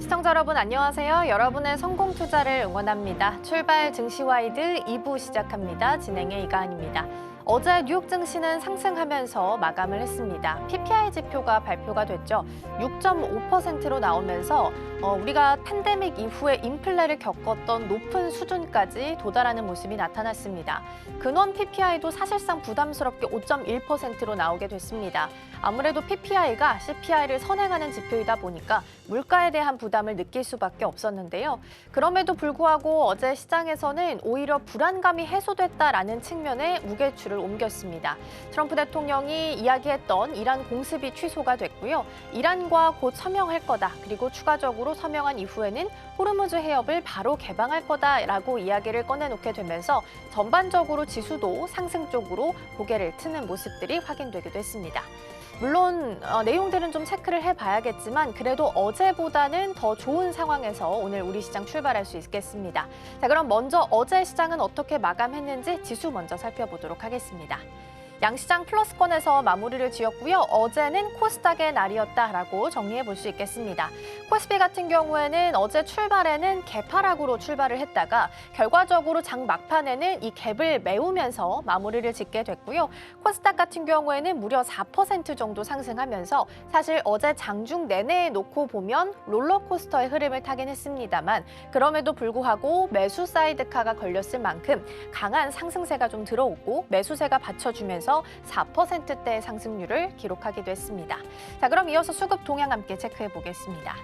시청자 여러분 안녕하세요. 여러분의 성공 투자를 응원합니다. 출발 증시와이드 2부 시작합니다. 진행의 이가은입니다. 어제 뉴욕 증시는 상승하면서 마감을 했습니다. PPI 지표가 발표가 됐죠. 6.5%로 나오면서 우리가 팬데믹 이후에 인플레를 겪었던 높은 수준까지 도달하는 모습이 나타났습니다. 근원 PPI도 사실상 부담스럽게 5.1%로 나오게 됐습니다. 아무래도 PPI가 CPI를 선행하는 지표이다 보니까 물가에 대한 부담을 느낄 수밖에 없었는데요. 그럼에도 불구하고 어제 시장에서는 오히려 불안감이 해소됐다라는 측면에 무게추를 옮겼습니다. 트럼프 대통령이 이야기했던 이란 공습이 취소가 됐고요. 이란과 곧 서명할 거다. 그리고 추가적으로 서명한 이후에는 호르무즈 해협을 바로 개방할 거다라고 이야기를 꺼내놓게 되면서 전반적으로 지수도 상승 쪽으로 고개를 트는 모습들이 확인되기도 했습니다. 물론 내용들은 좀 체크를 해봐야겠지만 그래도 어제보다는 더 좋은 상황에서 오늘 우리 시장 출발할 수 있겠습니다. 자, 그럼 먼저 어제 시장은 어떻게 마감했는지 지수 먼저 살펴보도록 하겠습니다. 양시장 플러스권에서 마무리를 지었고요. 어제는 코스닥의 날이었다라고 정리해 볼 수 있겠습니다. 코스피 같은 경우에는 어제 출발에는 개파락으로 출발을 했다가 결과적으로 장 막판에는 이 갭을 메우면서 마무리를 짓게 됐고요. 코스닥 같은 경우에는 무려 4% 정도 상승하면서 사실 어제 장중 내내 놓고 보면 롤러코스터의 흐름을 타긴 했습니다만 그럼에도 불구하고 매수 사이드카가 걸렸을 만큼 강한 상승세가 좀 들어오고 매수세가 받쳐주면서 4%대의 상승률을 기록하기도 했습니다. 자, 그럼 이어서 수급 동향 함께 체크해 보겠습니다.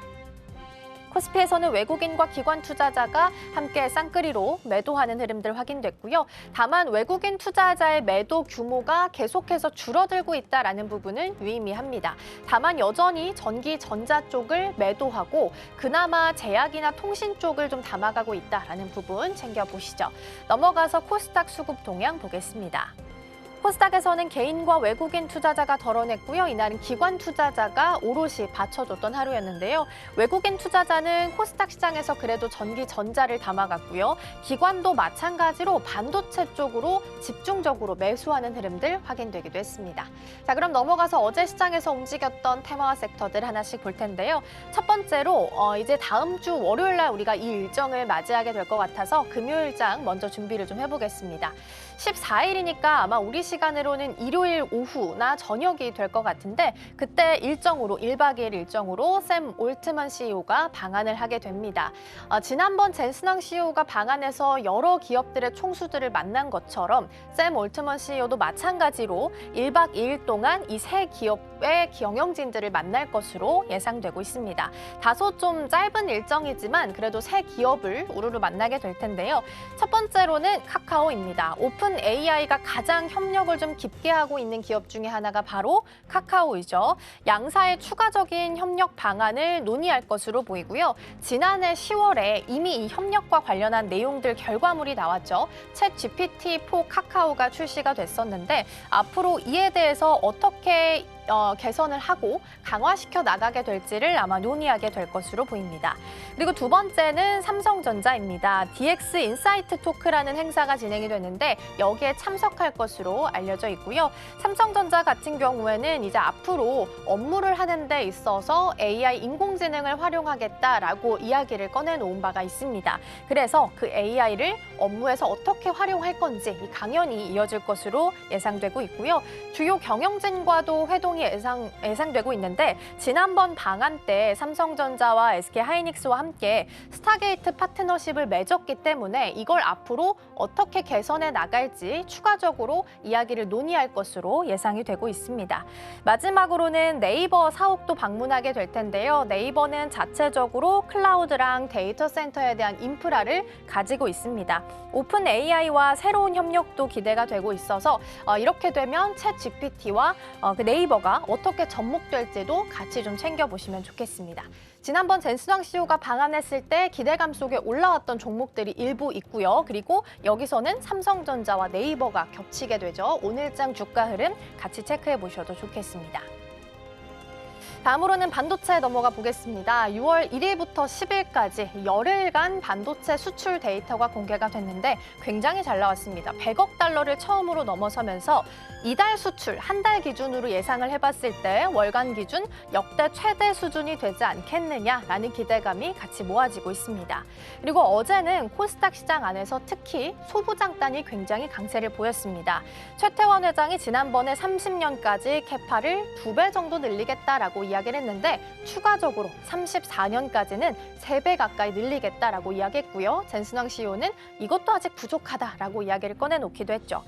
코스피에서는 외국인과 기관 투자자가 함께 쌍끌이로 매도하는 흐름들 확인됐고요. 다만 외국인 투자자의 매도 규모가 계속해서 줄어들고 있다는 부분은 유의미합니다. 다만 여전히 전기, 전자 쪽을 매도하고 그나마 제약이나 통신 쪽을 좀 담아가고 있다는 부분 챙겨보시죠. 넘어가서 코스닥 수급 동향 보겠습니다. 코스닥에서는 개인과 외국인 투자자가 덜어냈고요. 이날은 기관 투자자가 오롯이 받쳐줬던 하루였는데요. 외국인 투자자는 코스닥 시장에서 그래도 전기, 전자를 담아갔고요. 기관도 마찬가지로 반도체 쪽으로 집중적으로 매수하는 흐름들 확인되기도 했습니다. 자, 그럼 넘어가서 어제 시장에서 움직였던 테마와 섹터들 하나씩 볼 텐데요. 첫 번째로 이제 다음 주 월요일 날 우리가 이 일정을 맞이하게 될 것 같아서 금요일장 먼저 준비를 좀 해보겠습니다. 14일이니까 아마 우리 시간으로는 일요일 오후나 저녁이 될 것 같은데 그때 일정으로 1박 2일 일정으로 샘 올트먼 CEO가 방한을 하게 됩니다. 지난번 젠슨왕 CEO가 방한해서 여러 기업들의 총수들을 만난 것처럼 샘 올트먼 CEO도 마찬가지로 1박 2일 동안 이 세 기업의 경영진들을 만날 것으로 예상되고 있습니다. 다소 좀 짧은 일정이지만 그래도 세 기업을 우르르 만나게 될 텐데요. 첫 번째로는 카카오입니다. 오픈 AI가 가장 협력을 좀 깊게 하고 있는 기업 중에 하나가 바로 카카오이죠. 양사의 추가적인 협력 방안을 논의할 것으로 보이고요. 지난해 10월에 이미 이 협력과 관련한 내용들 결과물이 나왔죠. 챗 GPT-4 카카오가 출시가 됐었는데 앞으로 이에 대해서 어떻게 개선을 하고 강화시켜 나가게 될지를 아마 논의하게 될 것으로 보입니다. 그리고 두 번째는 삼성전자입니다. DX 인사이트 토크라는 행사가 진행이 됐는데 여기에 참석할 것으로 알려져 있고요. 삼성전자 같은 경우에는 이제 앞으로 업무를 하는 데 있어서 AI 인공지능을 활용하겠다라고 이야기를 꺼내놓은 바가 있습니다. 그래서 그 AI를 업무에서 어떻게 활용할 건지 이 강연이 이어질 것으로 예상되고 있고요. 주요 경영진과도 회동이 예상되고 있는데 지난번 방한 때 삼성전자와 SK하이닉스와 함께 스타게이트 파트너십을 맺었기 때문에 이걸 앞으로 어떻게 개선해 나갈지 추가적으로 이야기를 논의할 것으로 예상이 되고 있습니다. 마지막으로는 네이버 사옥도 방문하게 될 텐데요. 네이버는 자체적으로 클라우드랑 데이터 센터에 대한 인프라를 가지고 있습니다. 오픈 AI와 새로운 협력도 기대가 되고 있어서 이렇게 되면 챗 GPT와 그 네이버가 어떻게 접목될지도 같이 좀 챙겨보시면 좋겠습니다. 지난번 젠슨왕 CEO가 방한했을 때 기대감 속에 올라왔던 종목들이 일부 있고요. 그리고 여기서는 삼성전자와 네이버가 겹치게 되죠. 오늘장 주가 흐름 같이 체크해 보셔도 좋겠습니다. 다음으로는 반도체 넘어가 보겠습니다. 6월 1일부터 10일까지 열흘간 반도체 수출 데이터가 공개가 됐는데 굉장히 잘 나왔습니다. 100억 달러를 처음으로 넘어서면서 이달 수출 한 달 기준으로 예상을 해봤을 때 월간 기준 역대 최대 수준이 되지 않겠느냐라는 기대감이 같이 모아지고 있습니다. 그리고 어제는 코스닥 시장 안에서 특히 소부장단이 굉장히 강세를 보였습니다. 최태원 회장이 지난번에 30년까지 캐파를 2배 정도 늘리겠다라고 이야기를 했는데 추가적으로 34년까지는 3배 가까이 늘리겠다라고 이야기했고요. 젠슨왕 CEO는 이것도 아직 부족하다라고 이야기를 꺼내놓기도 했죠.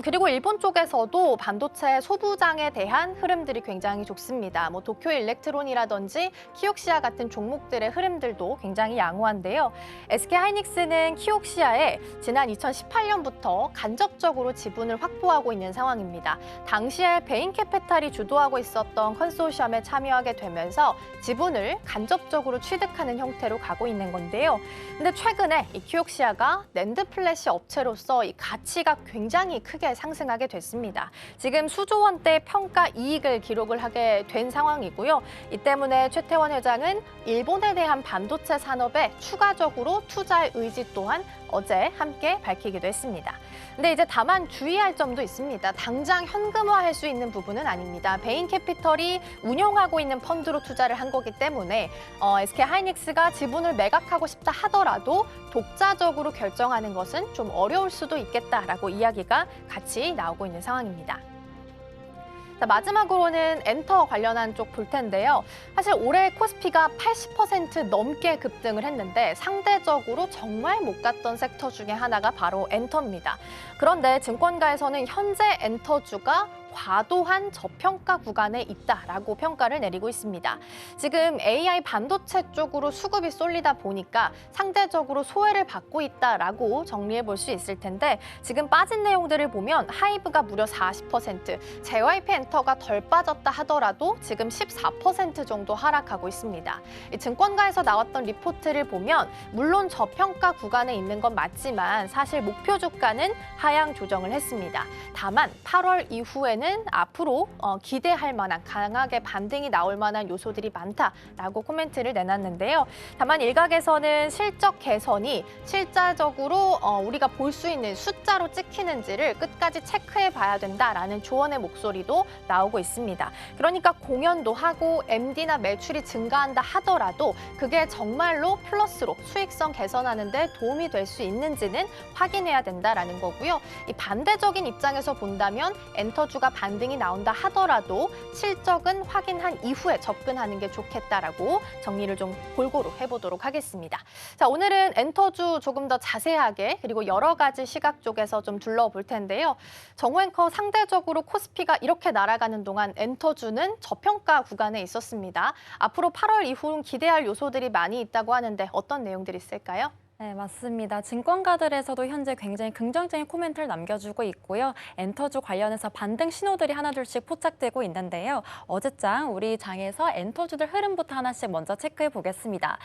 그리고 일본 쪽에서도 반도체 소부장에 대한 흐름들이 굉장히 좋습니다. 도쿄 일렉트론이라든지 키옥시아 같은 종목들의 흐름들도 굉장히 양호한데요. SK하이닉스는 키옥시아에 지난 2018년부터 간접적으로 지분을 확보하고 있는 상황입니다. 당시에 베인캐피탈이 주도하고 있었던 컨소시엄에 참여하게 되면서 지분을 간접적으로 취득하는 형태로 가고 있는 건데요. 근데 최근에 이 키옥시아가 낸드 플래시 업체로서 이 가치가 굉장히 크게 상승하게 됐습니다. 지금 수조 원대 평가 이익을 기록을 하게 된 상황이고요. 이 때문에 최태원 회장은 일본에 대한 반도체 산업에 추가적으로 투자할 의지 또한 어제 함께 밝히기도 했습니다. 근데 이제 다만 주의할 점도 있습니다. 당장 현금화할 수 있는 부분은 아닙니다. 베인캐피털이 운용하고 있는 펀드로 투자를 한 거기 때문에 SK하이닉스가 지분을 매각하고 싶다 하더라도 독자적으로 결정하는 것은 좀 어려울 수도 있겠다라고 이야기가 같이 나오고 있는 상황입니다. 자, 마지막으로는 엔터 관련한 쪽 볼 텐데요. 사실 올해 코스피가 80% 넘게 급등을 했는데 상대적으로 정말 못 갔던 섹터 중에 하나가 바로 엔터입니다. 그런데 증권가에서는 현재 엔터주가 과도한 저평가 구간에 있다라고 평가를 내리고 있습니다. 지금 AI 반도체 쪽으로 수급이 쏠리다 보니까 상대적으로 소외를 받고 있다라고 정리해 볼 수 있을 텐데 지금 빠진 내용들을 보면 하이브가 무려 40%, JYP 엔터가 덜 빠졌다 하더라도 지금 14% 정도 하락하고 있습니다. 이 증권가에서 나왔던 리포트를 보면 물론 저평가 구간에 있는 건 맞지만 사실 목표 주가는 하향 조정을 했습니다. 다만 8월 이후에는 앞으로 기대할 만한 강하게 반등이 나올 만한 요소들이 많다라고 코멘트를 내놨는데요. 다만 일각에서는 실적 개선이 실질적으로 우리가 볼 수 있는 숫자로 찍히는지를 끝까지 체크해 봐야 된다라는 조언의 목소리도 나오고 있습니다. 그러니까 공연도 하고 MD나 매출이 증가한다 하더라도 그게 정말로 플러스로 수익성 개선하는 데 도움이 될 수 있는지는 확인해야 된다라는 거고요. 이 반대적인 입장에서 본다면 엔터주가 반등이 나온다 하더라도 실적은 확인한 이후에 접근하는 게 좋겠다라고 정리를 좀 골고루 해보도록 하겠습니다. 자, 오늘은 엔터주 조금 더 자세하게 그리고 여러 가지 시각 쪽에서 좀 둘러볼 텐데요. 정호 앵커 상대적으로 코스피가 이렇게 날아가는 동안 엔터주는 저평가 구간에 있었습니다. 앞으로 8월 이후는 기대할 요소들이 많이 있다고 하는데 어떤 내용들이 있을까요? 네, 맞습니다. 증권가들에서도 현재 굉장히 긍정적인 코멘트를 남겨주고 있고요. 엔터주 관련해서 반등 신호들이 하나둘씩 포착되고 있는데요. 어제장 우리 장에서 엔터주들 흐름부터 하나씩 먼저 체크해 보겠습니다.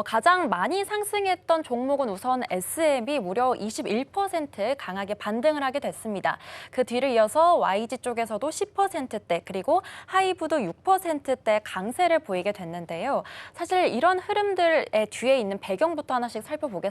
가장 많이 상승했던 종목은 우선 SM이 무려 21% 강하게 반등을 하게 됐습니다. 그 뒤를 이어서 YG 쪽에서도 10%대 그리고 하이브도 6%대 강세를 보이게 됐는데요. 사실 이런 흐름들의 뒤에 있는 배경부터 하나씩 살펴보겠습니다.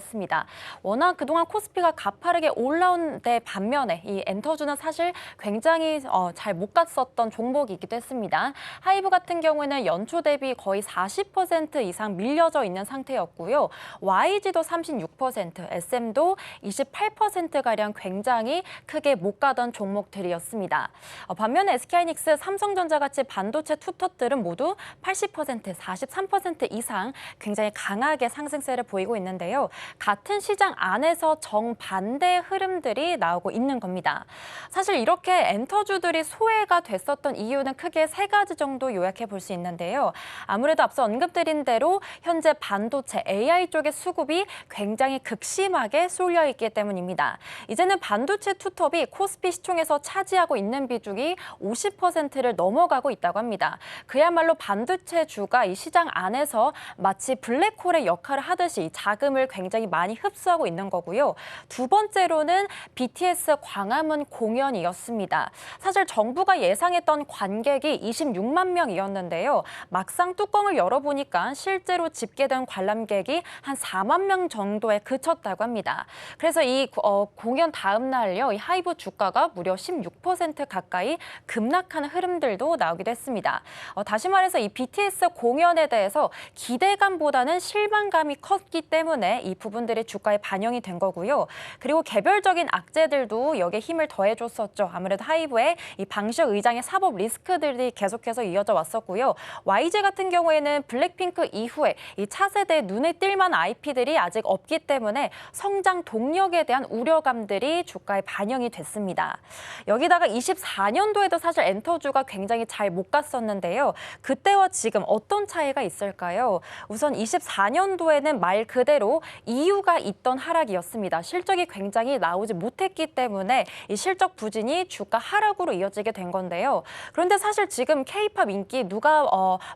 워낙 그동안 코스피가 가파르게 올라온 데 반면에 이 엔터주는 사실 굉장히 잘 못 갔었던 종목이기도 했습니다. 하이브 같은 경우에는 연초 대비 거의 40% 이상 밀려져 있는 상태였고요. YG도 36%, SM도 28%가량 굉장히 크게 못 가던 종목들이었습니다. 반면에 SK하이닉스, 삼성전자 같이 반도체 투톱들은 모두 80%, 43% 이상 굉장히 강하게 상승세를 보이고 있는데요. 같은 시장 안에서 정반대 흐름들이 나오고 있는 겁니다. 사실 이렇게 엔터주들이 소외가 됐었던 이유는 크게 세 가지 정도 요약해 볼 수 있는데요. 아무래도 앞서 언급드린 대로 현재 반도체 AI 쪽의 수급이 굉장히 극심하게 쏠려 있기 때문입니다. 이제는 반도체 투톱이 코스피 시총에서 차지하고 있는 비중이 50%를 넘어가고 있다고 합니다. 그야말로 반도체주가 이 시장 안에서 마치 블랙홀의 역할을 하듯이 자금을 굉장히 굉장히 많이 흡수하고 있는 거고요. 두 번째로는 BTS 광화문 공연이었습니다. 사실 정부가 예상했던 관객이 26만 명이었는데요. 막상 뚜껑을 열어보니까 실제로 집계된 관람객이 한 4만 명 정도에 그쳤다고 합니다. 그래서 이 공연 다음 날요, 이 하이브 주가가 무려 16% 가까이 급락하는 흐름들도 나오기도 했습니다. 다시 말해서 이 BTS 공연에 대해서 기대감보다는 실망감이 컸기 때문에 이 부분들이 주가에 반영이 된 거고요. 그리고 개별적인 악재들도 여기에 힘을 더해줬었죠. 아무래도 하이브의 이 방시혁 의장의 사법 리스크들이 계속해서 이어져 왔었고요. YG 같은 경우에는 블랙핑크 이후에 이 차세대의 눈에 띌만한 IP들이 아직 없기 때문에 성장 동력에 대한 우려감들이 주가에 반영이 됐습니다. 여기다가 24년도에도 사실 엔터주가 굉장히 잘 못 갔었는데요. 그때와 지금 어떤 차이가 있을까요? 우선 24년도에는 말 그대로 이유가 있던 하락이었습니다. 실적이 굉장히 나오지 못했기 때문에 이 실적 부진이 주가 하락으로 이어지게 된 건데요. 그런데 사실 지금 K-팝 인기 누가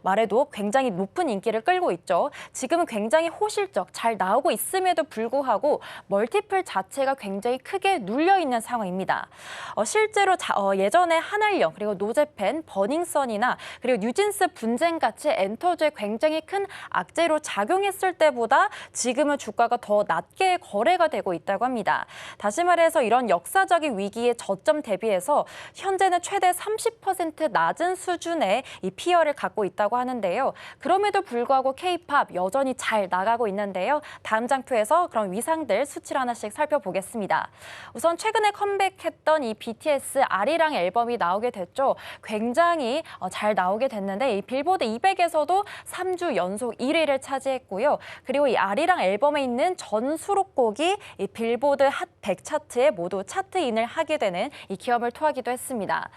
말해도 굉장히 높은 인기를 끌고 있죠. 지금은 굉장히 호실적, 잘 나오고 있음에도 불구하고 멀티플 자체가 굉장히 크게 눌려있는 상황입니다. 실제로 예전에 한알령, 그리고 노제팬, 버닝썬이나 그리고 뉴진스 분쟁 같이 엔터주에 굉장히 큰 악재로 작용했을 때보다 지금은 주가가 더 낮게 거래가 되고 있다고 합니다. 다시 말해서 이런 역사적인 위기의 저점 대비해서 현재는 최대 30% 낮은 수준의 이 피어를 갖고 있다고 하는데요. 그럼에도 불구하고 K-팝 여전히 잘 나가고 있는데요. 다음 장표에서 그런 위상들 수치를 하나씩 살펴보겠습니다. 우선 최근에 컴백했던 이 BTS 아리랑 앨범이 나오게 됐죠. 굉장히 잘 나오게 됐는데 이 빌보드 200에서도 3주 연속 1위를 차지했고요. 그리고 이 아리랑 앨범에 있는 전 수록곡이 이 빌보드 핫 100 차트에 모두 차트인을 하게 되는 이 기염을 토하기도 했습니다.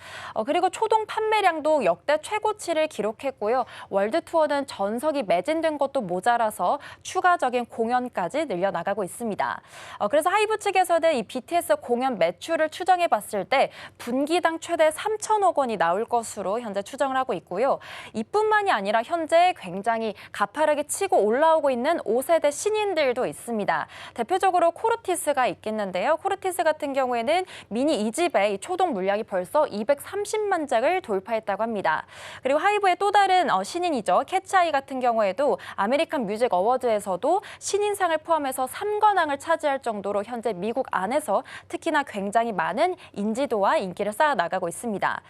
그리고 초동 판매량도 역대 최고치를 기록했고요. 월드 투어는 전석이 매진된 것도 모자라서 추가적인 공연까지 늘려나가고 있습니다. 그래서 하이브 측에서는 이 BTS 공연 매출을 추정해 봤을 때 분기당 최대 3천억 원이 나올 것으로 현재 추정을 하고 있고요. 이뿐만이 아니라 현재 굉장히 가파르게 치고 올라오고 있는 5세대 신인들도 있습니다. 대표적으로 코르티스가 있겠는데요. 코르티스 같은 경우에는 미니 2집의 초동 물량이 벌써 230만 장을 돌파했다고 합니다. 그리고 하이브의 또 다른 신인이죠. 캐치아이 같은 경우에도 아메리칸 뮤직 어워즈에서도 신인상을 포함해서 3관왕을 차지할 정도로 현재 미국 안에서 특히나 굉장히 많은 인지도와 인기를 쌓아나가고 있습니다.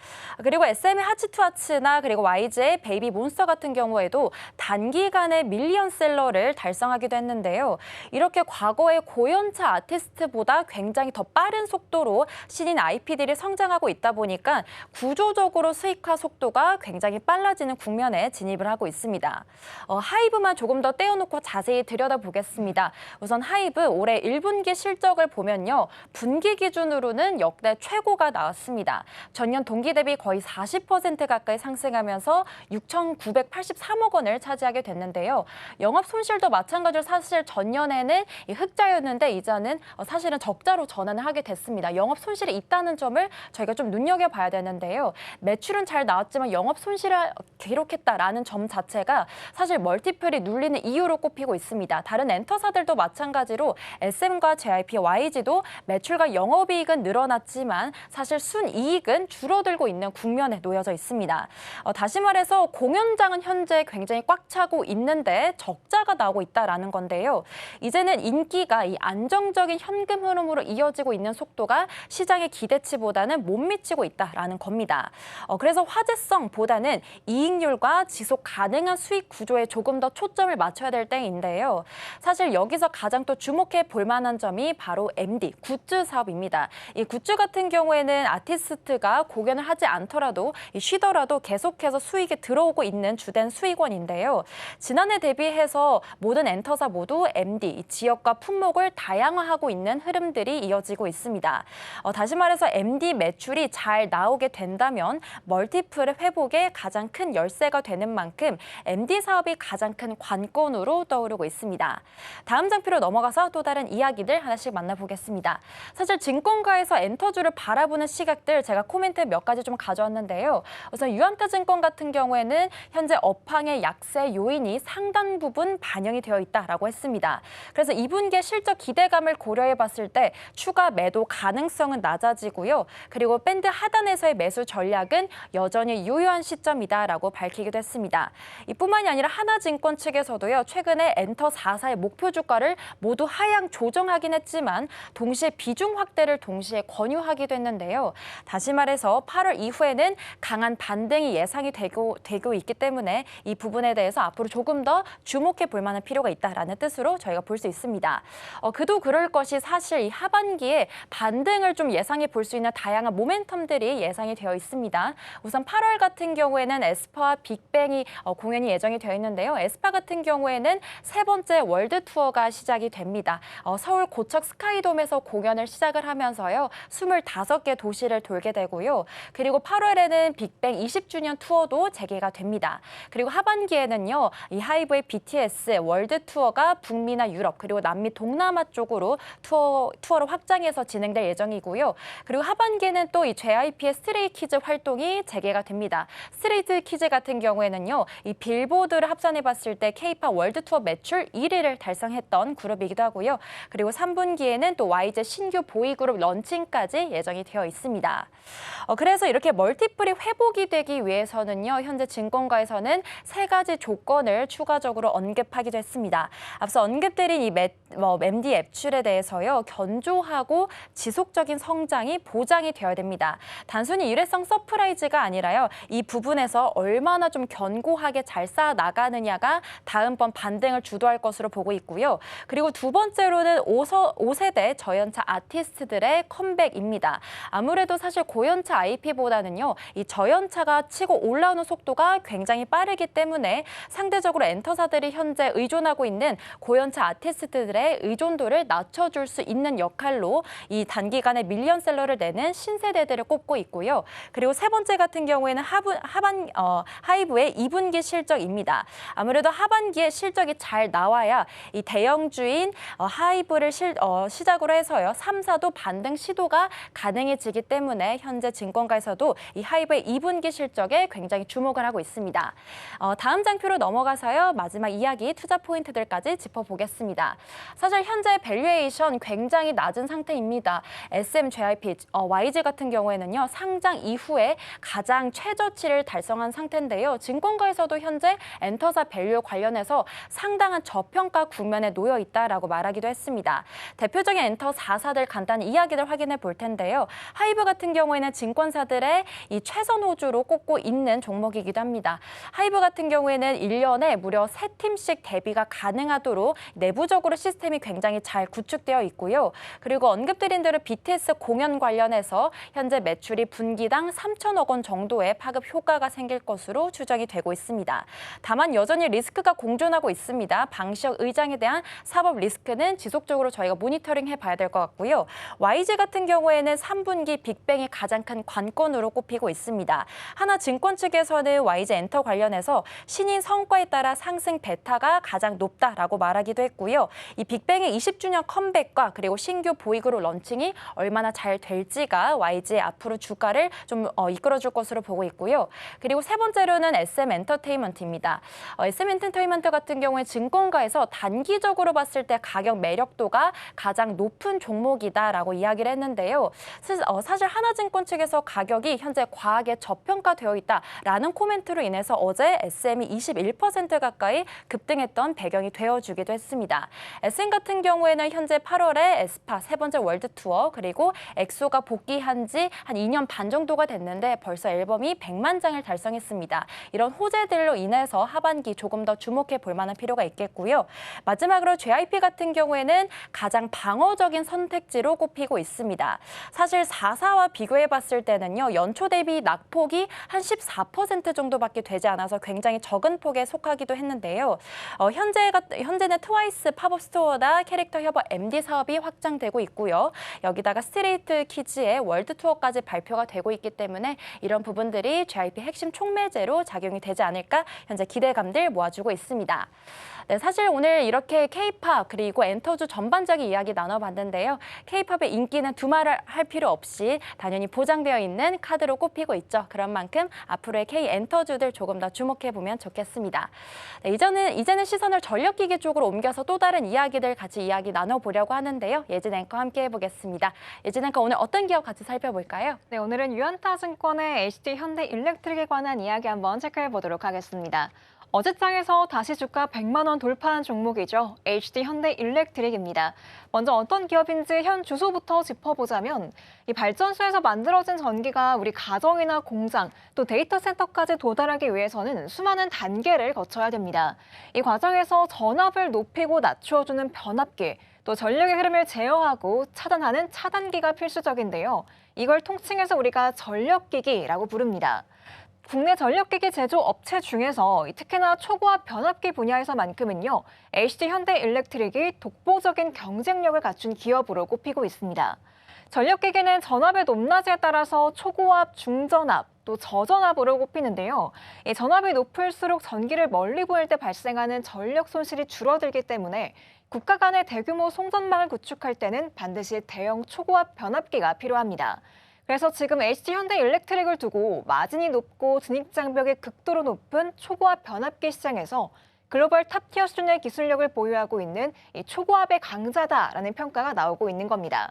그리고 SM의 하츠투하츠나 그리고 YG의 베이비 몬스터 같은 경우에도 단기간에 밀리언셀러를 달성하기도 했는데요. 이렇게 과거의 고연차 아티스트보다 굉장히 더 빠른 속도로 신인 IP들이 성장하고 있다 보니까 구조적으로 수익화 속도가 굉장히 빨라지는 국면에 진입을 하고 있습니다. 하이브만 조금 더 떼어놓고 자세히 들여다보겠습니다. 우선 하이브 올해 1분기 실적을 보면요. 분기 기준으로는 역대 최고가 나왔습니다. 전년 동기 대비 거의 40% 가까이 상승하면서 6,983억 원을 차지하게 됐는데요. 영업 손실도 마찬가지로 사실 전년에는 흑자였는데 이제는 사실은 적자로 전환을 하게 됐습니다. 영업 손실이 있다는 점을 저희가 좀 눈여겨봐야 되는데요. 매출은 잘 나왔지만 영업 손실을 기록했다라는 점 자체가 사실 멀티플이 눌리는 이유로 꼽히고 있습니다. 다른 엔터사들도 마찬가지로 SM과 JYP, YG도 매출과 영업이익은 늘어났지만 사실 순이익은 줄어들고 있는 국면에 놓여져 있습니다. 다시 말해서 공연장은 현재 굉장히 꽉 차고 있는데 적자가 나오고 있다라는 건데요. 이제는 인기가 이 안정적인 현금 흐름으로 이어지고 있는 속도가 시장의 기대치보다는 못 미치고 있다라는 겁니다. 그래서 화제성보다는 이익률과 지속 가능한 수익 구조에 조금 더 초점을 맞춰야 될 때인데요. 사실 여기서 가장 또 주목해 볼 만한 점이 바로 MD, 굿즈 사업입니다. 이 굿즈 같은 경우에는 아티스트가 공연을 하지 않더라도 쉬더라도 계속해서 수익이 들어오고 있는 주된 수익원인데요. 지난해 대비해서 모든 엔터사 모두 MD, 지역과 품목을 다양화하고 있는 흐름들이 이어지고 있습니다. 다시 말해서 MD 매출이 잘 나오게 된다면 멀티플의 회복에 가장 큰 열쇠가 되는 만큼 MD 사업이 가장 큰 관건으로 떠오르고 있습니다. 다음 장표로 넘어가서 또 다른 이야기들 하나씩 만나보겠습니다. 사실 증권가에서 엔터주를 바라보는 시각들 제가 코멘트 몇 가지 좀 가져왔는데요. 우선 유한타증권 같은 경우에는 현재 업황의 약세 요인이 상당 부분 반영이 되어 있다라고 했습니다. 있습니다. 그래서 2분기의 실적 기대감을 고려해 봤을 때 추가 매도 가능성은 낮아지고요. 그리고 밴드 하단에서의 매수 전략은 여전히 유효한 시점이다라고 밝히기도 했습니다. 이뿐만이 아니라 하나증권 측에서도요. 최근에 엔터 4사의 목표 주가를 모두 하향 조정하긴 했지만 동시에 비중 확대를 동시에 권유하기도 했는데요. 다시 말해서 8월 이후에는 강한 반등이 예상이 되고 있기 때문에 이 부분에 대해서 앞으로 조금 더 주목해 볼 만한 필요가 있다라는 뜻으로 저희가 볼 수 있습니다. 그도 그럴 것이 사실 이 하반기에 반등을 좀 예상해 볼 수 있는 다양한 모멘텀들이 예상이 되어 있습니다. 우선 8월 같은 경우에는 에스파와 빅뱅이 공연이 예정이 되어 있는데요. 에스파 같은 경우에는 세 번째 월드 투어가 시작이 됩니다. 서울 고척 스카이돔에서 공연을 시작을 하면서요. 25개 도시를 돌게 되고요. 그리고 8월에는 빅뱅 20주년 투어도 재개가 됩니다. 그리고 하반기에는요. 이 하이브의 BTS 월드 투어가 북미나 유럽 그리고 남미 동남아 쪽으로 투어를 확장해서 진행될 예정이고요. 그리고 하반기에는 또 이 JYP의 스트레이키즈 활동이 재개가 됩니다. 스트레이키즈 같은 경우에는요. 이 빌보드를 합산해 봤을 때 K-팝 월드 투어 매출 1위를 달성했던 그룹이기도 하고요. 그리고 3분기에는 또 YG 신규 보이그룹 런칭까지 예정이 되어 있습니다. 그래서 이렇게 멀티플이 회복이 되기 위해서는요. 현재 증권가에서는 세 가지 조건을 추가적으로 언급하기도 했습니다. 앞서 언급드린 이 MD 앱출에 대해서요. 견조하고 지속적인 성장이 보장이 되어야 됩니다. 단순히 일회성 서프라이즈가 아니라요. 이 부분에서 얼마나 좀 견고하게 잘 쌓아 나가느냐가 다음번 반등을 주도할 것으로 보고 있고요. 그리고 두 번째로는 5세대 저연차 아티스트들의 컴백입니다. 아무래도 사실 고연차 IP보다는요. 이 저연차가 치고 올라오는 속도가 굉장히 빠르기 때문에 상대적으로 엔터사들이 현재 의존하고 있는 고연차 아티스트들의 의존도를 낮춰줄 수 있는 역할로 이 단기간에 밀리언셀러를 내는 신세대들을 꼽고 있고요. 그리고 세 번째 같은 경우에는 하이브의 2분기 실적입니다. 아무래도 하반기에 실적이 잘 나와야 이 대형주인 하이브를 시작으로 해서요. 3사도 반등 시도가 가능해지기 때문에 현재 증권가에서도 이 하이브의 2분기 실적에 굉장히 주목을 하고 있습니다. 다음 장표로 넘어가서요. 마지막 이야기 투자 포인트들까지 짚어보겠습니다. 사실 현재 밸류에이션 굉장히 낮은 상태입니다. SM, JYP, YG 같은 경우에는요. 상장 이후에 가장 최저치를 달성한 상태인데요. 증권가에서도 현재 엔터사 밸류 관련해서 상당한 저평가 국면에 놓여 있다라고 말하기도 했습니다. 대표적인 엔터 4사들 간단히 이야기를 확인해 볼 텐데요. 하이브 같은 경우에는 증권사들의 이 최선 호주로 꼽고 있는 종목이기도 합니다. 하이브 같은 경우에는 1년에 무려 3팀씩 대비가 가능하도록 내부적으로 시스템이 굉장히 잘 구축되어 있고요. 그리고 언급드린 대로 BTS 공연 관련해서 현재 매출이 분기당 3천억 원 정도의 파급 효과가 생길 것으로 추정이 되고 있습니다. 다만 여전히 리스크가 공존하고 있습니다. 방시혁 의장에 대한 사법 리스크는 지속적으로 저희가 모니터링 해봐야 될 것 같고요. YG 같은 경우에는 3분기 빅뱅이 가장 큰 관건으로 꼽히고 있습니다. 하나증권 측에서는 YG 엔터 관련해서 신인 성과에 따라 상승 베타가 가장 높다라고 말하기도 했고요. 이 빅뱅의 20주년 컴백과 그리고 신규 보이그룹 런칭이 얼마나 잘 될지가 YG의 앞으로 주가를 좀 이끌어줄 것으로 보고 있고요. 그리고 세 번째로는 SM 엔터테인먼트입니다. SM 엔터테인먼트 같은 경우에 증권가에서 단기적으로 봤을 때 가격 매력도가 가장 높은 종목이다라고 이야기를 했는데요. 사실 하나증권 측에서 가격이 현재 과하게 저평가되어 있다라는 코멘트로 인해서 어제 SM이 21% 가까이 급등했던 배경이 되어주기도 했습니다. SM 같은 경우에는 현재 8월에 에스파 세 번째 월드 투어 그리고 엑소가 복귀한 지 한 2년 반 정도가 됐는데 벌써 앨범이 100만 장을 달성했습니다. 이런 호재들로 인해서 하반기 조금 더 주목해 볼 만한 필요가 있겠고요. 마지막으로 JYP 같은 경우에는 가장 방어적인 선택지로 꼽히고 있습니다. 사실 4사와 비교해 봤을 때는요. 연초 대비 낙폭이 한 14% 정도밖에 되지 않아서 굉장히 적은 폭에 속하기도 했는데요. 현재는 트와이스 팝업 스토어나 캐릭터 협업 MD 사업이 확장되고 있고요. 여기다가 스트레이트 키즈의 월드 투어까지 발표가 되고 있기 때문에 이런 부분들이 JYP 핵심 촉매제로 작용이 되지 않을까 현재 기대감들 모아주고 있습니다. 네, 사실 오늘 이렇게 K-팝 그리고 엔터주 전반적인 이야기 나눠봤는데요. K-팝의 인기는 두말을 할 필요 없이 당연히 보장되어 있는 카드로 꼽히고 있죠. 그런 만큼 앞으로의 K-엔터주들 조금 더 주목해보면 좋겠습니다. 네, 이제는 시선을 전력기기 쪽으로 옮겨 넘겨서 또 다른 이야기들 같이 이야기 나눠보려고 하는데요. 예진 앵커 함께 해보겠습니다. 예진 앵커 오늘 어떤 기업 같이 살펴볼까요? 네, 오늘은 유안타증권의 HD현대일렉트릭에 관한 이야기 한번 체크해 보도록 하겠습니다. 어제 장에서 다시 주가 100만 원 돌파한 종목이죠. HD현대일렉트릭입니다. 먼저 어떤 기업인지 현 주소부터 짚어보자면 이 발전소에서 만들어진 전기가 우리 가정이나 공장 또 데이터 센터까지 도달하기 위해서는 수많은 단계를 거쳐야 됩니다. 이 과정에서 전압을 높이고 낮추어주는 변압기, 또 전력의 흐름을 제어하고 차단하는 차단기가 필수적인데요. 이걸 통칭해서 우리가 전력기기라고 부릅니다. 국내 전력기기 제조 업체 중에서 특히나 초고압 변압기 분야에서만큼은요, HD현대일렉트릭이 독보적인 경쟁력을 갖춘 기업으로 꼽히고 있습니다. 전력기기는 전압의 높낮이에 따라서 초고압, 중전압, 또 저전압으로 꼽히는데요. 이 전압이 높을수록 전기를 멀리 보낼 때 발생하는 전력 손실이 줄어들기 때문에 국가 간의 대규모 송전망을 구축할 때는 반드시 대형 초고압 변압기가 필요합니다. 그래서 지금 HD현대일렉트릭을 두고 마진이 높고 진입장벽이 극도로 높은 초고압 변압기 시장에서 글로벌 탑티어 수준의 기술력을 보유하고 있는 이 초고압의 강자다라는 평가가 나오고 있는 겁니다.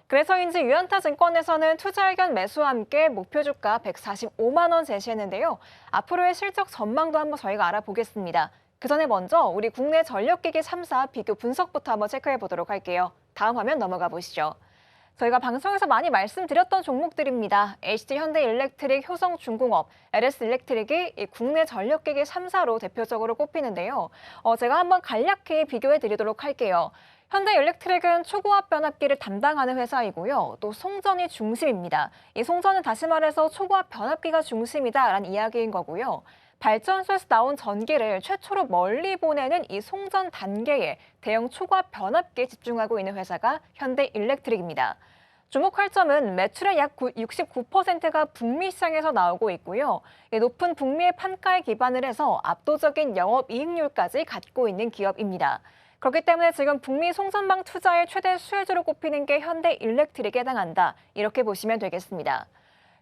그래서인지 유안타증권에서는 투자 의견 매수와 함께 목표 주가 145만 원 제시했는데요. 앞으로의 실적 전망도 한번 저희가 알아보겠습니다. 그 전에 먼저 우리 국내 전력기기 3사 비교 분석부터 한번 체크해 보도록 할게요. 다음 화면 넘어가 보시죠. 저희가 방송에서 많이 말씀드렸던 종목들입니다. HD현대일렉트릭, 효성중공업, LS일렉트릭이 이 국내 전력기기 3사로 대표적으로 꼽히는데요. 제가 한번 간략히 비교해 드리도록 할게요. 현대일렉트릭은 초고압 변압기를 담당하는 회사이고요. 또 송전이 중심입니다. 이 송전은 다시 말해서 초고압 변압기가 중심이다라는 이야기인 거고요. 발전소에서 나온 전기를 최초로 멀리 보내는 이 송전 단계에 대형 초고압 변압기에 집중하고 있는 회사가 현대일렉트릭입니다. 주목할 점은 매출의 약 69%가 북미 시장에서 나오고 있고요. 높은 북미의 판가에 기반을 해서 압도적인 영업이익률까지 갖고 있는 기업입니다. 그렇기 때문에 지금 북미 송전망 투자의 최대 수혜주로 꼽히는 게 현대일렉트릭에 해당한다. 이렇게 보시면 되겠습니다.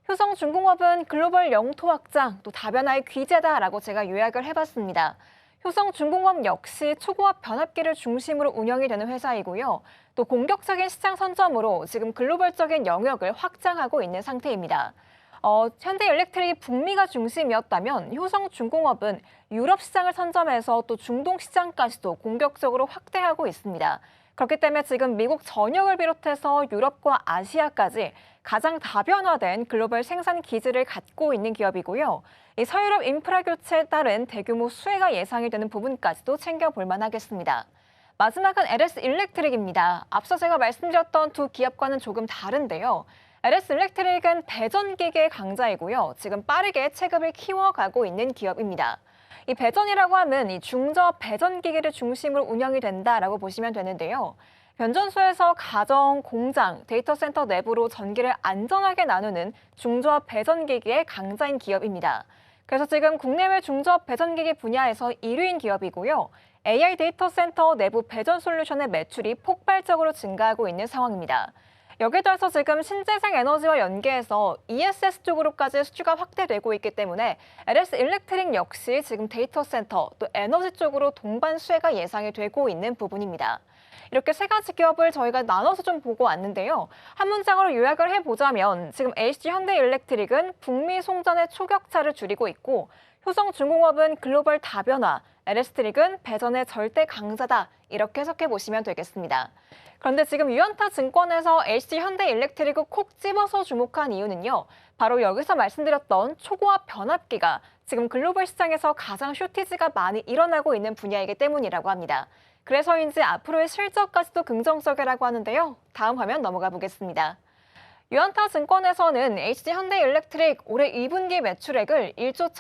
효성중공업은 글로벌 영토 확장, 또 다변화의 귀재다라고 제가 요약을 해봤습니다. 효성중공업 역시 초고압 변압기를 중심으로 운영이 되는 회사이고요. 또 공격적인 시장 선점으로 지금 글로벌적인 영역을 확장하고 있는 상태입니다. 현대일렉트릭이 북미가 중심이었다면 효성중공업은 유럽 시장을 선점해서 또 중동 시장까지도 공격적으로 확대하고 있습니다. 그렇기 때문에 지금 미국 전역을 비롯해서 유럽과 아시아까지 가장 다변화된 글로벌 생산 기지를 갖고 있는 기업이고요. 이 서유럽 인프라 교체에 따른 대규모 수혜가 예상이 되는 부분까지도 챙겨볼 만하겠습니다. 마지막은 LS일렉트릭입니다. 앞서 제가 말씀드렸던 두 기업과는 조금 다른데요. LS일렉트릭은 배전기계의 강자이고요. 지금 빠르게 체급을 키워가고 있는 기업입니다. 이 배전이라고 하면 이 중저압 배전기기를 중심으로 운영이 된다라고 보시면 되는데요. 변전소에서 가정, 공장, 데이터 센터 내부로 전기를 안전하게 나누는 중저압 배전기기의 강자인 기업입니다. 그래서 지금 국내외 중저압 배전기기 분야에서 1위인 기업이고요. AI 데이터 센터 내부 배전 솔루션의 매출이 폭발적으로 증가하고 있는 상황입니다. 여기에 따라서 지금 신재생 에너지와 연계해서 ESS 쪽으로까지 수주가 확대되고 있기 때문에 LS일렉트릭 역시 지금 데이터 센터 또 에너지 쪽으로 동반 수혜가 예상이 되고 있는 부분입니다. 이렇게 세 가지 기업을 저희가 나눠서 좀 보고 왔는데요. 한 문장으로 요약을 해보자면 지금 HD현대일렉트릭은 북미 송전의 초격차를 줄이고 있고 효성중공업은 글로벌 다변화, LS트릭은 배전의 절대 강자다. 이렇게 해석해 보시면 되겠습니다. 그런데 지금 유안타증권에서 HD현대일렉트릭을 콕 집어서 주목한 이유는요. 바로 여기서 말씀드렸던 초고압 변압기가 지금 글로벌 시장에서 가장 쇼티지가 많이 일어나고 있는 분야이기 때문이라고 합니다. 그래서인지 앞으로의 실적까지도 긍정적이라고 하는데요. 다음 화면 넘어가 보겠습니다. 유안타증권에서는 HD현대일렉트릭 올해 2분기 매출액을 1조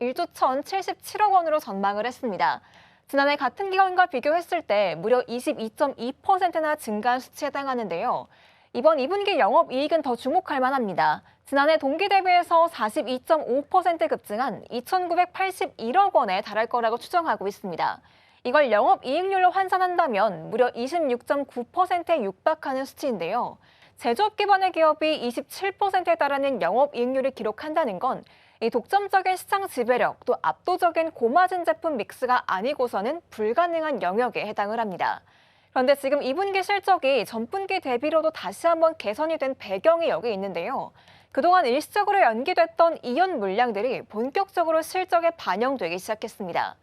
1,077억 원으로 전망을 했습니다. 지난해 같은 기간과 비교했을 때 무려 22.2%나 증가한 수치에 해당하는데요. 이번 2분기 영업이익은 더 주목할 만합니다. 지난해 동기 대비해서 42.5% 급증한 2,981억 원에 달할 거라고 추정하고 있습니다. 이걸 영업이익률로 환산한다면 무려 26.9%에 육박하는 수치인데요. 제조업 기반의 기업이 27%에 달하는 영업이익률을 기록한다는 건 이 독점적인 시장 지배력 또 압도적인 고마진 제품 믹스가 아니고서는 불가능한 영역에 해당을 합니다. 그런데 지금 2분기 실적이 전분기 대비로도 다시 한번 개선이 된 배경이 여기 있는데요. 그동안 일시적으로 연기됐던 이연 물량들이 본격적으로 실적에 반영되기 시작했습니다.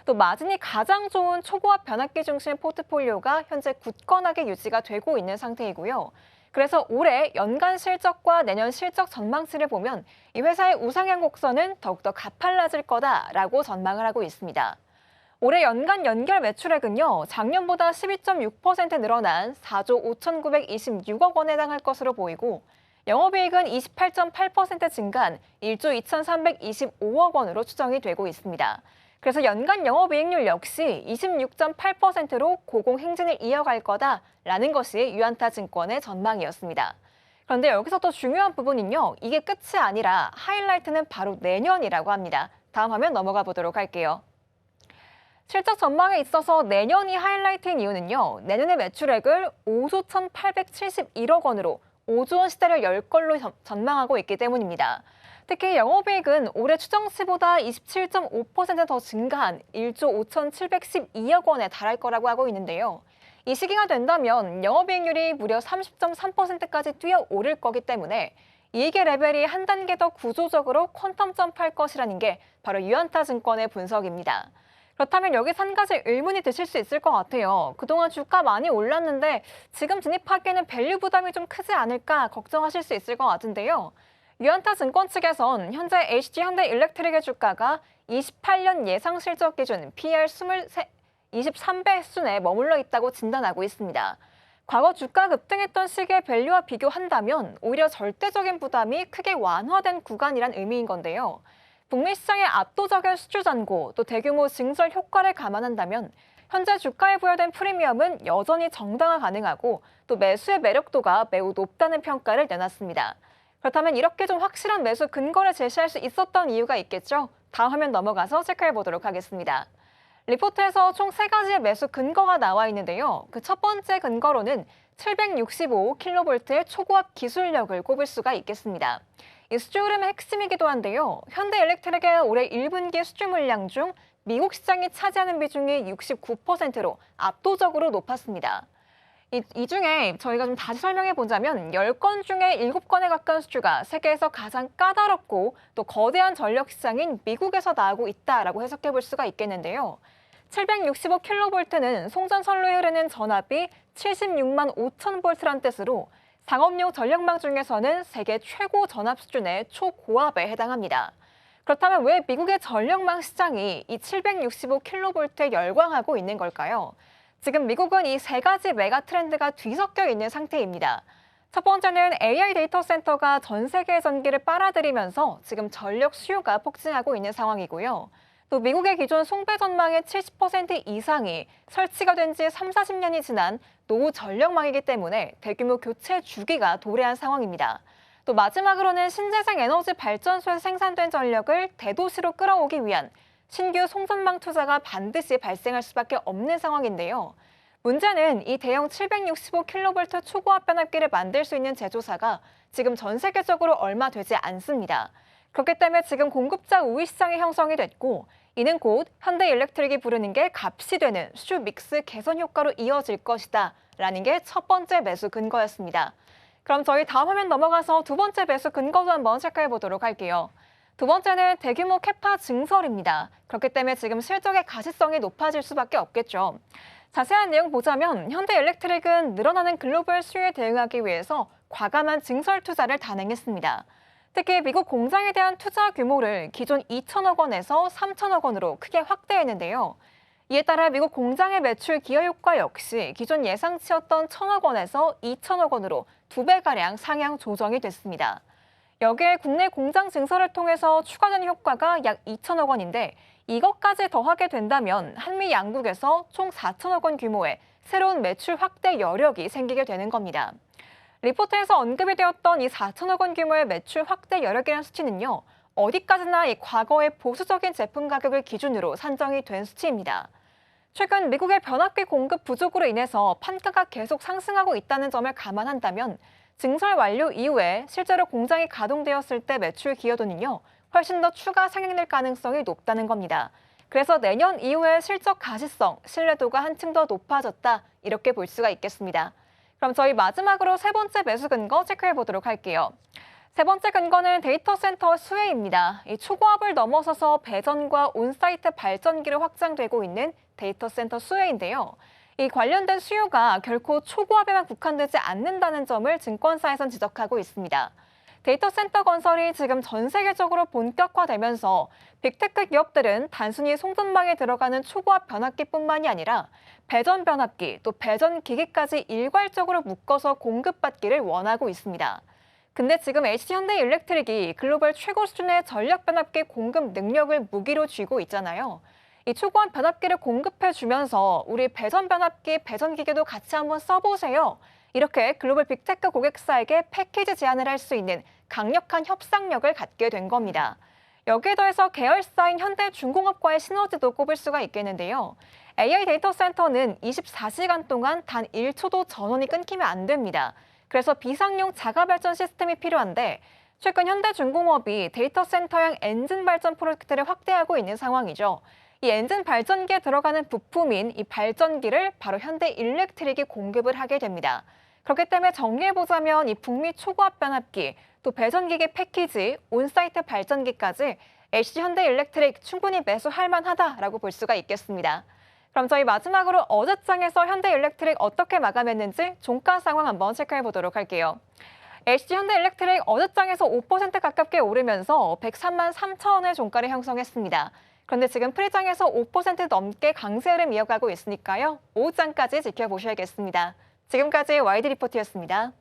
또 마진이 가장 좋은 초고압 변압기 중심 포트폴리오가 현재 굳건하게 유지가 되고 있는 상태이고요. 그래서 올해 연간 실적과 내년 실적 전망치를 보면 이 회사의 우상향 곡선은 더욱더 가팔라질 거다라고 전망을 하고 있습니다. 올해 연간 연결 매출액은요, 작년보다 12.6% 늘어난 4조 5,926억 원에 해당할 것으로 보이고, 영업이익은 28.8% 증가한 1조 2,325억 원으로 추정이 되고 있습니다. 그래서 연간 영업이익률 역시 26.8%로 고공행진을 이어갈 거다라는 것이 유안타 증권의 전망이었습니다. 그런데 여기서 또 중요한 부분은요, 이게 끝이 아니라 하이라이트는 바로 내년이라고 합니다. 다음 화면 넘어가 보도록 할게요. 실적 전망에 있어서 내년이 하이라이트인 이유는요, 내년의 매출액을 5조 1,871억 원으로 5조 원 시대를 열 걸로 전망하고 있기 때문입니다. 특히 영업이익은 올해 추정치보다 27.5% 더 증가한 1조 5,712억 원에 달할 거라고 하고 있는데요. 이 시기가 된다면 영업이익률이 무려 30.3%까지 뛰어오를 거기 때문에 이익의 레벨이 한 단계 더 구조적으로 퀀텀 점프할 것이라는 게 바로 유안타 증권의 분석입니다. 그렇다면 여기서 한 가지 의문이 드실 수 있을 것 같아요. 그동안 주가 많이 올랐는데 지금 진입하기에는 밸류 부담이 좀 크지 않을까 걱정하실 수 있을 것 같은데요. 유안타 증권 측에선 현재 HG현대일렉트릭의 주가가 28년 예상 실적 기준 PER 23배 수준에 머물러 있다고 진단하고 있습니다. 과거 주가 급등했던 시기의 밸류와 비교한다면 오히려 절대적인 부담이 크게 완화된 구간이란 의미인 건데요. 북미 시장의 압도적인 수주 잔고 또 대규모 증설 효과를 감안한다면 현재 주가에 부여된 프리미엄은 여전히 정당화 가능하고 또 매수의 매력도가 매우 높다는 평가를 내놨습니다. 그렇다면 이렇게 좀 확실한 매수 근거를 제시할 수 있었던 이유가 있겠죠? 다음 화면 넘어가서 체크해 보도록 하겠습니다. 리포트에서 총 3가지의 매수 근거가 나와 있는데요. 그 첫 번째 근거로는 765kV의 초고압 기술력을 꼽을 수가 있겠습니다. 이 수주 흐름의 핵심이기도 한데요. 현대일렉트릭의 올해 1분기 수주 물량 중 미국 시장이 차지하는 비중이 69%로 압도적으로 높았습니다. 이 중에 저희가 좀 다시 설명해 보자면 10건 중에 7건에 가까운 수주가 세계에서 가장 까다롭고 또 거대한 전력 시장인 미국에서 나오고 있다라고 해석해 볼 수가 있겠는데요. 765kV는 송전선로에 흐르는 전압이 76만 5천 볼트란 뜻으로 상업용 전력망 중에서는 세계 최고 전압 수준의 초고압에 해당합니다. 그렇다면 왜 미국의 전력망 시장이 이 765kV에 열광하고 있는 걸까요? 지금 미국은 이 3가지 메가 트렌드가 뒤섞여 있는 상태입니다. 첫 번째는 AI 데이터 센터가 전 세계의 전기를 빨아들이면서 지금 전력 수요가 폭증하고 있는 상황이고요. 또 미국의 기존 송배 전망의 70% 이상이 설치가 된 지 3, 40년이 지난 노후 전력망이기 때문에 대규모 교체 주기가 도래한 상황입니다. 또 마지막으로는 신재생 에너지 발전소에서 생산된 전력을 대도시로 끌어오기 위한 신규 송전망 투자가 반드시 발생할 수밖에 없는 상황인데요. 문제는 이 대형 765kV 초고압 변압기를 만들 수 있는 제조사가 지금 전 세계적으로 얼마 되지 않습니다. 그렇기 때문에 지금 공급자 우위 시장이 형성이 됐고 이는 곧 현대일렉트릭이 부르는 게 값이 되는 수주 믹스 개선 효과로 이어질 것이다 라는 게 첫 번째 매수 근거였습니다. 그럼 저희 다음 화면 넘어가서 두 번째 매수 근거도 한번 체크해 보도록 할게요. 두 번째는 대규모 캐파 증설입니다. 그렇기 때문에 지금 실적의 가시성이 높아질 수밖에 없겠죠. 자세한 내용 보자면 현대일렉트릭은 늘어나는 글로벌 수요에 대응하기 위해서 과감한 증설 투자를 단행했습니다. 특히 미국 공장에 대한 투자 규모를 기존 2천억 원에서 3천억 원으로 크게 확대했는데요. 이에 따라 미국 공장의 매출 기여 효과 역시 기존 예상치였던 1천억 원에서 2천억 원으로 2배가량 상향 조정이 됐습니다. 여기에 국내 공장 증설을 통해서 추가된 효과가 약 2천억 원인데 이것까지 더하게 된다면 한미 양국에서 총 4천억 원 규모의 새로운 매출 확대 여력이 생기게 되는 겁니다. 리포트에서 언급이 되었던 이 4천억 원 규모의 매출 확대 여력이라는 수치는요. 어디까지나 이 과거의 보수적인 제품 가격을 기준으로 산정이 된 수치입니다. 최근 미국의 변압기 공급 부족으로 인해서 판가가 계속 상승하고 있다는 점을 감안한다면 증설 완료 이후에 실제로 공장이 가동되었을 때 매출 기여도는요. 훨씬 더 추가 상향될 가능성이 높다는 겁니다. 그래서 내년 이후에 실적 가시성, 신뢰도가 한층 더 높아졌다, 이렇게 볼 수가 있겠습니다. 그럼 저희 마지막으로 세 번째 매수 근거 체크해 보도록 할게요. 세 번째 근거는 데이터 센터 수혜입니다. 이 초고압을 넘어서서 배전과 온사이트 발전기로 확장되고 있는 데이터 센터 수혜인데요. 이 관련된 수요가 결코 초고압에만 국한되지 않는다는 점을 증권사에선 지적하고 있습니다. 데이터 센터 건설이 지금 전 세계적으로 본격화되면서 빅테크 기업들은 단순히 송전망에 들어가는 초고압 변압기뿐만이 아니라 배전 변압기, 또 배전 기기까지 일괄적으로 묶어서 공급받기를 원하고 있습니다. 근데 지금 HD현대일렉트릭이 글로벌 최고 수준의 전력 변압기 공급 능력을 무기로 쥐고 있잖아요. 이 초고압 변압기를 공급해주면서 우리 배전 변압기, 배전 기계도 같이 한번 써보세요. 이렇게 글로벌 빅테크 고객사에게 패키지 제안을 할 수 있는 강력한 협상력을 갖게 된 겁니다. 여기에 더해서 계열사인 현대중공업과의 시너지도 꼽을 수가 있겠는데요. AI 데이터 센터는 24시간 동안 단 1초도 전원이 끊기면 안 됩니다. 그래서 비상용 자가 발전 시스템이 필요한데 최근 현대중공업이 데이터 센터형 엔진 발전 프로젝트를 확대하고 있는 상황이죠. 이 엔진 발전기에 들어가는 부품인 이 발전기를 바로 현대일렉트릭이 공급을 하게 됩니다. 그렇기 때문에 정리해보자면 이 북미 초고압 변압기, 또 배전기계 패키지, 온사이트 발전기까지 HD현대일렉트릭 충분히 매수할 만하다라고 볼 수가 있겠습니다. 그럼 저희 마지막으로 어제장에서 현대일렉트릭 어떻게 마감했는지 종가 상황 한번 체크해 보도록 할게요. HD현대일렉트릭 어제장에서 5% 가깝게 오르면서 103만 3천 원의 종가를 형성했습니다. 그런데 지금 프리장에서 5% 넘게 강세 흐름 이어가고 있으니까요. 오후장까지 지켜보셔야겠습니다. 지금까지 YD 리포트였습니다.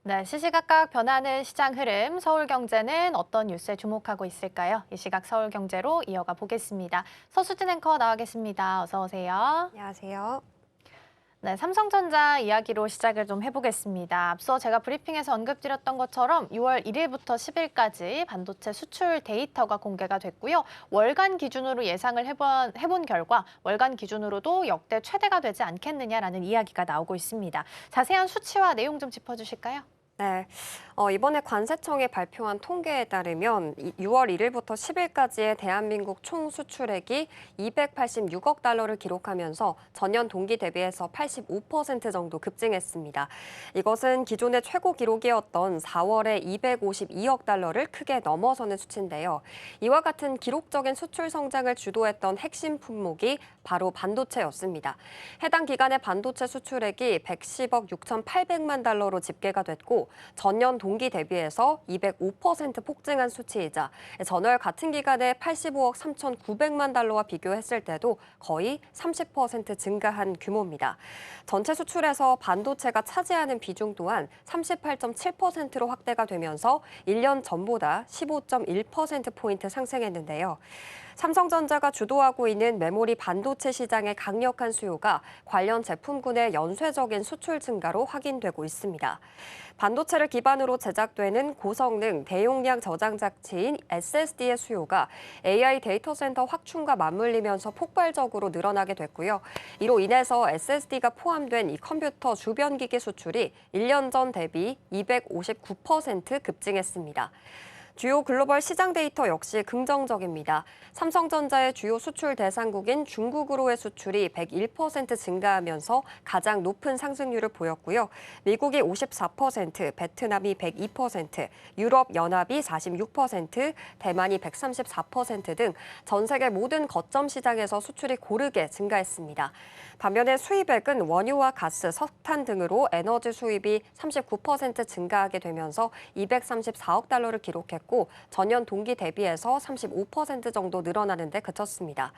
네, 시시각각 변하는 시장 흐름, 서울경제는 어떤 뉴스에 주목하고 있을까요? 이 시각 서울경제로 이어가 보겠습니다. 서수진 앵커 나와 계십니다. 어서 오세요. 안녕하세요. 네, 삼성전자 이야기로 시작을 좀 해보겠습니다. 앞서 제가 브리핑에서 언급드렸던 것처럼 6월 1일부터 10일까지 반도체 수출 데이터가 공개가 됐고요. 월간 기준으로 예상을 해본 결과 월간 기준으로도 역대 최대가 되지 않겠느냐라는 이야기가 나오고 있습니다. 자세한 수치와 내용 좀 짚어주실까요? 네, 이번에 관세청이 발표한 통계에 따르면 6월 1일부터 10일까지의 대한민국 총 수출액이 286억 달러를 기록하면서 전년 동기 대비해서 85% 정도 급증했습니다. 이것은 기존의 최고 기록이었던 4월에 252억 달러를 크게 넘어서는 수치인데요. 이와 같은 기록적인 수출 성장을 주도했던 핵심 품목이 바로 반도체였습니다. 해당 기간의 반도체 수출액이 110억 6,800만 달러로 집계가 됐고 전년 동기 대비해서 205% 폭증한 수치이자 전월 같은 기간에 85억 3,900만 달러와 비교했을 때도 거의 30% 증가한 규모입니다. 전체 수출에서 반도체가 차지하는 비중 또한 38.7%로 확대가 되면서 1년 전보다 15.1%포인트 상승했는데요. 삼성전자가 주도하고 있는 메모리 반도체 시장의 강력한 수요가 관련 제품군의 연쇄적인 수출 증가로 확인되고 있습니다. 반도체를 기반으로 제작되는 고성능 대용량 저장 장치인 SSD의 수요가 AI 데이터 센터 확충과 맞물리면서 폭발적으로 늘어나게 됐고요. 이로 인해서 SSD가 포함된 이 컴퓨터 주변 기기 수출이 1년 전 대비 259% 급증했습니다. 주요 글로벌 시장 데이터 역시 긍정적입니다. 삼성전자의 주요 수출 대상국인 중국으로의 수출이 101% 증가하면서 가장 높은 상승률을 보였고요. 미국이 54%, 베트남이 102%, 유럽연합이 46%, 대만이 134% 등 전 세계 모든 거점 시장에서 수출이 고르게 증가했습니다. 반면에 수입액은 원유와 가스, 석탄 등으로 에너지 수입이 39% 증가하게 되면서 234억 달러를 기록했고 전년 동기 대비해서 35% 정도 늘어나는 데 그쳤습니다.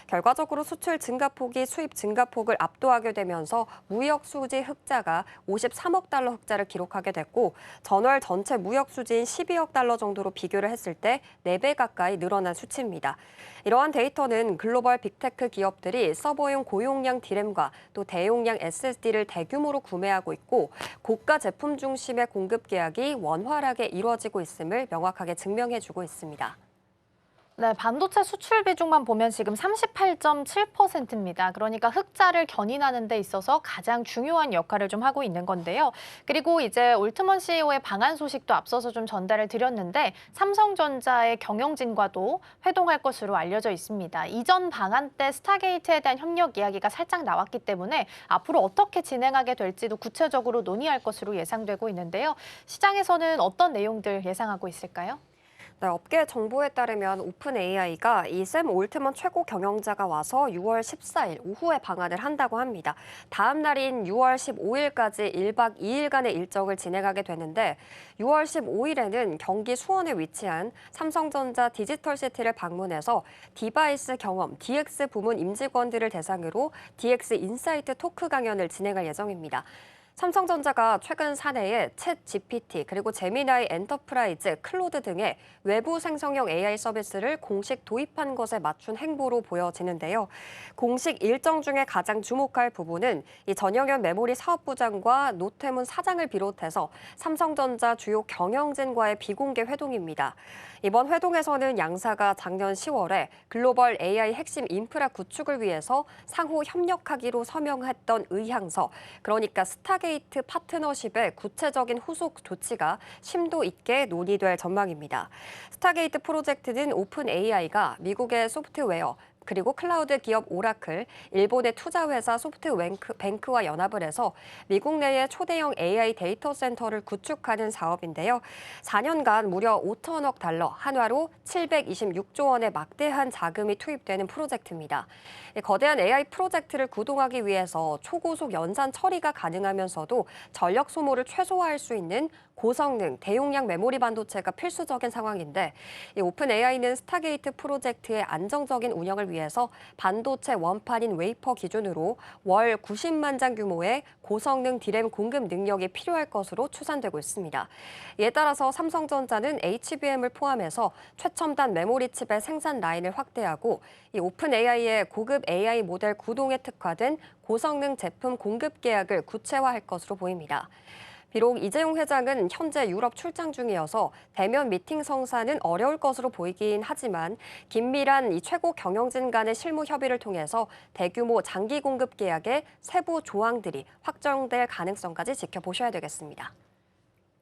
결과적으로 수출 증가폭이 수입 증가폭을 압도하게 되면서 무역 수지 흑자가 53억 달러 흑자를 기록하게 됐고 전월 전체 무역 수지인 12억 달러 정도로 비교를 했을 때 4배 가까이 늘어난 수치입니다. 이러한 데이터는 글로벌 빅테크 기업들이 서버용 고용량 D램과 또 대용량 SSD를 대규모로 구매하고 있고 고가 제품 중심의 공급 계약이 원활하게 이루어지고 있음을 명확하게 증명해주고 있습니다. 네, 반도체 수출 비중만 보면 지금 38.7%입니다. 그러니까 흑자를 견인하는 데 있어서 가장 중요한 역할을 좀 하고 있는 건데요. 그리고 이제 올트먼 CEO의 방한 소식도 앞서서 좀 전달을 드렸는데 삼성전자의 경영진과도 회동할 것으로 알려져 있습니다. 이전 방한 때 스타게이트에 대한 협력 이야기가 살짝 나왔기 때문에 앞으로 어떻게 진행하게 될지도 구체적으로 논의할 것으로 예상되고 있는데요. 시장에서는 어떤 내용들 예상하고 있을까요? 네, 업계 정보에 따르면 오픈 AI가 이 샘 올트먼 최고 경영자가 와서 6월 14일 오후에 방한을 한다고 합니다. 다음 날인 6월 15일까지 1박 2일간의 일정을 진행하게 되는데 6월 15일에는 경기 수원에 위치한 삼성전자 디지털시티를 방문해서 디바이스 경험 DX 부문 임직원들을 대상으로 DX 인사이트 토크 강연을 진행할 예정입니다. 삼성전자가 최근 사내에 챗 GPT 그리고 제미나이 엔터프라이즈, 클로드 등의 외부 생성형 AI 서비스를 공식 도입한 것에 맞춘 행보로 보여지는데요. 공식 일정 중에 가장 주목할 부분은 이 전영현 메모리 사업부장과 노태문 사장을 비롯해서 삼성전자 주요 경영진과의 비공개 회동입니다. 이번 회동에서는 양사가 작년 10월에 글로벌 AI 핵심 인프라 구축을 위해서 상호 협력하기로 서명했던 의향서, 그러니까 스타게이트 파트너십의 구체적인 후속 조치가 심도 있게 논의될 전망입니다. 스타게이트 프로젝트는 오픈 AI가 미국의 소프트웨어, 그리고 클라우드 기업 오라클, 일본의 투자회사 소프트뱅크와 연합을 해서 미국 내의 초대형 AI 데이터 센터를 구축하는 사업인데요. 4년간 무려 5천억 달러, 한화로 726조 원의 막대한 자금이 투입되는 프로젝트입니다. 거대한 AI 프로젝트를 구동하기 위해서 초고속 연산 처리가 가능하면서도 전력 소모를 최소화할 수 있는 고성능, 대용량 메모리 반도체가 필수적인 상황인데 이 오픈 AI는 스타게이트 프로젝트의 안정적인 운영을 위해서 반도체 원판인 웨이퍼 기준으로 월 90만 장 규모의 고성능 D램 공급 능력이 필요할 것으로 추산되고 있습니다. 이에 따라서 삼성전자는 HBM을 포함해서 최첨단 메모리 칩의 생산 라인을 확대하고 이 오픈 AI의 고급 AI 모델 구동에 특화된 고성능 제품 공급 계약을 구체화할 것으로 보입니다. 비록 이재용 회장은 현재 유럽 출장 중이어서 대면 미팅 성사는 어려울 것으로 보이긴 하지만 긴밀한 이 최고 경영진 간의 실무 협의를 통해서 대규모 장기 공급 계약의 세부 조항들이 확정될 가능성까지 지켜보셔야 되겠습니다.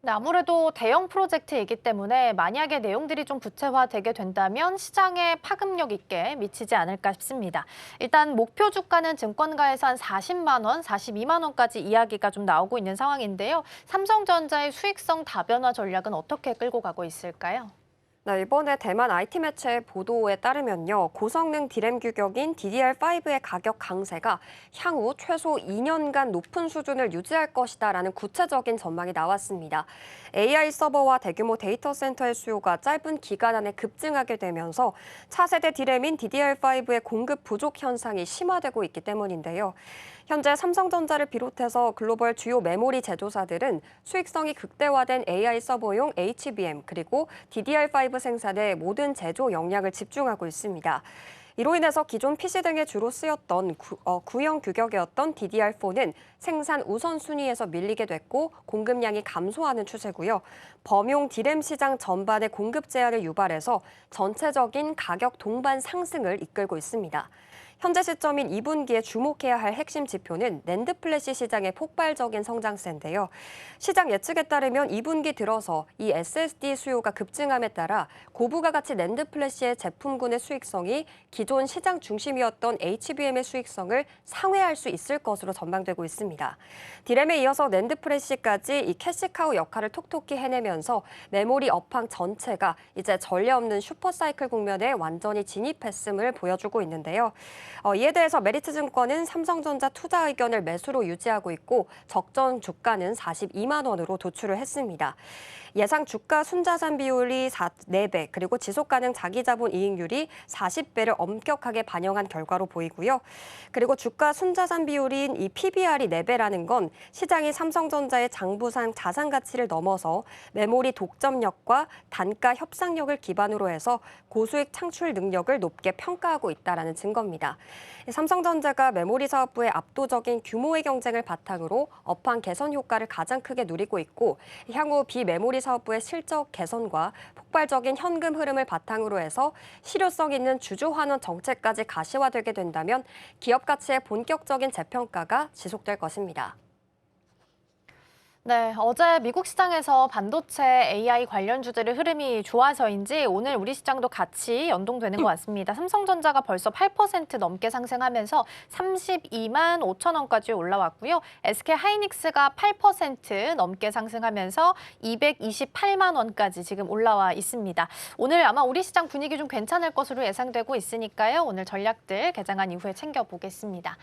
네, 아무래도 대형 프로젝트이기 때문에 만약에 내용들이 좀 구체화되게 된다면 시장에 파급력 있게 미치지 않을까 싶습니다. 일단 목표 주가는 증권가에서 한 40만 원, 42만 원까지 이야기가 좀 나오고 있는 상황인데요. 삼성전자의 수익성 다변화 전략은 어떻게 끌고 가고 있을까요? 네, 이번에 대만 IT 매체 보도에 따르면요. 고성능 D램 규격인 DDR5의 가격 강세가 향후 최소 2년간 높은 수준을 유지할 것이다라는 구체적인 전망이 나왔습니다. AI 서버와 대규모 데이터 센터의 수요가 짧은 기간 안에 급증하게 되면서 차세대 D램인 DDR5의 공급 부족 현상이 심화되고 있기 때문인데요. 현재 삼성전자를 비롯해서 글로벌 주요 메모리 제조사들은 수익성이 극대화된 AI 서버용 HBM 그리고 DDR5 생산에 모든 제조 역량을 집중하고 있습니다. 이로 인해서 기존 PC 등에 주로 쓰였던 구형 규격이었던 DDR4는 생산 우선순위에서 밀리게 됐고 공급량이 감소하는 추세고요. 범용 D램 시장 전반의 공급 제한을 유발해서 전체적인 가격 동반 상승을 이끌고 있습니다. 현재 시점인 2분기에 주목해야 할 핵심 지표는 낸드 플래시 시장의 폭발적인 성장세인데요. 시장 예측에 따르면 2분기 들어서 이 SSD 수요가 급증함에 따라 고부가 가치 낸드 플래시의 제품군의 수익성이 기존 시장 중심이었던 HBM의 수익성을 상회할 수 있을 것으로 전망되고 있습니다. D램에 이어서 낸드 플래시까지 이 캐시카우 역할을 톡톡히 해내면서 메모리 업황 전체가 이제 전례 없는 슈퍼사이클 국면에 완전히 진입했음을 보여주고 있는데요. 이에 대해서 메리츠증권은 삼성전자 투자 의견을 매수로 유지하고 있고 적정 주가는 42만 원으로 도출을 했습니다. 예상 주가 순자산 비율이 4배 그리고 지속가능 자기자본 이익률이 40배를 엄격하게 반영한 결과로 보이고요. 그리고 주가 순자산 비율인 이 PBR이 4배라는 건 시장이 삼성전자의 장부상 자산 가치를 넘어서 메모리 독점력과 단가 협상력을 기반으로 해서 고수익 창출 능력을 높게 평가하고 있다는 증거입니다. 삼성전자가 메모리 사업부의 압도적인 규모의 경쟁을 바탕으로 업황 개선 효과를 가장 크게 누리고 있고 향후 비메모리 사업부의 실적 개선과 폭발적인 현금 흐름을 바탕으로 해서 실효성 있는 주주 환원 정책까지 가시화되게 된다면 기업 가치의 본격적인 재평가가 지속될 것입니다. 네, 어제 미국 시장에서 반도체 AI 관련주들의 흐름이 좋아서인지 오늘 우리 시장도 같이 연동되는 것 같습니다. 삼성전자가 벌써 8% 넘게 상승하면서 32만 5천 원까지 올라왔고요. SK하이닉스가 8% 넘게 상승하면서 228만 원까지 지금 올라와 있습니다. 오늘 아마 우리 시장 분위기 좀 괜찮을 것으로 예상되고 있으니까요. 오늘 전략들 개장한 이후에 챙겨보겠습니다.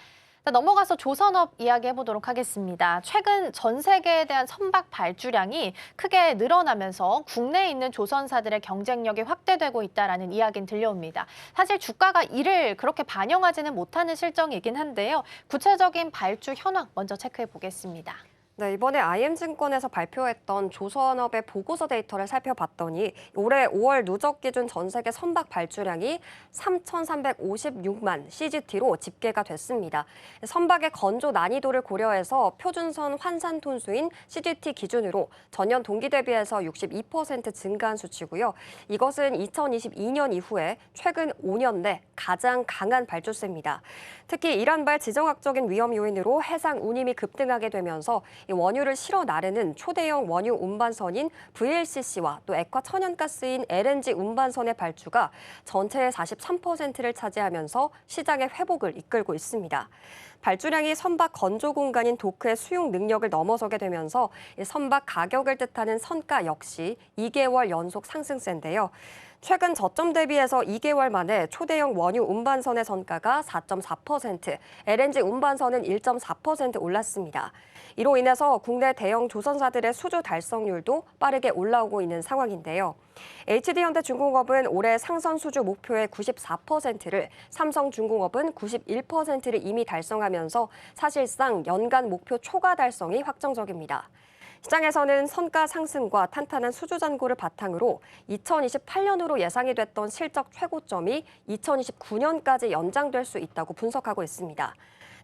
넘어가서 조선업 이야기해보도록 하겠습니다. 최근 전 세계에 대한 선박 발주량이 크게 늘어나면서 국내에 있는 조선사들의 경쟁력이 확대되고 있다는 이야기는 들려옵니다. 사실 주가가 이를 그렇게 반영하지는 못하는 실정이긴 한데요. 구체적인 발주 현황 먼저 체크해보겠습니다. 네, 이번에 IM증권에서 발표했던 조선업의 보고서 데이터를 살펴봤더니 올해 5월 누적 기준 전 세계 선박 발주량이 3,356만 CGT로 집계가 됐습니다. 선박의 건조 난이도를 고려해서 표준선 환산 톤수인 CGT 기준으로 전년 동기 대비해서 62% 증가한 수치고요. 이것은 2022년 이후에 최근 5년 내 가장 강한 발주세입니다. 특히 이란발 지정학적인 위험 요인으로 해상 운임이 급등하게 되면서 원유를 실어 나르는 초대형 원유 운반선인 VLCC와 또 액화 천연가스인 LNG 운반선의 발주가 전체의 43%를 차지하면서 시장의 회복을 이끌고 있습니다. 발주량이 선박 건조 공간인 도크의 수용 능력을 넘어서게 되면서 선박 가격을 뜻하는 선가 역시 2개월 연속 상승세인데요. 최근 저점 대비해서 2개월 만에 초대형 원유 운반선의 선가가 4.4%, LNG 운반선은 1.4% 올랐습니다. 이로 인해서 국내 대형 조선사들의 수주 달성률도 빠르게 올라오고 있는 상황인데요. HD현대중공업은 올해 상선 수주 목표의 94%를, 삼성중공업은 91%를 이미 달성하면서 사실상 연간 목표 초과 달성이 확정적입니다. 시장에서는 선가 상승과 탄탄한 수주 잔고를 바탕으로 2028년으로 예상이 됐던 실적 최고점이 2029년까지 연장될 수 있다고 분석하고 있습니다.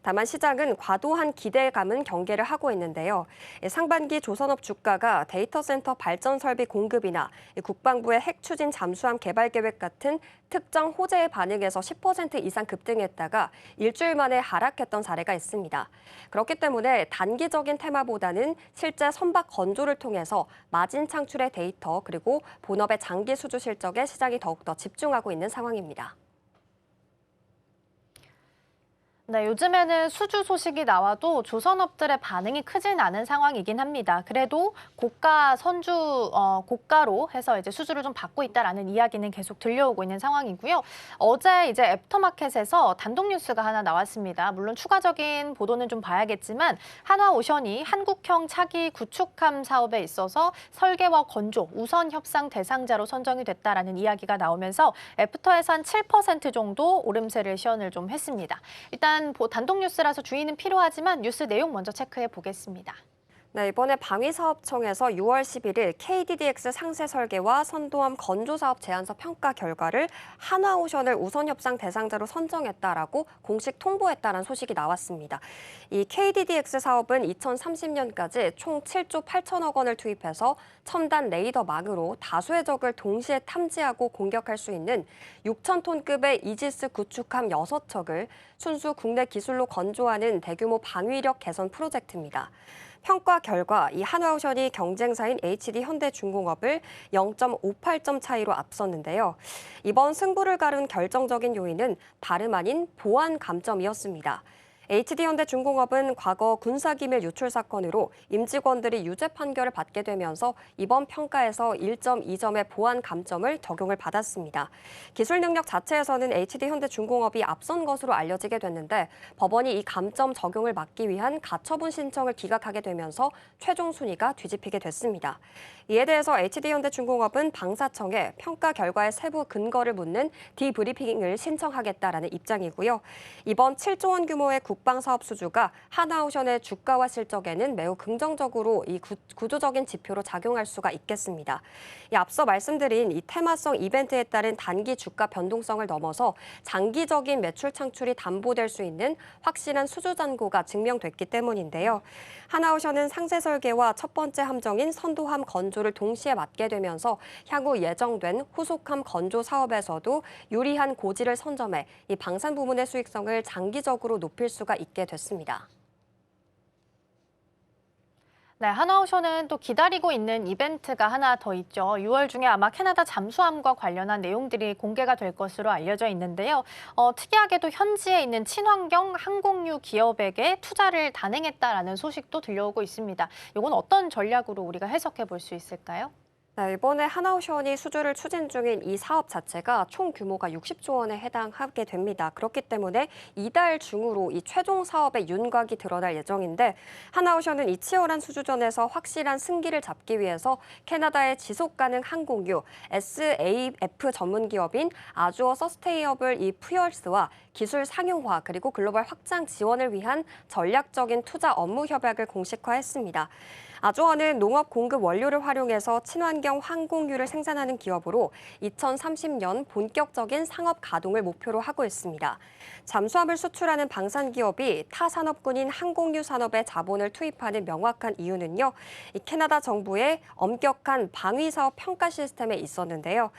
다만 시장은 과도한 기대감은 경계를 하고 있는데요. 상반기 조선업 주가가 데이터 센터 발전 설비 공급이나 국방부의 핵 추진 잠수함 개발 계획 같은 특정 호재에 반응해서 10% 이상 급등했다가 일주일 만에 하락했던 사례가 있습니다. 그렇기 때문에 단기적인 테마보다는 실제 선박 건조를 통해서 마진 창출의 데이터 그리고 본업의 장기 수주 실적에 시장이 더욱더 집중하고 있는 상황입니다. 네, 요즘에는 수주 소식이 나와도 조선업들의 반응이 크진 않은 상황이긴 합니다. 그래도 고가로 해서 이제 수주를 좀 받고 있다라는 이야기는 계속 들려오고 있는 상황이고요. 어제 이제 애프터마켓에서 단독 뉴스가 하나 나왔습니다. 물론 추가적인 보도는 좀 봐야겠지만 한화오션이 한국형 차기 구축함 사업에 있어서 설계와 건조 우선 협상 대상자로 선정이 됐다라는 이야기가 나오면서 애프터에서 한 7% 정도 오름세를 시연을 좀 했습니다. 일단 일단 단독 뉴스라서 주의는 필요하지만 뉴스 내용 먼저 체크해 보겠습니다. 네, 이번에 방위사업청에서 6월 11일 KDDX 상세 설계와 선도함 건조사업 제안서 평가 결과를 한화오션을 우선 협상 대상자로 선정했다라고 공식 통보했다는 소식이 나왔습니다. 이 KDDX 사업은 2030년까지 총 7조 8천억 원을 투입해서 첨단 레이더망으로 다수의 적을 동시에 탐지하고 공격할 수 있는 6,000톤급의 이지스 구축함 6척을 순수 국내 기술로 건조하는 대규모 방위력 개선 프로젝트입니다. 평가 결과 이 한화오션이 경쟁사인 HD현대중공업을 0.58점 차이로 앞섰는데요. 이번 승부를 가른 결정적인 요인은 다름 아닌 보안 감점이었습니다. HD현대중공업은 과거 군사기밀 유출 사건으로 임직원들이 유죄 판결을 받게 되면서 이번 평가에서 1.2점의 보안 감점을 적용을 받았습니다. 기술 능력 자체에서는 HD현대중공업이 앞선 것으로 알려지게 됐는데 법원이 이 감점 적용을 막기 위한 가처분 신청을 기각하게 되면서 최종 순위가 뒤집히게 됐습니다. 이에 대해서 HD현대중공업은 방사청에 평가 결과의 세부 근거를 묻는 디브리핑을 신청하겠다라는 입장이고요. 이번 7조 원 규모의 국방사업 수주가 한화오션의 주가와 실적에는 매우 긍정적으로 이 구조적인 지표로 작용할 수가 있겠습니다. 앞서 말씀드린 이 테마성 이벤트에 따른 단기 주가 변동성을 넘어서 장기적인 매출 창출이 담보될 수 있는 확실한 수주 잔고가 증명됐기 때문인데요. 한화오션은 상세 설계와 첫 번째 함정인 선도함 건조를 동시에 맡게 되면서 향후 예정된 후속함 건조 사업에서도 유리한 고지를 선점해 이 방산 부문의 수익성을 장기적으로 높일 수가 있게 됐습니다. 네, 한화오션은 또 기다리고 있는 이벤트가 하나 더 있죠. 6월 중에 아마 캐나다 잠수함과 관련한 내용들이 공개가 될 것으로 알려져 있는데요. 특이하게도 현지에 있는 친환경 항공유 기업에게 투자를 단행했다라는 소식도 들려오고 있습니다. 이건 어떤 전략으로 우리가 해석해 볼 수 있을까요? 네, 이번에 한화오션이 수주를 추진 중인 이 사업 자체가 총 규모가 60조 원에 해당하게 됩니다. 그렇기 때문에 이달 중으로 이 최종 사업의 윤곽이 드러날 예정인데 한화오션은 이 치열한 수주전에서 확실한 승기를 잡기 위해서 캐나다의 지속가능 항공유 SAF 전문 기업인 아주어 서스테이너블 이 퓨얼스와 기술 상용화 그리고 글로벌 확장 지원을 위한 전략적인 투자 업무 협약을 공식화했습니다. 아주어는 농업 공급 원료를 활용해서 친환경 항공유를 생산하는 기업으로 2030년 본격적인 상업 가동을 목표로 하고 있습니다. 잠수함을 수출하는 방산 기업이 타 산업군인 항공유 산업에 자본을 투입하는 명확한 이유는요. 이 캐나다 정부의 엄격한 방위 사업 평가 시스템에 있었는데요.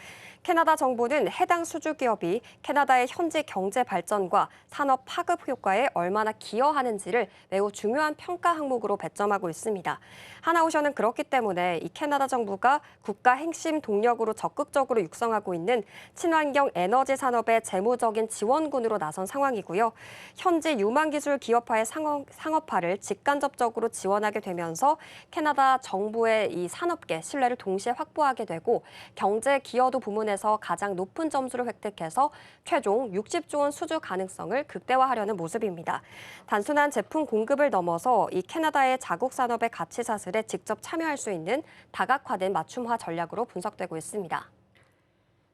캐나다 정부는 해당 수주 기업이 캐나다의 현재 경제 발전과 산업 파급 효과에 얼마나 기여하는지를 매우 중요한 평가 항목으로 배점하고 있습니다. 한화오션은 그렇기 때문에 이 캐나다 정부가 국가 핵심 동력으로 적극적으로 육성하고 있는 친환경 에너지 산업의 재무적인 지원군으로 나선 상황이고요. 현재 유망기술 기업화의 상업화를 직간접적으로 지원하게 되면서 캐나다 정부의 이 산업계 신뢰를 동시에 확보하게 되고 경제 기여도 부문에서 가장 높은 점수를 획득해서 최종 60조 원 수주 가능성을 극대화하려는 모습입니다. 단순한 제품 공급을 넘어서 이 캐나다의 자국 산업의 가치 사슬에 직접 참여할 수 있는 다각화된 맞춤화 전략으로 분석되고 있습니다.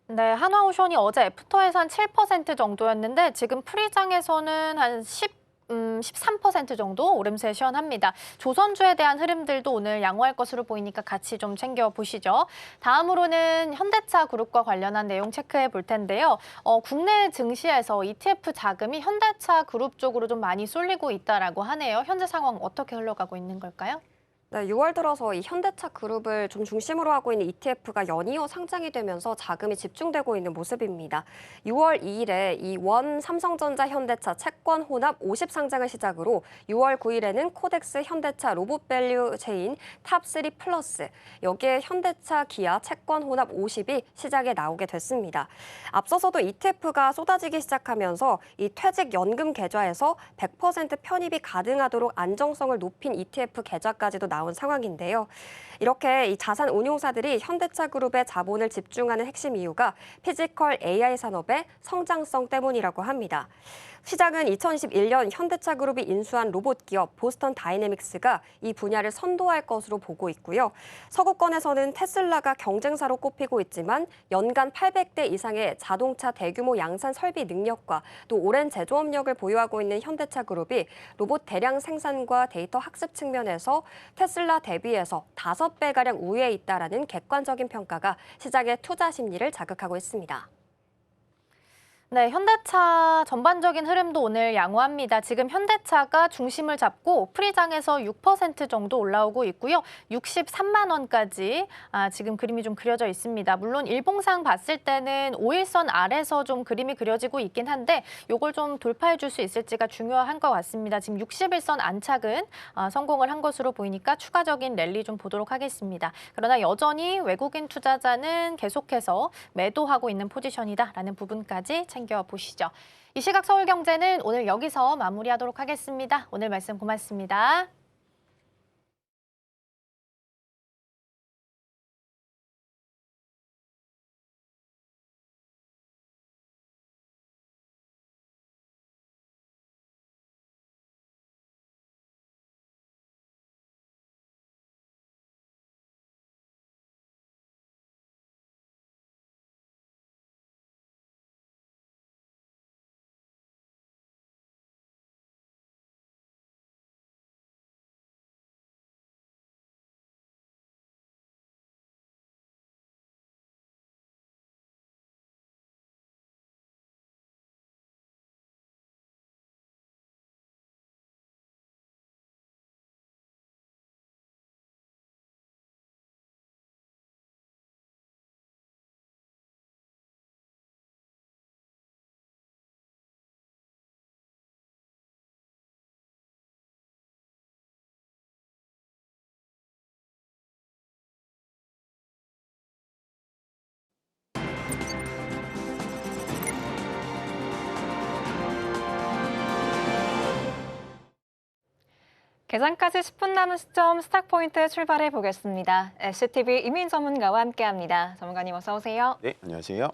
네, 한화오션이 어제 애프터에서 한 7% 정도였는데 지금 프리장에서는 한 13% 정도 오름세 시원합니다. 조선주에 대한 흐름들도 오늘 양호할 것으로 보이니까 같이 좀 챙겨보시죠. 다음으로는 현대차 그룹과 관련한 내용 체크해 볼 텐데요. 국내 증시에서 ETF 자금이 현대차 그룹 쪽으로 좀 많이 쏠리고 있다라고 하네요. 현재 상황 어떻게 흘러가고 있는 걸까요? 네, 6월 들어서 이 현대차 그룹을 좀 중심으로 하고 있는 ETF가 연이어 상장이 되면서 자금이 집중되고 있는 모습입니다. 6월 2일에 이 원 삼성전자 현대차 채권 혼합 50 상장을 시작으로 6월 9일에는 코덱스 현대차 로봇밸류 체인 탑3 플러스, 여기에 현대차 기아 채권 혼합 50이 시작에 나오게 됐습니다. 앞서서도 ETF가 쏟아지기 시작하면서 이 퇴직연금 계좌에서 100% 편입이 가능하도록 안정성을 높인 ETF 계좌까지도 나온 상황인데요. 이렇게 이 자산 운용사들이 현대차 그룹에 자본을 집중하는 핵심 이유가 피지컬 AI 산업의 성장성 때문이라고 합니다. 시장은 2021년 현대차 그룹이 인수한 로봇 기업 보스턴 다이내믹스가 이 분야를 선도할 것으로 보고 있고요. 서구권에서는 테슬라가 경쟁사로 꼽히고 있지만 연간 800대 이상의 자동차 대규모 양산 설비 능력과 또 오랜 제조업력을 보유하고 있는 현대차 그룹이 로봇 대량 생산과 데이터 학습 측면에서 테슬라 대비해서 5배가량 우위에 있다라는 객관적인 평가가 시장의 투자 심리를 자극하고 있습니다. 네, 현대차 전반적인 흐름도 오늘 양호합니다. 지금 현대차가 중심을 잡고 프리장에서 6% 정도 올라오고 있고요. 63만 원까지 지금 그림이 좀 그려져 있습니다. 물론 일봉상 봤을 때는 5일선 아래서 좀 그림이 그려지고 있긴 한데 이걸 좀 돌파해 줄 수 있을지가 중요한 것 같습니다. 지금 61선 안착은 성공을 한 것으로 보이니까 추가적인 랠리 좀 보도록 하겠습니다. 그러나 여전히 외국인 투자자는 계속해서 매도하고 있는 포지션이다라는 부분까지 챙겨보시죠. 이 시각 서울경제는 오늘 여기서 마무리하도록 하겠습니다. 오늘 말씀 고맙습니다. 개장까지 10분 남은 시점 스탁포인트 출발해 보겠습니다. SCTV 이민 전문가와 함께합니다. 전문가님 어서 오세요. 네, 안녕하세요.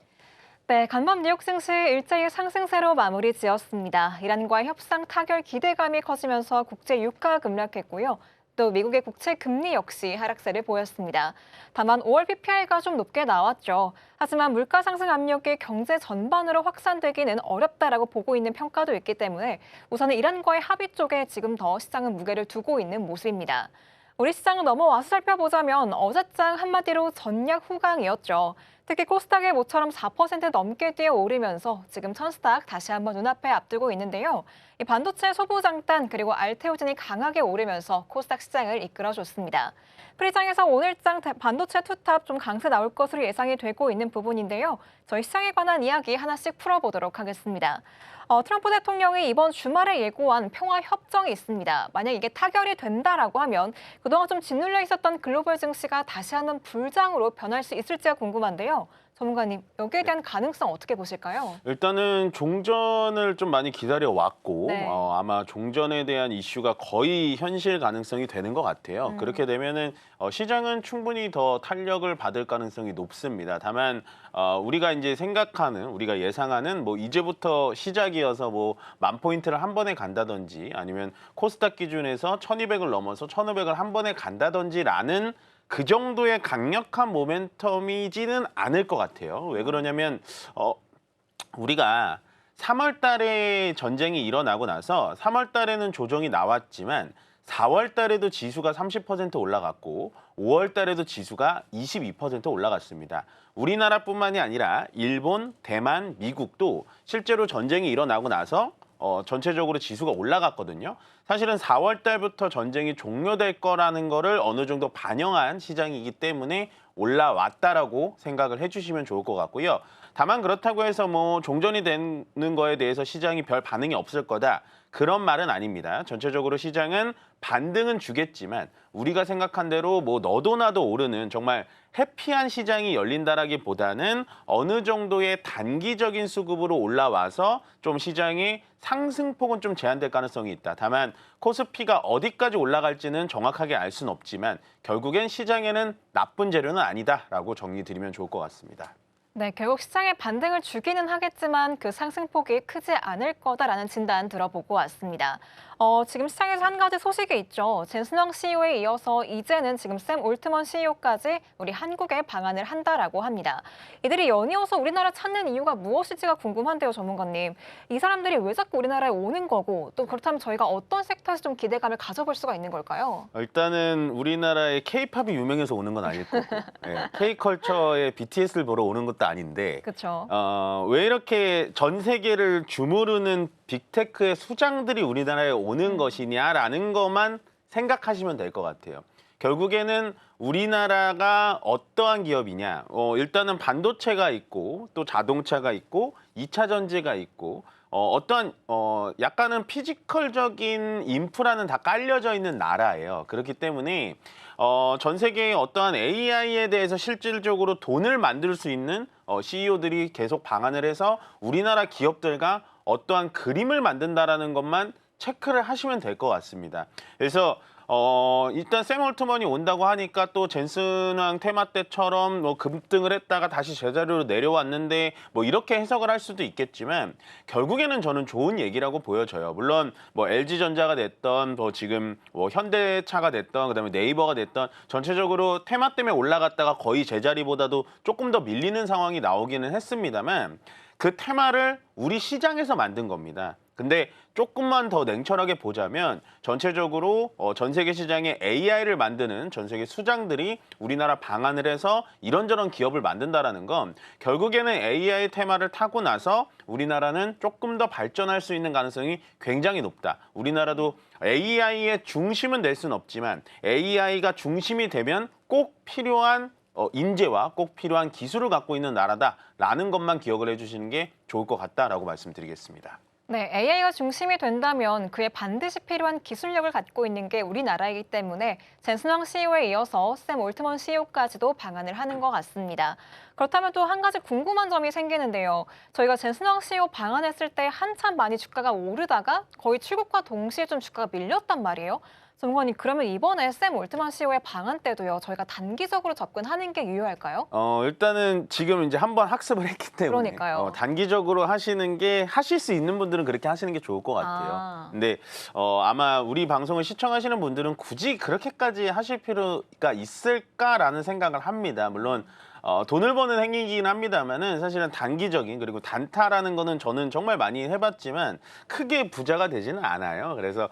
네, 간밤 뉴욕 증시 일제히 상승세로 마무리 지었습니다. 이란과의 협상 타결 기대감이 커지면서 국제 유가 급락했고요. 또 미국의 국채 금리 역시 하락세를 보였습니다. 다만 5월 PPI가 좀 높게 나왔죠. 하지만 물가 상승 압력이 경제 전반으로 확산되기는 어렵다라고 보고 있는 평가도 있기 때문에 우선은 이란과의 합의 쪽에 지금 더 시장은 무게를 두고 있는 모습입니다. 우리 시장을 넘어와서 살펴보자면 어제장 한마디로 전략 후강이었죠. 특히 코스닥이 모처럼 4% 넘게 뛰어오르면서 지금 천스닥 다시 한번 눈앞에 앞두고 있는데요. 이 반도체 소부 장단 그리고 알테오진이 강하게 오르면서 코스닥 시장을 이끌어줬습니다. 프리장에서 오늘장 반도체 투탑 좀 강세 나올 것으로 예상이 되고 있는 부분인데요. 저희 시장에 관한 이야기 하나씩 풀어보도록 하겠습니다. 트럼프 대통령이 이번 주말에 예고한 평화 협정이 있습니다. 만약 이게 타결이 된다라고 하면 그동안 좀 짓눌려 있었던 글로벌 증시가 다시 한번 불장으로 변할 수 있을지가 궁금한데요. 전문가님, 여기에 대한 가능성 어떻게 보실까요? 일단은 종전을 좀 많이 기다려 왔고 네. 아마 종전에 대한 이슈가 거의 현실 가능성이 되는 것 같아요. 그렇게 되면은 시장은 충분히 더 탄력을 받을 가능성이 높습니다. 다만 우리가 이제 생각하는, 우리가 예상하는 뭐 이제부터 시작이어서 뭐 10,000포인트를 한 번에 간다든지 아니면 코스닥 기준에서 1,200을 넘어서 1,500을 한 번에 간다든지라는 그 정도의 강력한 모멘텀이지는 않을 것 같아요. 왜 그러냐면 우리가 3월 달에 전쟁이 일어나고 나서 3월 달에는 조정이 나왔지만 4월 달에도 지수가 30% 올라갔고 5월 달에도 지수가 22% 올라갔습니다. 우리나라뿐만이 아니라 일본, 대만, 미국도 실제로 전쟁이 일어나고 나서 전체적으로 지수가 올라갔거든요. 사실은 4월 달부터 전쟁이 종료될 거라는 거를 어느 정도 반영한 시장이기 때문에 올라왔다라고 생각을 해주시면 좋을 것 같고요. 다만 그렇다고 해서 뭐 종전이 되는 거에 대해서 시장이 별 반응이 없을 거다. 그런 말은 아닙니다. 전체적으로 시장은 반등은 주겠지만 우리가 생각한 대로 뭐 너도 나도 오르는 정말 해피한 시장이 열린다라기보다는 어느 정도의 단기적인 수급으로 올라와서 좀 시장의 상승폭은 좀 제한될 가능성이 있다. 다만 코스피가 어디까지 올라갈지는 정확하게 알 수는 없지만 결국엔 시장에는 나쁜 재료는 아니다라고 정리드리면 좋을 것 같습니다. 네, 결국 시장에 반등을 주기는 하겠지만 그 상승폭이 크지 않을 거다라는 진단 들어보고 왔습니다. 지금 시장에서 한 가지 소식이 있죠. 젠슨왕 CEO에 이어서 이제는 지금 샘 올트먼 CEO까지 우리 한국에 방한을 한다라고 합니다. 이들이 연이어서 우리나라 찾는 이유가 무엇일지가 궁금한데요, 전문가님. 이 사람들이 왜 자꾸 우리나라에 오는 거고 또 그렇다면 저희가 어떤 섹터에서 좀 기대감을 가져볼 수가 있는 걸까요? 일단은 우리나라에 K-팝이 유명해서 오는 건 아닐 거고 예, K-컬처의 BTS를 보러 오는 것도 아닌데 그렇죠. 왜 이렇게 전 세계를 주무르는 빅테크의 수장들이 우리나라에 오는 것이냐라는 것만 생각하시면 될 것 같아요. 결국에는 우리나라가 어떠한 기업이냐. 일단은 반도체가 있고 또 자동차가 있고 2차 전지가 있고 어떠한 약간은 피지컬적인 인프라는 다 깔려져 있는 나라예요. 그렇기 때문에 전 세계의 어떠한 AI에 대해서 실질적으로 돈을 만들 수 있는 CEO들이 계속 방한을 해서 우리나라 기업들과 어떠한 그림을 만든다라는 것만 체크를 하시면 될 것 같습니다. 그래서 일단 샘 올트먼이 온다고 하니까 또 젠슨왕 테마 때처럼 뭐 급등을 했다가 다시 제자리로 내려왔는데 뭐 이렇게 해석을 할 수도 있겠지만 결국에는 저는 좋은 얘기라고 보여져요. 물론 뭐 LG전자가 됐던 뭐 지금 뭐 현대차가 됐던 그다음에 네이버가 됐던 전체적으로 테마 때문에 올라갔다가 거의 제자리보다도 조금 더 밀리는 상황이 나오기는 했습니다만 그 테마를 우리 시장에서 만든 겁니다. 근데 조금만 더 냉철하게 보자면 전체적으로 전 세계 시장에 AI를 만드는 전 세계 수장들이 우리나라 방한을 해서 이런저런 기업을 만든다라는 건 결국에는 AI 테마를 타고 나서 우리나라는 조금 더 발전할 수 있는 가능성이 굉장히 높다. 우리나라도 AI의 중심은 될 수는 없지만 AI가 중심이 되면 꼭 필요한 인재와 꼭 필요한 기술을 갖고 있는 나라다라는 것만 기억을 해주시는 게 좋을 것 같다라고 말씀드리겠습니다. 네, AI가 중심이 된다면 그에 반드시 필요한 기술력을 갖고 있는 게 우리나라이기 때문에 젠슨왕 CEO에 이어서 샘 올트먼 CEO까지도 방한을 하는 것 같습니다. 그렇다면 또 한 가지 궁금한 점이 생기는데요. 저희가 젠슨왕 CEO 방한했을 때 한참 많이 주가가 오르다가 거의 출국과 동시에 좀 주가가 밀렸단 말이에요. 전문가님, 그러면 이번에 샘 올트먼 CEO의 방한 때도요, 저희가 단기적으로 접근하는 게 유효할까요? 일단은 지금 이제 한번 학습을 했기 때문에 그러니까요. 단기적으로 하시는 게 하실 수 있는 분들은 그렇게 하시는 게 좋을 것 같아요. 근데 아마 우리 방송을 시청하시는 분들은 굳이 그렇게까지 하실 필요가 있을까라는 생각을 합니다. 물론 돈을 버는 행위이긴 합니다만은 사실은 단기적인 그리고 단타라는 거는 저는 정말 많이 해봤지만 크게 부자가 되지는 않아요. 그래서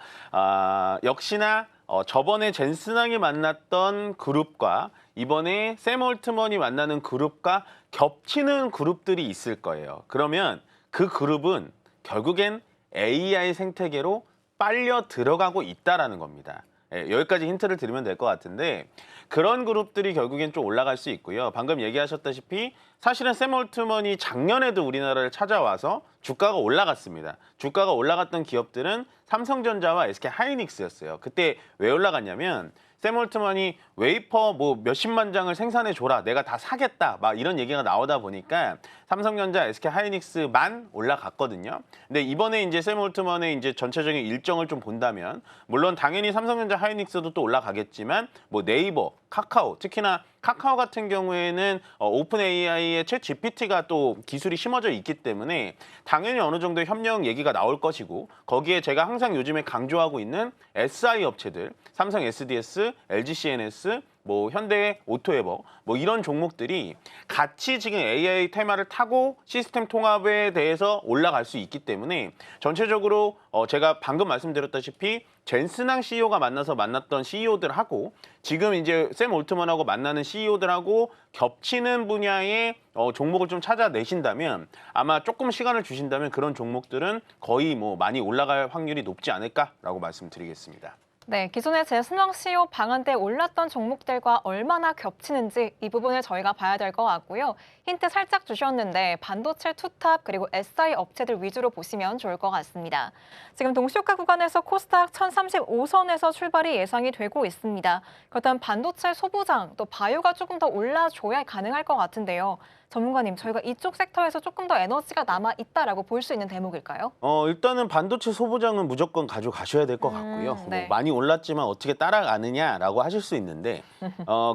역시나 저번에 젠슨왕이 만났던 그룹과 이번에 샘 올트먼이 만나는 그룹과 겹치는 그룹들이 있을 거예요. 그러면 그 그룹은 결국엔 AI 생태계로 빨려 들어가고 있다라는 겁니다. 여기까지 힌트를 드리면 될 것 같은데 그런 그룹들이 결국엔 좀 올라갈 수 있고요. 방금 얘기하셨다시피 사실은 샘 올트먼이 작년에도 우리나라를 찾아와서 주가가 올라갔습니다. 주가가 올라갔던 기업들은 삼성전자와 SK 하이닉스였어요. 그때 왜 올라갔냐면 샘 올트먼이 웨이퍼 뭐 몇십만 장을 생산해 줘라, 내가 다 사겠다, 막 이런 얘기가 나오다 보니까 삼성전자, SK 하이닉스만 올라갔거든요. 근데 이번에 이제 샘 올트먼의 이제 전체적인 일정을 좀 본다면 물론 당연히 삼성전자, 하이닉스도 또 올라가겠지만 뭐 네이버, 카카오, 특히나 카카오 같은 경우에는 오픈 AI의 챗 GPT가 또 기술이 심어져 있기 때문에 당연히 어느 정도 협력 얘기가 나올 것이고 거기에 제가 항상 요즘에 강조하고 있는 SI 업체들, 삼성 SDS, LG CNS, 뭐 현대 오토에버 뭐 이런 종목들이 같이 지금 AI 테마를 타고 시스템 통합에 대해서 올라갈 수 있기 때문에 전체적으로 제가 방금 말씀드렸다시피 젠슨왕 CEO가 만났던 CEO들하고 지금 이제 샘 올트먼하고 만나는 CEO들하고 겹치는 분야의 종목을 좀 찾아내신다면 아마 조금 시간을 주신다면 그런 종목들은 거의 뭐 많이 올라갈 확률이 높지 않을까라고 말씀드리겠습니다. 네, 기존의 재순환 CEO 방안 때 올랐던 종목들과 얼마나 겹치는지 이 부분을 저희가 봐야 될 것 같고요. 힌트 살짝 주셨는데 반도체 투탑 그리고 SI 업체들 위주로 보시면 좋을 것 같습니다. 지금 동시효과 구간에서 코스닥 1035선에서 출발이 예상이 되고 있습니다. 그렇다면 반도체 소부장 또 바이오가 조금 더 올라줘야 가능할 것 같은데요. 전문가님, 저희가 이쪽 섹터에서 조금 더 에너지가 남아 있다라고 볼 수 있는 대목일까요? 일단은 반도체 소부장은 무조건 가져가셔야 될 것 같고요. 네. 뭐 많이 올랐지만 어떻게 따라가느냐라고 하실 수 있는데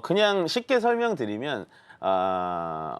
그냥 쉽게 설명드리면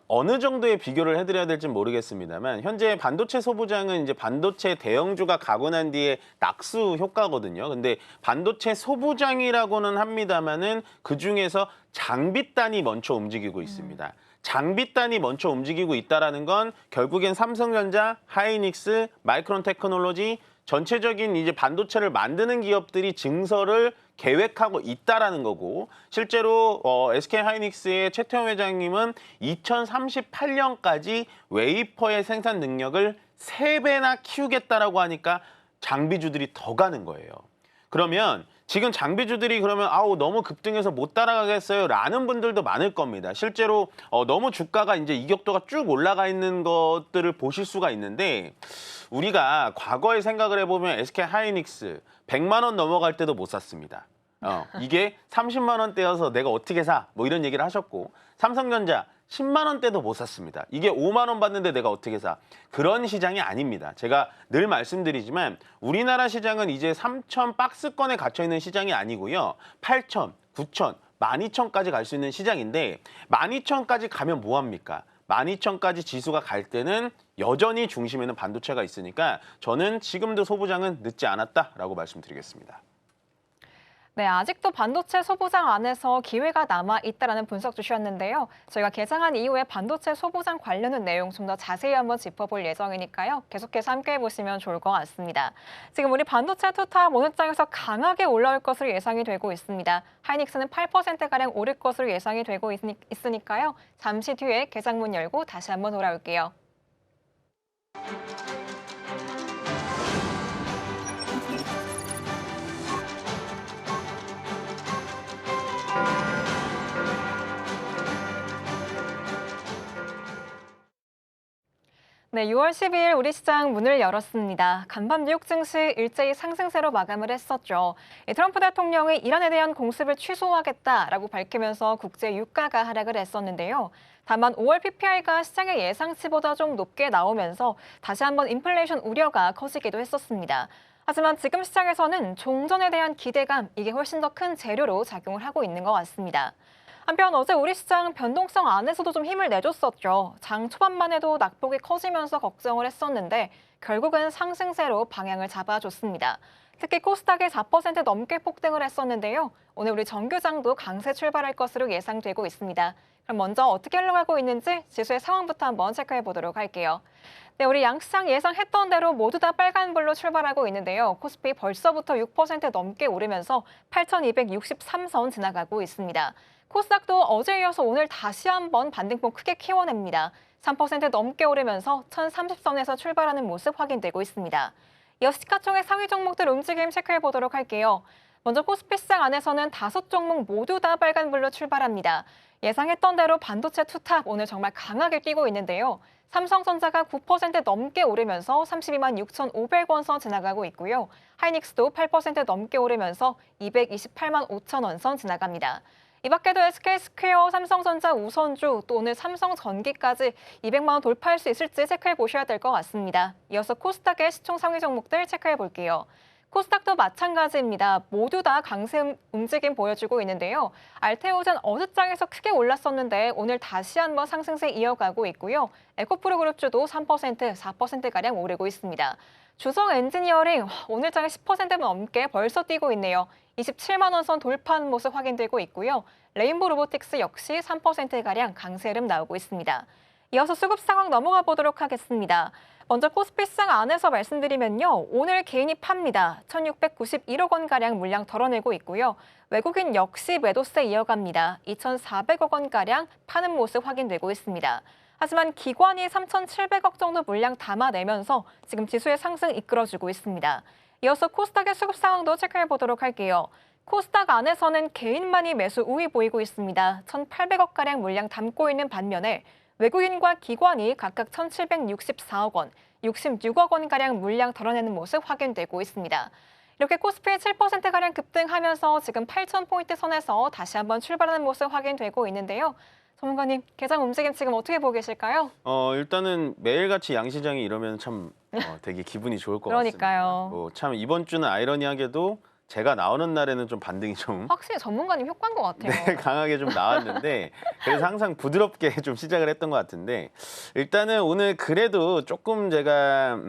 어느 정도의 비교를 해드려야 될지 모르겠습니다만 현재 반도체 소부장은 이제 반도체 대형주가 가고 난 뒤에 낙수 효과거든요. 근데 반도체 소부장이라고는 합니다만은 그 중에서 장비단이 먼저 움직이고 있습니다. 장비단이 먼저 움직이고 있다라는 건 결국엔 삼성전자, 하이닉스, 마이크론 테크놀로지 전체적인 이제 반도체를 만드는 기업들이 증설을 계획하고 있다라는 거고 실제로 SK 하이닉스의 최태원 회장님은 2038년까지 웨이퍼의 생산 능력을 3배나 키우겠다라고 하니까 장비주들이 더 가는 거예요. 그러면 지금 장비주들이 그러면 너무 급등해서 못 따라가겠어요 라는 분들도 많을 겁니다. 실제로 너무 주가가 이제 이격도가 쭉 올라가 있는 것들을 보실 수가 있는데 우리가 과거에 생각을 해보면 SK 하이닉스 100만 원 넘어갈 때도 못 샀습니다. 이게 30만 원대여서 내가 어떻게 사? 뭐 이런 얘기를 하셨고 삼성전자 10만 원대도 못 샀습니다. 이게 5만 원 받는데 내가 어떻게 사? 그런 시장이 아닙니다. 제가 늘 말씀드리지만 우리나라 시장은 이제 3천 박스권에 갇혀 있는 시장이 아니고요. 8천, 9천, 12,000까지 갈 수 있는 시장인데 12,000까지 가면 뭐 합니까? 12,000까지 지수가 갈 때는 여전히 중심에는 반도체가 있으니까 저는 지금도 소부장은 늦지 않았다라고 말씀드리겠습니다. 네, 아직도 반도체 소부장 안에서 기회가 남아 있다라는 분석 주셨는데요. 저희가 개장한 이후에 반도체 소부장 관련된 내용 좀 더 자세히 한번 짚어볼 예정이니까요. 계속해서 함께 해보시면 좋을 것 같습니다. 지금 우리 반도체 투탑 오늘 장에서 강하게 올라올 것으로 예상이 되고 있습니다. 하이닉스는 8%가량 오를 것으로 예상이 되고 있으니까요. 잠시 뒤에 개장문 열고 다시 한번 돌아올게요. 네, 6월 12일 우리 시장 문을 열었습니다. 간밤 뉴욕 증시 일제히 상승세로 마감을 했었죠. 트럼프 대통령이 이란에 대한 공습을 취소하겠다라고 밝히면서 국제 유가가 하락을 했었는데요. 다만 5월 PPI가 시장의 예상치보다 좀 높게 나오면서 다시 한번 인플레이션 우려가 커지기도 했었습니다. 하지만 지금 시장에서는 종전에 대한 기대감, 이게 훨씬 더 큰 재료로 작용을 하고 있는 것 같습니다. 한편 어제 우리 시장 변동성 안에서도 좀 힘을 내줬었죠. 장 초반만 해도 낙폭이 커지면서 걱정을 했었는데 결국은 상승세로 방향을 잡아줬습니다. 특히 코스닥이 4% 넘게 폭등을 했었는데요. 오늘 우리 정규장도 강세 출발할 것으로 예상되고 있습니다. 그럼 먼저 어떻게 흘러가고 있는지 지수의 상황부터 한번 체크해 보도록 할게요. 네, 우리 양시장 예상했던 대로 모두 다 빨간불로 출발하고 있는데요. 코스피 벌써부터 6% 넘게 오르면서 8,263선 지나가고 있습니다. 코스닥도 어제 이어서 오늘 다시 한번 반등폭 크게 키워냅니다. 3% 넘게 오르면서 1,030선에서 출발하는 모습 확인되고 있습니다. 이어 시가총액 상위 종목들 움직임 체크해 보도록 할게요. 먼저 코스피 시장 안에서는 5종목 모두 다 빨간불로 출발합니다. 예상했던 대로 반도체 투탑 오늘 정말 강하게 뛰고 있는데요. 삼성전자가 9% 넘게 오르면서 32만 6,500원 선 지나가고 있고요. 하이닉스도 8% 넘게 오르면서 228만 5천 원 선 지나갑니다. 이 밖에도 SK스퀘어, 삼성전자 우선주, 또 오늘 삼성전기까지 200만 원 돌파할 수 있을지 체크해 보셔야 될 것 같습니다. 이어서 코스닥의 시총 상위 종목들 체크해 볼게요. 코스닥도 마찬가지입니다. 모두 다 강세 움직임 보여주고 있는데요. 알테오젠 어제장에서 크게 올랐었는데 오늘 다시 한번 상승세 이어가고 있고요. 에코프로 그룹주도 3%, 4%가량 오르고 있습니다. 주성 엔지니어링 오늘 장에 10% 넘게 벌써 뛰고 있네요. 27만 원 선 돌파하는 모습 확인되고 있고요. 레인보 로보틱스 역시 3%가량 강세 흐름 나오고 있습니다. 이어서 수급 상황 넘어가 보도록 하겠습니다. 먼저 코스피 시장 안에서 말씀드리면요. 오늘 개인이 팝니다. 1,691억 원가량 물량 덜어내고 있고요. 외국인 역시 매도세 이어갑니다. 2,400억 원가량 파는 모습 확인되고 있습니다. 하지만 기관이 3,700억 정도 물량 담아내면서 지금 지수의 상승 이끌어주고 있습니다. 이어서 코스닥의 수급 상황도 체크해 보도록 할게요. 코스닥 안에서는 개인만이 매수 우위 보이고 있습니다. 1,800억가량 물량 담고 있는 반면에 외국인과 기관이 각각 1,764억 원, 66억 원가량 물량 덜어내는 모습 확인되고 있습니다. 이렇게 코스피 7%가량 급등하면서 지금 8,000포인트 선에서 다시 한번 출발하는 모습 확인되고 있는데요. 전문가님, 개장 움직임 지금 어떻게 보고 계실까요? 일단은 매일같이 양시장이 이러면 참 되게 기분이 좋을 것 그러니까요. 같습니다. 참 이번 주는 아이러니하게도 제가 나오는 날에는 좀 반등이 좀 확실히 전문가님 효과인 것 같아요. 네, 강하게 좀 나왔는데 그래서 항상 부드럽게 좀 시작을 했던 것 같은데 일단은 오늘 그래도 조금 제가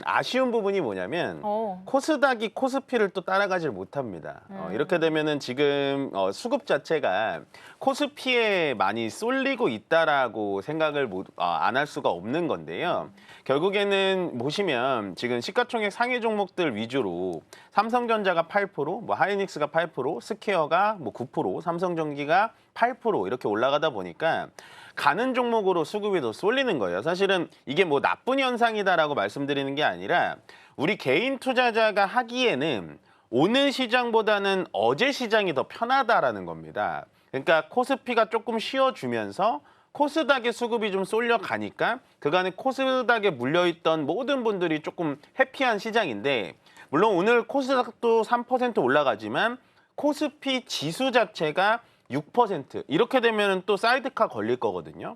아쉬운 부분이 뭐냐면 코스닥이 코스피를 또 따라가질 못합니다. 이렇게 되면은 지금 수급 자체가 코스피에 많이 쏠리고 있다라고 생각을 안 할 수가 없는 건데요. 결국에는 보시면 지금 시가총액 상위 종목들 위주로 삼성전자가 8%, 뭐 하이닉스가 8%, 스퀘어가 뭐 9%, 삼성전기가 8% 이렇게 올라가다 보니까 가는 종목으로 수급이 더 쏠리는 거예요. 사실은 이게 뭐 나쁜 현상이다라고 말씀드리는 게 아니라 우리 개인 투자자가 하기에는 오늘 시장보다는 어제 시장이 더 편하다라는 겁니다. 그러니까 코스피가 조금 쉬어주면서 코스닥의 수급이 좀 쏠려가니까 그간에 코스닥에 물려있던 모든 분들이 조금 해피한 시장인데 물론 오늘 코스닥도 3% 올라가지만 코스피 지수 자체가 6% 이렇게 되면 또 사이드카 걸릴 거거든요.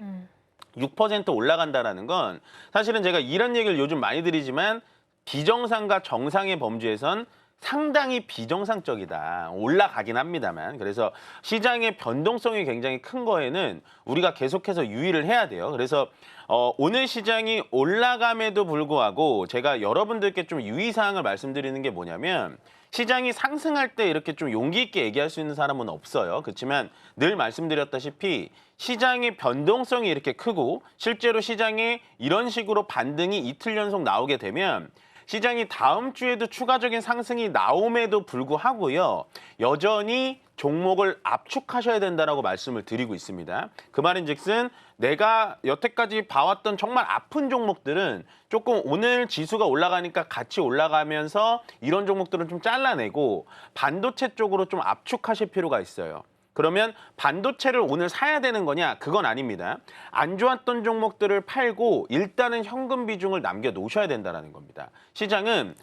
6% 올라간다라는 건 사실은 제가 이런 얘기를 요즘 많이 드리지만 비정상과 정상의 범주에선 상당히 비정상적이다. 올라가긴 합니다만. 그래서 시장의 변동성이 굉장히 큰 거에는 우리가 계속해서 유의를 해야 돼요. 그래서 오늘 시장이 올라감에도 불구하고 제가 여러분들께 좀 유의사항을 말씀드리는 게 뭐냐면 시장이 상승할 때 이렇게 좀 용기 있게 얘기할 수 있는 사람은 없어요. 그렇지만 늘 말씀드렸다시피 시장의 변동성이 이렇게 크고 실제로 시장에 이런 식으로 반등이 이틀 연속 나오게 되면 시장이 다음 주에도 추가적인 상승이 나옴에도 불구하고요. 여전히 종목을 압축하셔야 된다라고 말씀을 드리고 있습니다. 그 말인즉슨 내가 여태까지 봐왔던 정말 아픈 종목들은 조금 오늘 지수가 올라가니까 같이 올라가면서 이런 종목들은 좀 잘라내고 반도체 쪽으로 좀 압축하실 필요가 있어요. 그러면 반도체를 오늘 사야 되는 거냐? 그건 아닙니다. 안 좋았던 종목들을 팔고 일단은 현금 비중을 남겨놓으셔야 된다는 겁니다. 시장은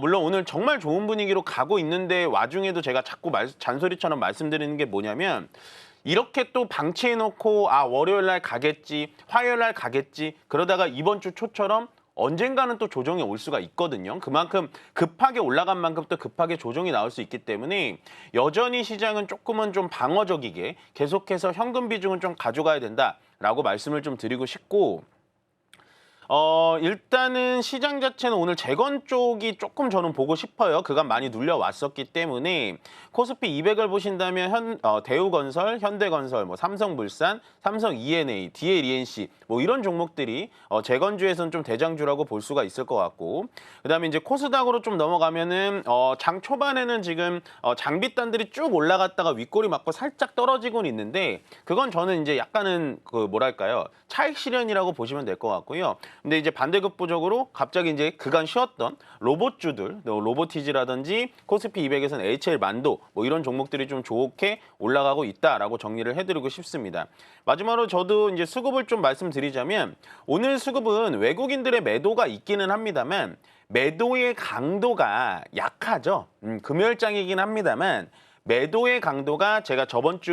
물론 오늘 정말 좋은 분위기로 가고 있는데 와중에도 제가 자꾸 잔소리처럼 말씀드리는 게 뭐냐면 이렇게 또 방치해놓고 월요일 날 가겠지, 화요일 날 가겠지 그러다가 이번 주 초처럼 언젠가는 또 조정이 올 수가 있거든요. 그만큼 급하게 올라간 만큼 또 급하게 조정이 나올 수 있기 때문에 여전히 시장은 조금은 좀 방어적이게 계속해서 현금 비중을 좀 가져가야 된다라고 말씀을 좀 드리고 싶고 일단은 시장 자체는 오늘 재건 쪽이 조금 저는 보고 싶어요. 그간 많이 눌려왔었기 때문에 코스피 200을 보신다면 대우건설, 현대건설, 뭐 삼성물산, 삼성 E&A, DLENC 뭐 이런 종목들이 재건주에서는 좀 대장주라고 볼 수가 있을 것 같고 그다음에 이제 코스닥으로 좀 넘어가면은 장 초반에는 지금 장비단들이 쭉 올라갔다가 윗꼬리 맞고 살짝 떨어지고는 있는데 그건 저는 이제 약간은 그 뭐랄까요 차익 실현이라고 보시면 될 것 같고요. 근데 이제 반대급부적으로 갑자기 이제 그간 쉬었던 로봇주들, 로보티지라든지 코스피 200에서는 HL 만도 뭐 이런 종목들이 좀 좋게 올라가고 있다라고 정리를 해드리고 싶습니다. 마지막으로 저도 이제 수급을 좀 말씀드리자면 오늘 수급은 외국인들의 매도가 있기는 합니다만 매도의 강도가 약하죠. 금요일장이긴 합니다만 매도의 강도가 제가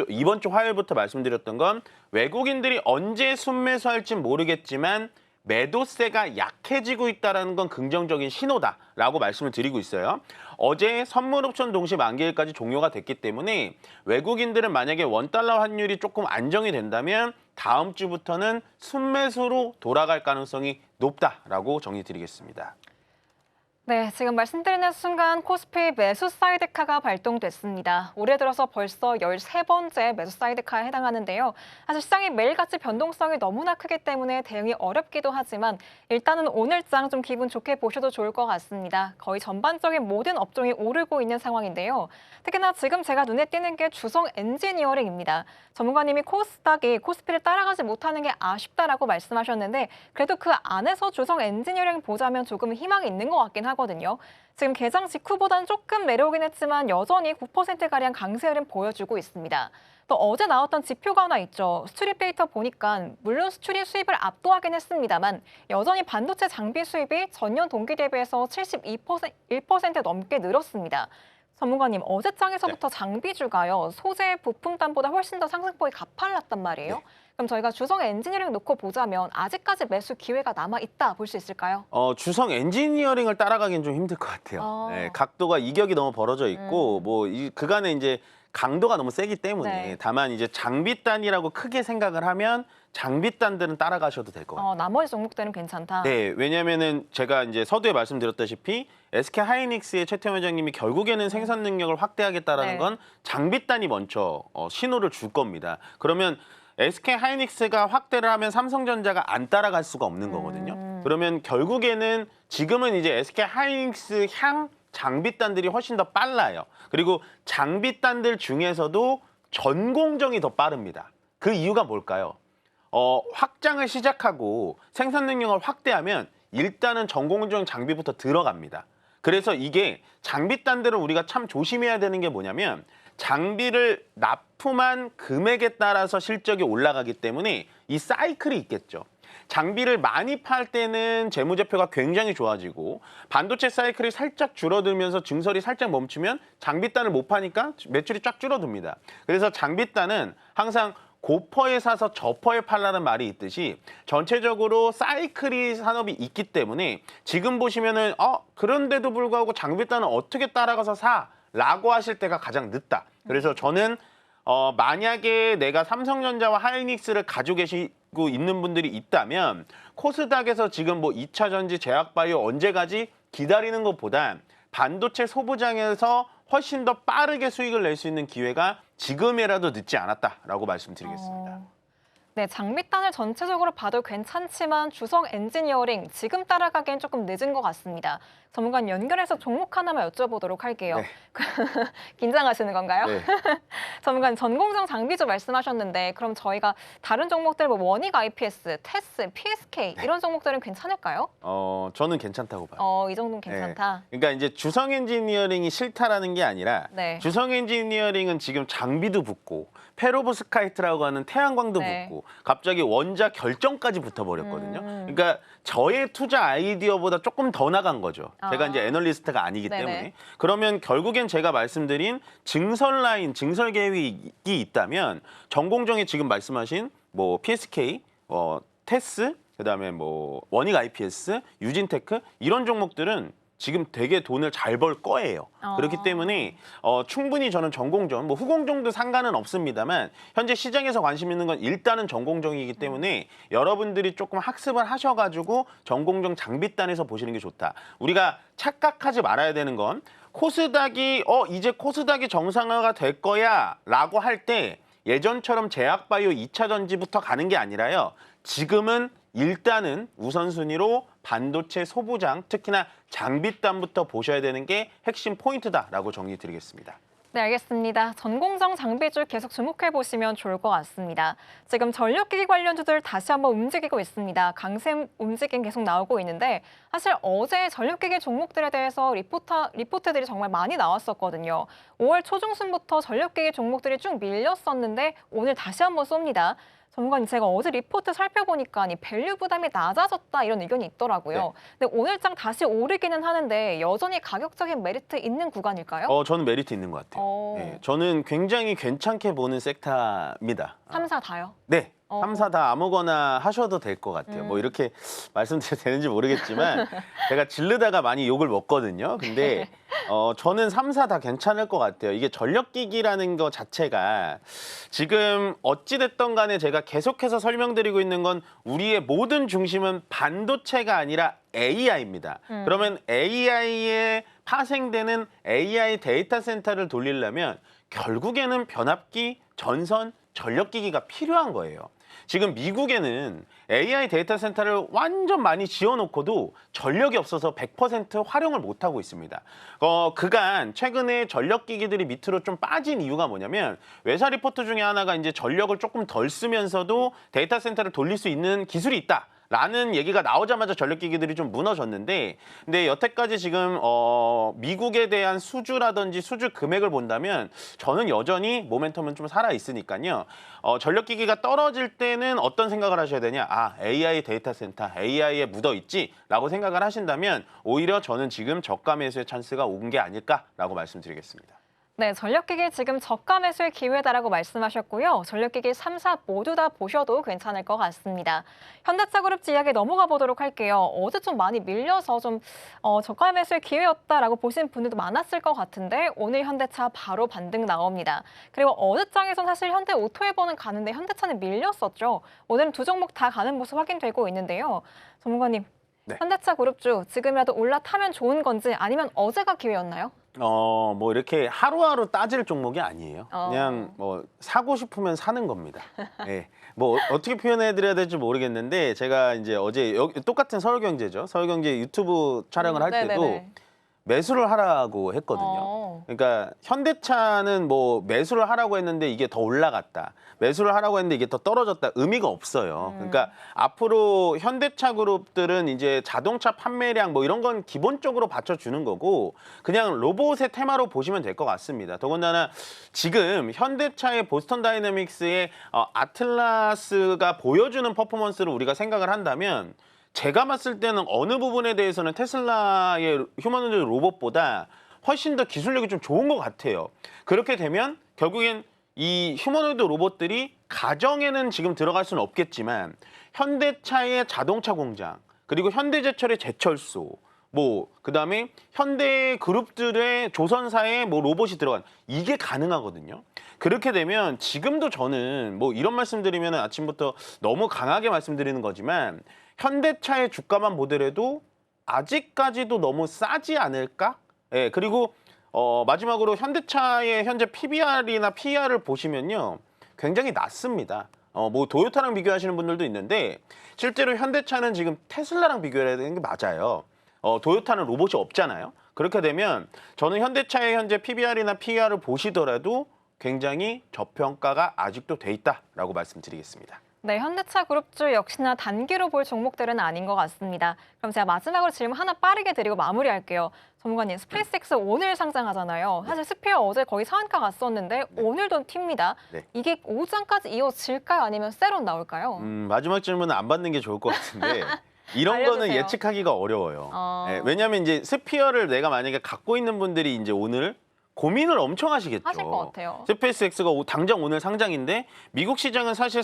이번 주 화요일부터 말씀드렸던 건 외국인들이 언제 순매수할지 모르겠지만 매도세가 약해지고 있다는 건 긍정적인 신호다라고 말씀을 드리고 있어요. 어제 선물옵션 동시 만기일까지 종료가 됐기 때문에 외국인들은 만약에 원달러 환율이 조금 안정이 된다면 다음 주부터는 순매수로 돌아갈 가능성이 높다라고 정리드리겠습니다. 네, 지금 말씀드리는 순간 코스피 매수 사이드카가 발동됐습니다. 올해 들어서 벌써 13번째 매수 사이드카에 해당하는데요. 사실 시장이 매일같이 변동성이 너무나 크기 때문에 대응이 어렵기도 하지만 일단은 오늘장 좀 기분 좋게 보셔도 좋을 것 같습니다. 거의 전반적인 모든 업종이 오르고 있는 상황인데요. 특히나 지금 제가 눈에 띄는 게 주성 엔지니어링입니다. 전문가님이 코스닥이 코스피를 따라가지 못하는 게 아쉽다라고 말씀하셨는데 그래도 그 안에서 주성 엔지니어링 보자면 조금 희망이 있는 것 같긴 하거든요. 하거든요. 지금 개장 직후보다는 조금 내려오긴 했지만 여전히 9%가량 강세 흐름 보여주고 있습니다. 또 어제 나왔던 지표가 하나 있죠. 수출입 데이터 보니까 물론 수출이 수입을 압도하긴 했습니다만 여전히 반도체 장비 수입이 전년 동기 대비해서 1% 넘게 늘었습니다. 전문가님, 어제 장에서부터 장비주가요. 소재 부품단보다 훨씬 더 상승폭이 가팔랐단 말이에요. 네. 그럼 저희가 주성 엔지니어링 놓고 보자면 아직까지 매수 기회가 남아있다 볼 수 있을까요? 주성 엔지니어링을 따라가긴 좀 힘들 것 같아요. 아. 네, 각도가 이격이 너무 벌어져 있고 그간에 이제 강도가 너무 세기 때문에 네. 다만 이제 장비단이라고 크게 생각을 하면 장비단들은 따라가셔도 될 것 같아요. 나머지 종목들은 괜찮다. 네, 왜냐면은 제가 이제 서두에 말씀드렸다시피 SK 하이닉스의 최태원 회장님이 결국에는 생산 능력을 확대하겠다라는 네. 건 장비단이 먼저 신호를 줄 겁니다. 그러면 SK 하이닉스가 확대를 하면 삼성전자가 안 따라갈 수가 없는 거거든요. 그러면 결국에는 지금은 이제 SK 하이닉스 향 장비단들이 훨씬 더 빨라요. 그리고 장비단들 중에서도 전공정이 더 빠릅니다. 그 이유가 뭘까요? 확장을 시작하고 생산 능력을 확대하면 일단은 전공정 장비부터 들어갑니다. 그래서 이게 장비단들을 우리가 참 조심해야 되는 게 뭐냐면 장비를 납품한 금액에 따라서 실적이 올라가기 때문에 이 사이클이 있겠죠. 장비를 많이 팔 때는 재무제표가 굉장히 좋아지고 반도체 사이클이 살짝 줄어들면서 증설이 살짝 멈추면 장비단을 못 파니까 매출이 쫙 줄어듭니다. 그래서 장비단은 항상 고퍼에 사서 저퍼에 팔라는 말이 있듯이 전체적으로 사이클이 산업이 있기 때문에 지금 보시면은 그런데도 불구하고 장비단은 어떻게 따라가서 사라고 하실 때가 가장 늦다. 그래서 저는 만약에 내가 삼성전자와 하이닉스를 가지고 계시고 있는 분들이 있다면 코스닥에서 지금 뭐 2차 전지, 제약바이오 언제 가지 기다리는 것보다 반도체 소부장에서 훨씬 더 빠르게 수익을 낼 수 있는 기회가 지금이라도 늦지 않았다라고 말씀드리겠습니다. 네, 장비단을 전체적으로 봐도 괜찮지만 주성 엔지니어링 지금 따라가기엔 조금 늦은 것 같습니다. 전문가님 연결해서 종목 하나만 여쭤보도록 할게요. 네. 긴장하시는 건가요? 네. 전문가님 전공정 장비주 말씀하셨는데 그럼 저희가 다른 종목들 뭐 원익 IPS, 테스, PSK 이런 종목들은 괜찮을까요? 저는 괜찮다고 봐요. 이 정도는 괜찮다. 그러니까 이제 주성 엔지니어링이 싫다라는 게 아니라 네. 주성 엔지니어링은 지금 장비도 붙고 페로브스카이트라고 하는 태양광도 네. 붙고 갑자기 원자 결정까지 붙어버렸거든요. 그러니까 저의 투자 아이디어보다 조금 더 나간 거죠. 제가 이제 애널리스트가 아니기 네네. 때문에. 그러면 결국엔 제가 말씀드린 증설 라인, 증설 계획이 있다면 전공정에 지금 말씀하신 뭐 PSK, 테스, 그다음에 뭐 원익 IPS, 유진테크 이런 종목들은 지금 되게 돈을 잘 벌 거예요. 그렇기 때문에 충분히 저는 전공정, 뭐 후공정도 상관은 없습니다만 현재 시장에서 관심 있는 건 일단은 전공정이기 때문에 여러분들이 조금 학습을 하셔가지고 전공정 장비단에서 보시는 게 좋다. 우리가 착각하지 말아야 되는 건 코스닥이 이제 코스닥이 정상화가 될 거야 라고 할 때 예전처럼 제약바이오 2차 전지부터 가는 게 아니라요. 지금은 일단은 우선순위로 반도체 소부장, 특히나 장비단부터 보셔야 되는 게 핵심 포인트다라고 정리 드리겠습니다. 네, 알겠습니다. 전공정 장비주 계속 주목해 보시면 좋을 것 같습니다. 지금 전력기기 관련주들 다시 한번 움직이고 있습니다. 강세 움직임 계속 나오고 있는데 사실 어제 전력기기 종목들에 대해서 리포트들이 정말 많이 나왔었거든요. 5월 초중순부터 전력기기 종목들이 쭉 밀렸었는데 오늘 다시 한번 쏩니다. 전문가님, 제가 어제 리포트 살펴보니까 이 밸류 부담이 낮아졌다 이런 의견이 있더라고요. 네. 근데 오늘장 다시 오르기는 하는데 여전히 가격적인 메리트 있는 구간일까요? 저는 메리트 있는 것 같아요. 네, 저는 굉장히 괜찮게 보는 섹터입니다. 3, 4 다요? 네. 3, 4 다 아무거나 하셔도 될 것 같아요. 뭐 이렇게 말씀드려도 되는지 모르겠지만 제가 질르다가 많이 욕을 먹거든요. 근데 저는 3, 4 다 괜찮을 것 같아요. 이게 전력기기라는 거 자체가 지금 어찌됐든 간에 제가 계속해서 설명드리고 있는 건 우리의 모든 중심은 반도체가 아니라 AI입니다. 그러면 AI에 파생되는 AI 데이터 센터를 돌리려면 결국에는 변압기, 전선, 전력기기가 필요한 거예요. 지금 미국에는 AI 데이터 센터를 완전 많이 지어놓고도 전력이 없어서 100% 활용을 못하고 있습니다. 그간 최근에 전력기기들이 밑으로 좀 빠진 이유가 뭐냐면 외사 리포트 중에 하나가 이제 전력을 조금 덜 쓰면서도 데이터 센터를 돌릴 수 있는 기술이 있다. 라는 얘기가 나오자마자 전력기기들이 좀 무너졌는데, 근데 여태까지 지금 미국에 대한 수주라든지 수주 금액을 본다면 저는 여전히 모멘텀은 좀 살아 있으니까요. 전력기기가 떨어질 때는 어떤 생각을 하셔야 되냐? 아, AI 데이터 센터, AI에 묻어 있지라고 생각을 하신다면 오히려 저는 지금 저가 매수의 찬스가 온 게 아닐까라고 말씀드리겠습니다. 네, 전력기기 지금 저가 매수의 기회다라고 말씀하셨고요. 전력기기 3사 모두 다 보셔도 괜찮을 것 같습니다. 현대차그룹 이야기 넘어가 보도록 할게요. 어제 좀 많이 밀려서 좀 저가 매수의 기회였다라고 보시는 분들도 많았을 것 같은데 오늘 현대차 바로 반등 나옵니다. 그리고 어제장에선 사실 현대오토에버는 가는데 현대차는 밀렸었죠. 오늘은 두 종목 다 가는 모습 확인되고 있는데요. 전문가님, 네. 현대차그룹주 지금이라도 올라타면 좋은 건지 아니면 어제가 기회였나요? 뭐 이렇게 하루하루 따질 종목이 아니에요. 그냥 뭐 사고 싶으면 사는 겁니다. 예. 뭐 어떻게 표현해 드려야 될지 모르겠는데 제가 이제 어제 여기 똑같은 서울경제죠. 서울경제 유튜브 촬영을 할 때도 네네네. 매수를 하라고 했거든요. 어. 그러니까 현대차는 뭐 매수를 하라고 했는데 이게 더 올라갔다. 매수를 하라고 했는데 이게 더 떨어졌다. 의미가 없어요. 그러니까 앞으로 현대차 그룹들은 이제 자동차 판매량 뭐 이런 건 기본적으로 받쳐주는 거고 그냥 로봇의 테마로 보시면 될 것 같습니다. 더군다나 지금 현대차의 보스턴 다이내믹스의 아틀라스가 보여주는 퍼포먼스를 우리가 생각을 한다면 제가 봤을 때는 어느 부분에 대해서는 테슬라의 휴머노이드 로봇보다 훨씬 더 기술력이 좀 좋은 것 같아요. 그렇게 되면 결국엔 이 휴머노이드 로봇들이 가정에는 지금 들어갈 수는 없겠지만 현대차의 자동차 공장, 그리고 현대제철의 제철소, 뭐 그다음에 현대 그룹들의 조선사의 뭐 로봇이 들어간 이게 가능하거든요. 그렇게 되면 지금도 저는 뭐 이런 말씀드리면 아침부터 너무 강하게 말씀드리는 거지만 현대차의 주가만 보더라도 아직까지도 너무 싸지 않을까? 예, 그리고 마지막으로 현대차의 현재 PBR이나 PER을 보시면요. 굉장히 낮습니다. 뭐 도요타랑 비교하시는 분들도 있는데 실제로 현대차는 지금 테슬라랑 비교해야 되는 게 맞아요. 도요타는 로봇이 없잖아요. 그렇게 되면 저는 현대차의 현재 PBR이나 PER을 보시더라도 굉장히 저평가가 아직도 돼 있다라고 말씀드리겠습니다. 네, 현대차 그룹주 역시나 단기로 볼 종목들은 아닌 것 같습니다. 그럼 제가 마지막으로 질문 하나 빠르게 드리고 마무리할게요. 전문가님, 스페이스X 오늘 상장하잖아요. 사실 스피어 어제 거의 상한가 갔었는데 오늘도 튑니다. 네. 이게 오전까지 이어질까요? 아니면 세론 나올까요? 마지막 질문은 안 받는 게 좋을 것 같은데 이런 거는 알려주세요. 예측하기가 어려워요. 어. 예, 왜냐하면 이제 스피어를 내가 만약에 갖고 있는 분들이 이제 오늘 고민을 엄청 하시겠죠. 하실 것 같아요. 스페이스X가 당장 오늘 상장인데 미국 시장은 사실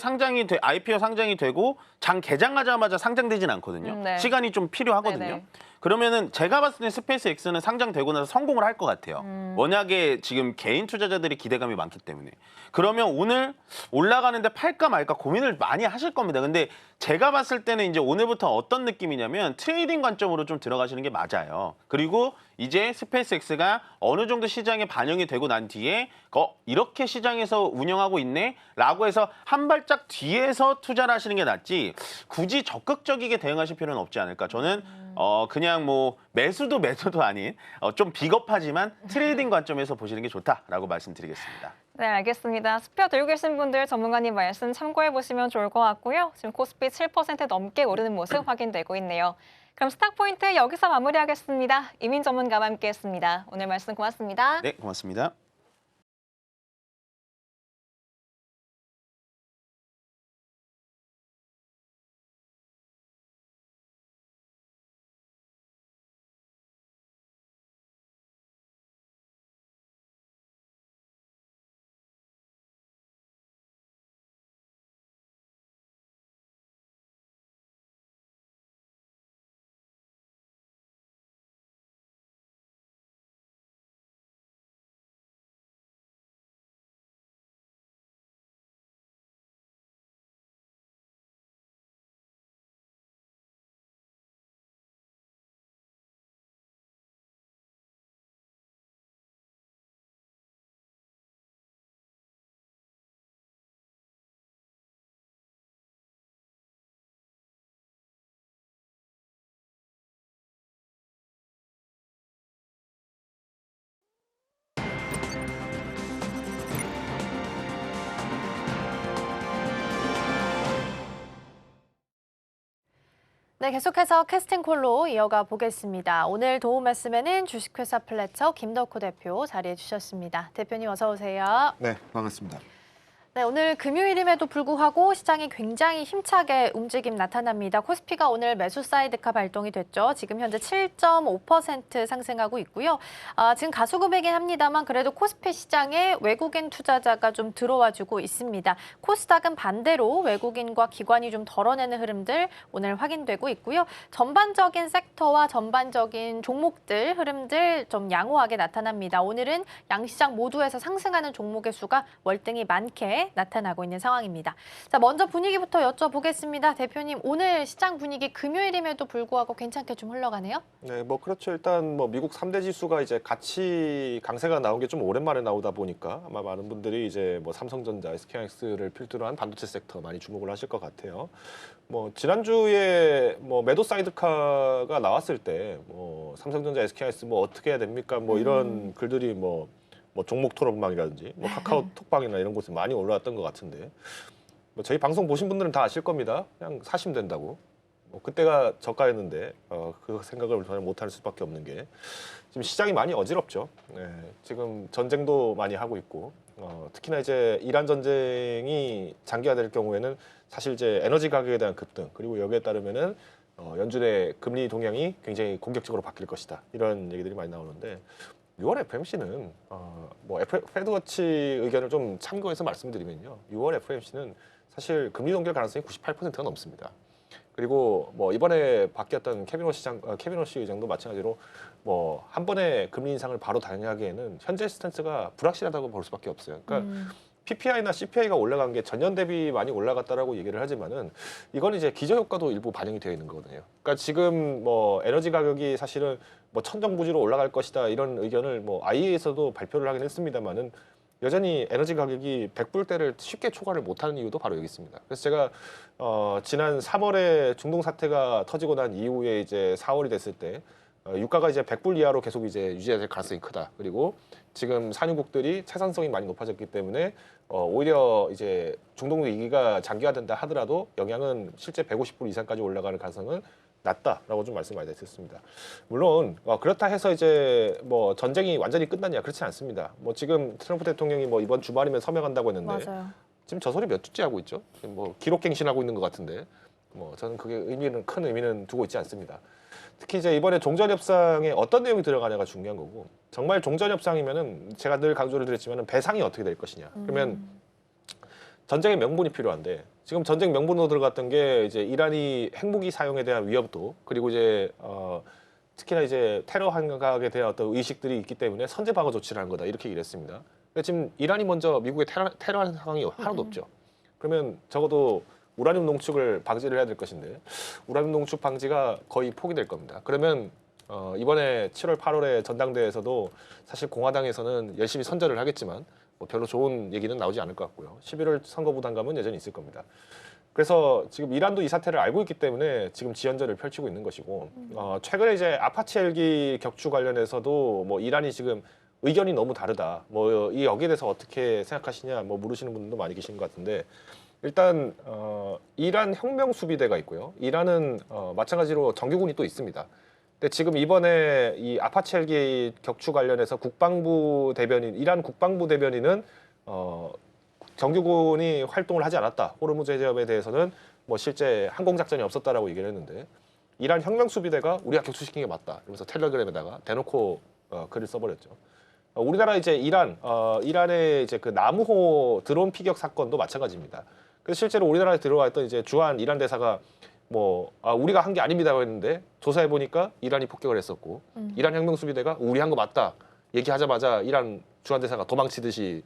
IPO 상장이 되고 장 개장하자마자 상장되진 않거든요. 네. 시간이 좀 필요하거든요. 네네. 그러면은 제가 봤을 때 스페이스X는 상장되고 나서 성공을 할 것 같아요. 워낙에 지금 개인 투자자들이 기대감이 많기 때문에. 그러면 오늘 올라가는데 팔까 말까 고민을 많이 하실 겁니다. 근데 제가 봤을 때는 이제 오늘부터 어떤 느낌이냐면 트레이딩 관점으로 좀 들어가시는 게 맞아요. 그리고 이제 스페이스X가 어느 정도 시장에 반영이 되고 난 뒤에 이렇게 시장에서 운영하고 있네? 라고 해서 한 발짝 뒤에서 투자를 하시는 게 낫지 굳이 적극적이게 대응하실 필요는 없지 않을까. 저는 그냥 뭐 매수도 매도도 아닌 좀 비겁하지만 트레이딩 관점에서 보시는 게 좋다라고 말씀드리겠습니다. 네, 알겠습니다. 스피어 들고 계신 분들 전문가님 말씀 참고해 보시면 좋을 것 같고요. 지금 코스피 7% 넘게 오르는 모습 확인되고 있네요. 그럼 스탁포인트 여기서 마무리하겠습니다. 이민 전문가와 함께했습니다. 오늘 말씀 고맙습니다. 네, 고맙습니다. 네, 계속해서 캐스팅콜로 이어가 보겠습니다. 오늘 도움 말씀에는 주식회사 플래처 김덕호 대표 자리해 주셨습니다. 대표님 어서 오세요. 네, 반갑습니다. 네, 오늘 금요일임에도 불구하고 시장이 굉장히 힘차게 움직임 나타납니다. 코스피가 오늘 매수 사이드카 발동이 됐죠. 지금 현재 7.5% 상승하고 있고요. 지금 가수급이긴 합니다만 그래도 코스피 시장에 외국인 투자자가 좀 들어와주고 있습니다. 코스닥은 반대로 외국인과 기관이 좀 덜어내는 흐름들 오늘 확인되고 있고요. 전반적인 섹터와 전반적인 종목들 흐름들 좀 양호하게 나타납니다. 오늘은 양시장 모두에서 상승하는 종목의 수가 월등히 많게 나타나고 있는 상황입니다. 자, 먼저 분위기부터 여쭤보겠습니다. 대표님, 오늘 시장 분위기 금요일임에도 불구하고 괜찮게 좀 흘러가네요? 네, 뭐 그렇죠. 일단 뭐 미국 3대 지수가 이제 같이 강세가 나온 게 좀 오랜만에 나오다 보니까 아마 많은 분들이 이제 뭐 삼성전자, SK하이닉스를 필두로 한 반도체 섹터 많이 주목을 하실 것 같아요. 뭐 지난주에 뭐 매도 사이드카가 나왔을 때 뭐 삼성전자, SK하이닉스 뭐 어떻게 해야 됩니까? 뭐 이런 글들이 뭐 종목 토론방이라든지 뭐 카카오톡방이나 이런 곳에 많이 올라왔던 것 같은데 뭐 저희 방송 보신 분들은 다 아실 겁니다. 그냥 사시면 된다고. 뭐 그때가 저가였는데 그 생각을 전혀 못할 수밖에 없는 게 지금 시장이 많이 어지럽죠. 네, 지금 전쟁도 많이 하고 있고 특히나 이제 이란 전쟁이 장기화될 경우에는 사실 이제 에너지 가격에 대한 급등 그리고 여기에 따르면은 연준의 금리 동향이 굉장히 공격적으로 바뀔 것이다 이런 얘기들이 많이 나오는데 6월 FMC는 뭐 페드워치 의견을 좀 참고해서 말씀드리면요. 6월 FMC는 사실 금리 동결 가능성이 98%가 넘습니다. 그리고 뭐 이번에 바뀌었던 케빈 워시 의장도 마찬가지로 뭐 한 번에 금리 인상을 바로 단행하기에는 현재 스탠스가 불확실하다고 볼 수밖에 없어요. 그러니까 PPI나 CPI가 올라간 게 전년 대비 많이 올라갔다라고 얘기를 하지만은 이건 이제 기저효과도 일부 반영이 되어 있는 거거든요. 그러니까 지금 뭐 에너지 가격이 사실은 뭐 천정부지로 올라갈 것이다 이런 의견을 뭐 IEA에서도 발표를 하긴 했습니다만은 여전히 에너지 가격이 100불대를 쉽게 초과를 못하는 이유도 바로 여기 있습니다. 그래서 제가 지난 3월에 중동 사태가 터지고 난 이후에 이제 4월이 됐을 때 유가가 이제 100불 이하로 계속 이제 유지될 가능성이 크다. 그리고 지금 산유국들이 채산성이 많이 높아졌기 때문에 오히려 이제 중동 위기가 장기화된다 하더라도 영향은 실제 150불 이상까지 올라가는 가능성은 낮다라고 좀 말씀 많이 드렸습니다. 물론 그렇다 해서 이제 뭐 전쟁이 완전히 끝났냐 그렇지 않습니다. 뭐 지금 트럼프 대통령이 뭐 이번 주말이면 서명한다고 했는데 맞아요. 지금 저 소리 몇 주째 하고 있죠. 뭐 기록갱신하고 있는 것 같은데 뭐 저는 그게 큰 의미는 두고 있지 않습니다. 특히 이제 이번에 종전협상에 어떤 내용이 들어가냐가 중요한 거고 정말 종전협상이면은 제가 늘 강조를 드렸지만은 배상이 어떻게 될 것이냐. 그러면 전쟁의 명분이 필요한데 지금 전쟁 명분으로 들어갔던 게 이제 이란이 핵무기 사용에 대한 위협도 그리고 이제 특히나 이제 테러 행각에 대한 어떤 의식들이 있기 때문에 선제 방어 조치를 하는 거다 이렇게 얘기했습니다. 근데 지금 이란이 먼저 미국에 테러하는 상황이 하나도 없죠. 그러면 적어도 우라늄 농축을 방지를 해야 될 것인데 우라늄 농축 방지가 거의 포기될 겁니다. 그러면 이번에 7월, 8월에 전당대회에서도 사실 공화당에서는 열심히 선전을 하겠지만 뭐 별로 좋은 얘기는 나오지 않을 것 같고요. 11월 선거 부담감은 여전히 있을 겁니다. 그래서 지금 이란도 이 사태를 알고 있기 때문에 지금 지연전을 펼치고 있는 것이고 최근에 이제 아파치 헬기 격추 관련해서도 뭐 이란이 지금 의견이 너무 다르다. 뭐 이 여기에 대해서 어떻게 생각하시냐 뭐 물으시는 분들도 많이 계신 것 같은데 일단 이란 혁명 수비대가 있고요. 이란은 마찬가지로 정규군이 또 있습니다. 근데 지금 이번에 이 아파치 헬기 격추 관련해서 이란 국방부 대변인은 정규군이 활동을 하지 않았다. 호르무즈 해협에 대해서는 뭐 실제 항공 작전이 없었다라고 얘기를 했는데 이란 혁명 수비대가 우리가 격추시킨 게 맞다. 그러면서 텔레그램에다가 대놓고 글을 써버렸죠. 우리나라 이제 이란의 이제 그 나무호 드론 피격 사건도 마찬가지입니다. 그래서 실제로 우리나라에 들어와 있던 이제 주한 이란 대사가 우리가 한 게 아닙니다고 했는데 조사해 보니까 이란이 폭격을 했었고 이란 혁명 수비대가 우리 한 거 맞다 얘기하자마자 이란 주한 대사가 도망치듯이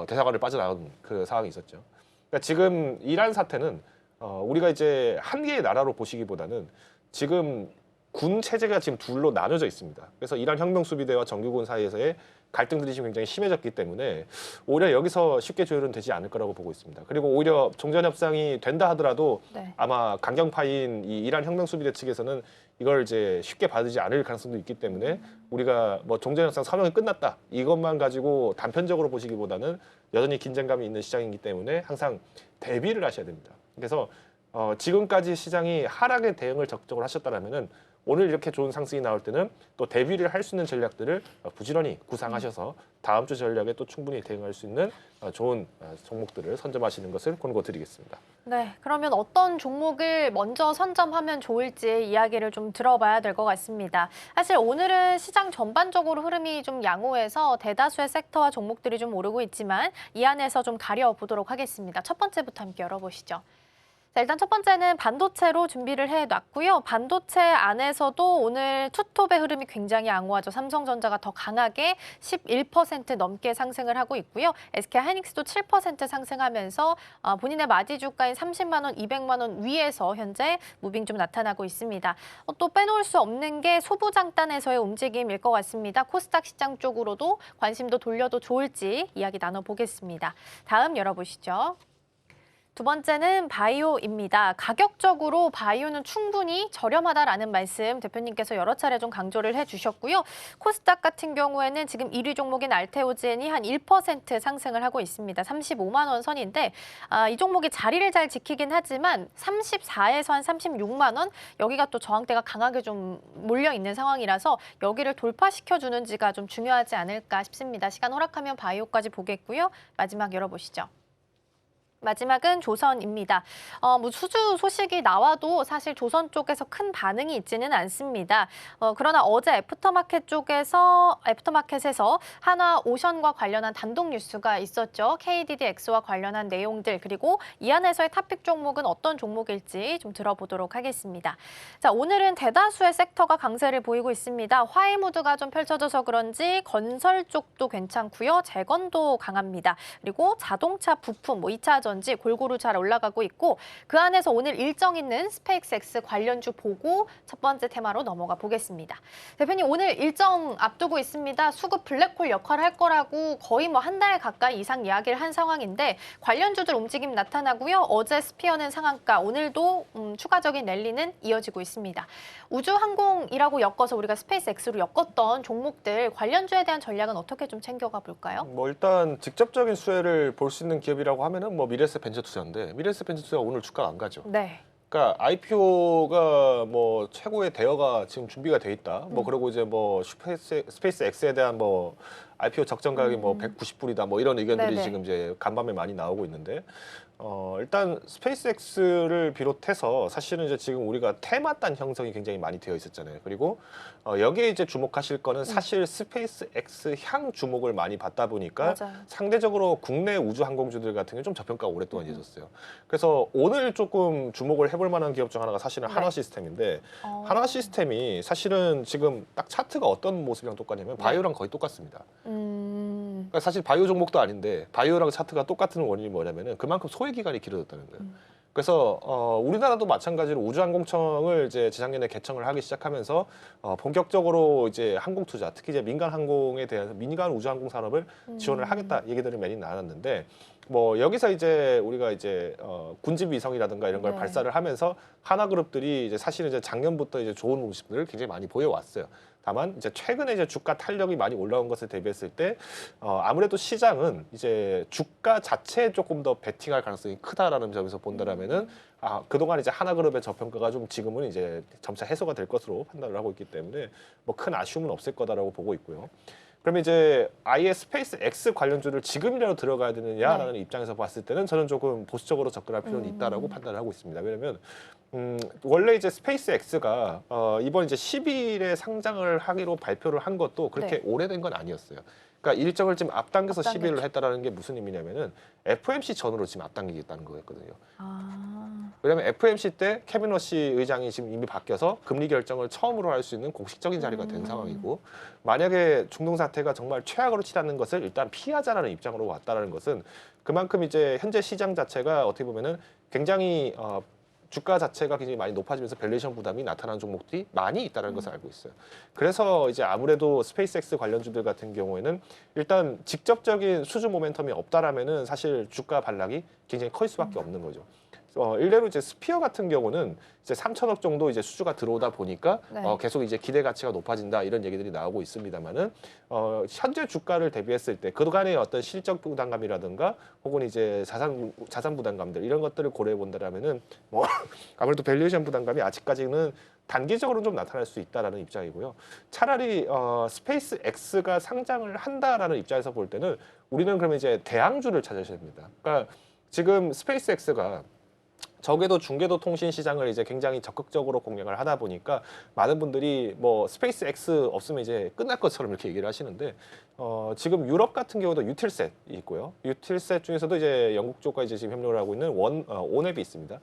대사관을 빠져나온 그 상황이 있었죠. 그러니까 지금 이란 사태는 우리가 이제 한 개의 나라로 보시기보다는 지금 군 체제가 지금 둘로 나눠져 있습니다. 그래서 이란 혁명 수비대와 정규군 사이에서의 갈등들이 지금 굉장히 심해졌기 때문에 오히려 여기서 쉽게 조율은 되지 않을 거라고 보고 있습니다. 그리고 오히려 종전협상이 된다 하더라도 네. 아마 강경파인 이 이란 혁명 수비대 측에서는 이걸 이제 쉽게 받지 않을 가능성도 있기 때문에 우리가 뭐 종전협상 서명이 끝났다 이것만 가지고 단편적으로 보시기보다는 여전히 긴장감이 있는 시장이기 때문에 항상 대비를 하셔야 됩니다. 그래서 지금까지 시장이 하락에 대응을 적극적으로 하셨다라면은 오늘 이렇게 좋은 상승이 나올 때는 또 대비를 할 수 있는 전략들을 부지런히 구상하셔서 다음 주 전략에 또 충분히 대응할 수 있는 좋은 종목들을 선점하시는 것을 권고드리겠습니다. 네, 그러면 어떤 종목을 먼저 선점하면 좋을지 이야기를 좀 들어봐야 될 것 같습니다. 사실 오늘은 시장 전반적으로 흐름이 좀 양호해서 대다수의 섹터와 종목들이 좀 오르고 있지만 이 안에서 좀 가려보도록 하겠습니다. 첫 번째부터 함께 열어보시죠. 자, 일단 첫 번째는 반도체로 준비를 해놨고요. 반도체 안에서도 오늘 투톱의 흐름이 굉장히 양호하죠. 삼성전자가 더 강하게 11% 넘게 상승을 하고 있고요. SK하이닉스도 7% 상승하면서 본인의 마디 주가인 30만 원, 200만 원 위에서 현재 무빙 좀 나타나고 있습니다. 또 빼놓을 수 없는 게 소부장단에서의 움직임일 것 같습니다. 코스닥 시장 쪽으로도 관심도 돌려도 좋을지 이야기 나눠보겠습니다. 다음 열어보시죠. 두 번째는 바이오입니다. 가격적으로 바이오는 충분히 저렴하다라는 말씀 대표님께서 여러 차례 좀 강조를 해주셨고요. 코스닥 같은 경우에는 지금 1위 종목인 알테오젠이 한 1% 상승을 하고 있습니다. 35만 원 선인데 이 종목이 자리를 잘 지키긴 하지만 34에서 한 36만 원 여기가 또 저항대가 강하게 좀 몰려 있는 상황이라서 여기를 돌파시켜주는지가 좀 중요하지 않을까 싶습니다. 시간 허락하면 바이오까지 보겠고요. 마지막 열어보시죠. 마지막은 조선입니다. 뭐 수주 소식이 나와도 사실 조선 쪽에서 큰 반응이 있지는 않습니다. 그러나 어제 애프터마켓에서 한화 오션과 관련한 단독 뉴스가 있었죠. KDDX와 관련한 내용들 그리고 이 안에서의 탑픽 종목은 어떤 종목일지 좀 들어보도록 하겠습니다. 자, 오늘은 대다수의 섹터가 강세를 보이고 있습니다. 화해 무드가 좀 펼쳐져서 그런지 건설 쪽도 괜찮고요. 재건도 강합니다. 그리고 자동차 부품, 뭐 2차 전지 골고루 잘 올라가고 있고 그 안에서 오늘 일정 있는 스페이스X 관련주 보고 첫 번째 테마로 넘어가 보겠습니다. 대표님 오늘 일정 앞두고 있습니다. 수급 블랙홀 역할을 할 거라고 거의 뭐 한 달 가까이 이상 이야기를 한 상황인데 관련주들 움직임 나타나고요. 어제 스피어는 상한가, 오늘도 추가적인 랠리는 이어지고 있습니다. 우주항공이라고 엮어서 우리가 스페이스X로 엮었던 종목들 관련주에 대한 전략은 어떻게 좀 챙겨가 볼까요? 뭐 일단 직접적인 수혜를 볼 수 있는 기업이라고 하면은 뭐 미래에셋 벤처투자인데 미래에셋 벤처투자가 오늘 주가가 안 가죠. 네. 그러니까 IPO가 뭐 최고의 대여가 지금 준비가 돼 있다. 뭐 그리고 이제 뭐 스페이스 X에 대한 뭐 IPO 적정 가격이 뭐 190불이다. 뭐 이런 의견들이 네네. 지금 이제 간밤에 많이 나오고 있는데 일단 스페이스X를 비롯해서 사실은 이제 지금 우리가 테마단 형성이 굉장히 많이 되어 있었잖아요. 그리고 여기에 이제 주목하실 거는 사실 스페이스X 향 주목을 많이 받다 보니까 맞아요. 상대적으로 국내 우주 항공주들 같은 게 좀 저평가가 오랫동안 이어졌어요. 그래서 오늘 조금 주목을 해볼 만한 기업 중 하나가 사실은 네. 한화 시스템인데 한화 시스템이 사실은 지금 딱 차트가 어떤 모습이랑 똑같냐면 바이오랑 거의 똑같습니다. 그러니까 사실 바이오 종목도 아닌데 바이오랑 차트가 똑같은 원인이 뭐냐면은 그만큼 소외 기간이 길어졌다는 거예요. 그래서 우리나라도 마찬가지로 우주항공청을 이제 재작년에 개청을 하기 시작하면서 본격적으로 이제 항공 투자, 특히 이제 민간 항공에 대해서 민간 우주항공 산업을 지원을 하겠다 얘기들을 많이 나눴는데 뭐 여기서 이제 우리가 이제 군집 위성이라든가 이런 걸 네. 발사를 하면서 하나그룹들이 이제 사실은 이제 작년부터 이제 좋은 모습들을 굉장히 많이 보여왔어요. 다만 이제 최근에 이제 주가 탄력이 많이 올라온 것을 대비했을 때 아무래도 시장은 이제 주가 자체에 조금 더 베팅할 가능성이 크다라는 점에서 본다라면은 그동안 이제 하나그룹의 저평가가 좀 지금은 이제 점차 해소가 될 것으로 판단을 하고 있기 때문에 뭐 큰 아쉬움은 없을 거다라고 보고 있고요. 그러면 이제 아예 스페이스 X 관련주를 지금이라도 들어가야 되느냐라는 입장에서 봤을 때는 저는 조금 보수적으로 접근할 필요는 있다라고 판단을 하고 있습니다. 왜냐하면 원래 이제 스페이스 X가 이번 이제 10일에 상장을 하기로 발표를 한 것도 그렇게 오래된 건 아니었어요. 그러니까 일정을 지금 앞당겨서 10일을 했다라는 게 무슨 의미냐면은 FOMC 전으로 지금 앞당기겠다는 거였거든요. 왜냐하면 FOMC 때 케빈 러시 의장이 지금 이미 바뀌어서 금리 결정을 처음으로 할 수 있는 공식적인 자리가 된 상황이고 만약에 중동 사태가 정말 최악으로 치닫는 것을 일단 피하자라는 입장으로 왔다라는 것은 그만큼 이제 현재 시장 자체가 어떻게 보면은 굉장히 주가 자체가 굉장히 많이 높아지면서 밸류에이션 부담이 나타나는 종목들이 많이 있다는 것을 알고 있어요. 그래서 이제 아무래도 스페이스X 관련주들 같은 경우에는 일단 직접적인 수주 모멘텀이 없다라면은 사실 주가 반락이 굉장히 클 수밖에 없는 거죠. 일례로 이제 스피어 같은 경우는 이제 3천억 정도 이제 수주가 들어오다 보니까 네. 계속 이제 기대 가치가 높아진다 이런 얘기들이 나오고 있습니다만은 현재 주가를 대비했을 때 그간의 어떤 실적 부담감이라든가 혹은 이제 자산 부담감들 이런 것들을 고려해 본다라면은 뭐 아무래도 밸류에이션 부담감이 아직까지는 단기적으로는 좀 나타날 수 있다라는 입장이고요. 차라리 스페이스 X가 상장을 한다라는 입장에서 볼 때는 우리는 그러면 이제 대항주를 찾으셔야 됩니다. 그러니까 지금 스페이스 X가 적외도 중궤도 통신 시장을 이제 굉장히 적극적으로 공략을 하다 보니까 많은 분들이 뭐 스페이스 X 없으면 이제 끝날 것처럼 이렇게 얘기를 하시는데 지금 유럽 같은 경우도 유틸셋이 있고요. 유틸셋 중에서도 이제 영국 쪽과 이제 지금 협력을 하고 있는 온앱이 있습니다.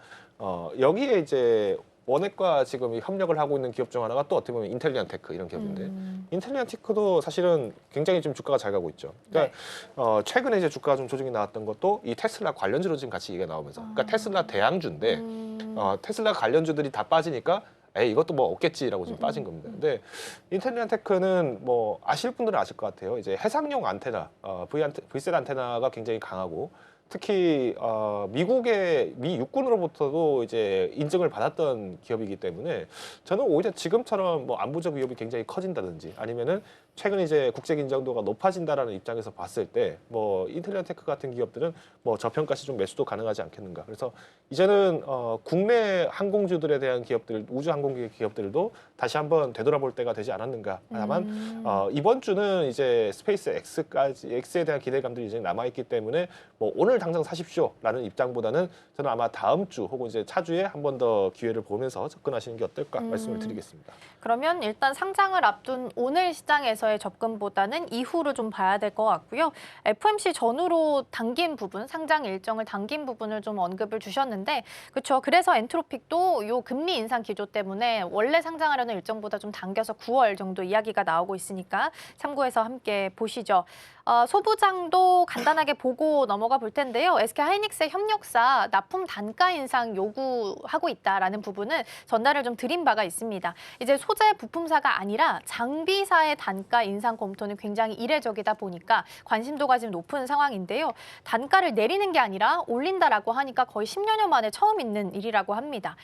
여기에 이제 원액과 지금 협력을 하고 있는 기업 중 하나가 또 어떻게 보면 인텔리안 테크 이런 기업인데 인텔리안 테크도 사실은 굉장히 지금 주가가 잘 가고 있죠. 그러니까 최근에 이제 주가가 좀 조정이 나왔던 것도 이 테슬라 관련주로 지금 같이 얘기가 나오면서 그러니까 테슬라 대항주인데 테슬라 관련주들이 다 빠지니까 에이 이것도 뭐 없겠지라고 지금 빠진 겁니다. 근데 인텔리안 테크는 뭐 아실 분들은 아실 것 같아요. 이제 해상용 안테나, V셋 안테나가 굉장히 강하고 특히 미국의 미 육군으로부터도 이제 인증을 받았던 기업이기 때문에 저는 오히려 지금처럼 뭐 안보적 위협이 굉장히 커진다든지 아니면은 최근 이제 국제 인정도가 높아진다라는 입장에서 봤을 때 뭐 인텔리안 테크 같은 기업들은 뭐 저평가 시중 매수도 가능하지 않겠는가. 그래서 이제는 국내 항공주들에 대한 기업들, 우주 항공 기업들도 다시 한번 되돌아볼 때가 되지 않았는가. 다만 이번 주는 이제 스페이스 X에 대한 기대감들이 이제 남아 있기 때문에 뭐 오늘 당장 사십시오라는 입장보다는 저는 아마 다음 주 혹은 이제 차주에 한 번 더 기회를 보면서 접근하시는 게 어떨까 말씀을 드리겠습니다. 그러면 일단 상장을 앞둔 오늘 시장에서의 접근보다는 이후로 좀 봐야 될 것 같고요. FOMC 전후로 당긴 부분, 상장 일정을 당긴 부분을 좀 언급을 주셨는데, 그렇죠. 그래서 엔트로픽도 요 금리 인상 기조 때문에 원래 상장하려는 일정보다 좀 당겨서 9월 정도 이야기가 나오고 있으니까 참고해서 함께 보시죠. 소부장도 간단하게 보고 넘어가 볼 텐데요. SK하이닉스의 협력사 납품 단가 인상 요구하고 있다라는 부분은 전달을 좀 드린 바가 있습니다. 이제 소재 부품사가 아니라 장비사의 단가 인상 검토는 굉장히 이례적이다 보니까 관심도가 지금 높은 상황인데요. 단가를 내리는 게 아니라 올린다라고 하니까 거의 10여년 만에 처음 있는 일이라고 합니다.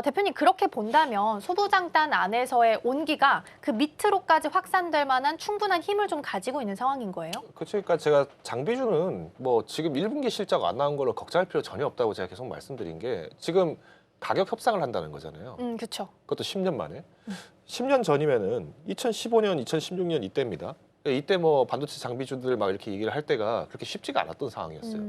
대표님 그렇게 본다면 소부장단 안에서의 온기가 그 밑으로까지 확산될 만한 충분한 힘을 좀 가지고 있는 상황인 거예요? 그렇죠. 그러니까 제가 장비주는 뭐 지금 1분기 실적 안 나온 걸로 걱정할 필요 전혀 없다고 제가 계속 말씀드린 게 지금 가격 협상을 한다는 거잖아요. 그렇죠. 그것도 10년 만에. 10년 전이면은 2015년, 2016년 이때입니다. 이때 뭐 반도체 장비주들 막 이렇게 얘기를 할 때가 그렇게 쉽지가 않았던 상황이었어요.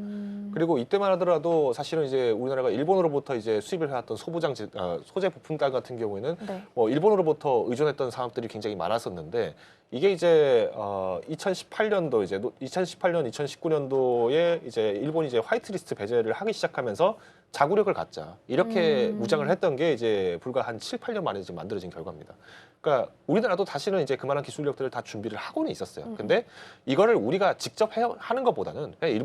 그리고 이때만 하더라도 사실은 이제 우리나라가 일본으로부터 이제 수입을 해왔던 소재 부품단 같은 경우에는 네. 뭐 일본으로부터 의존했던 사업들이 굉장히 많았었는데 이게 이제 2018년도 이제 2018년, 2019년도에 이제 일본이 이제 화이트리스트 배제를 하기 시작하면서 자구력을 갖자 이렇게 무장을 했던 게 이제 불과 한 7, 8년 만에 지금 만들어진 결과입니다. 그러니까 우리나라도 사실은 이제 그만한 기술력들을 다 준비를 하고는 있었어요. 근데 이거를 우리가 직접 하는 것보다는 그냥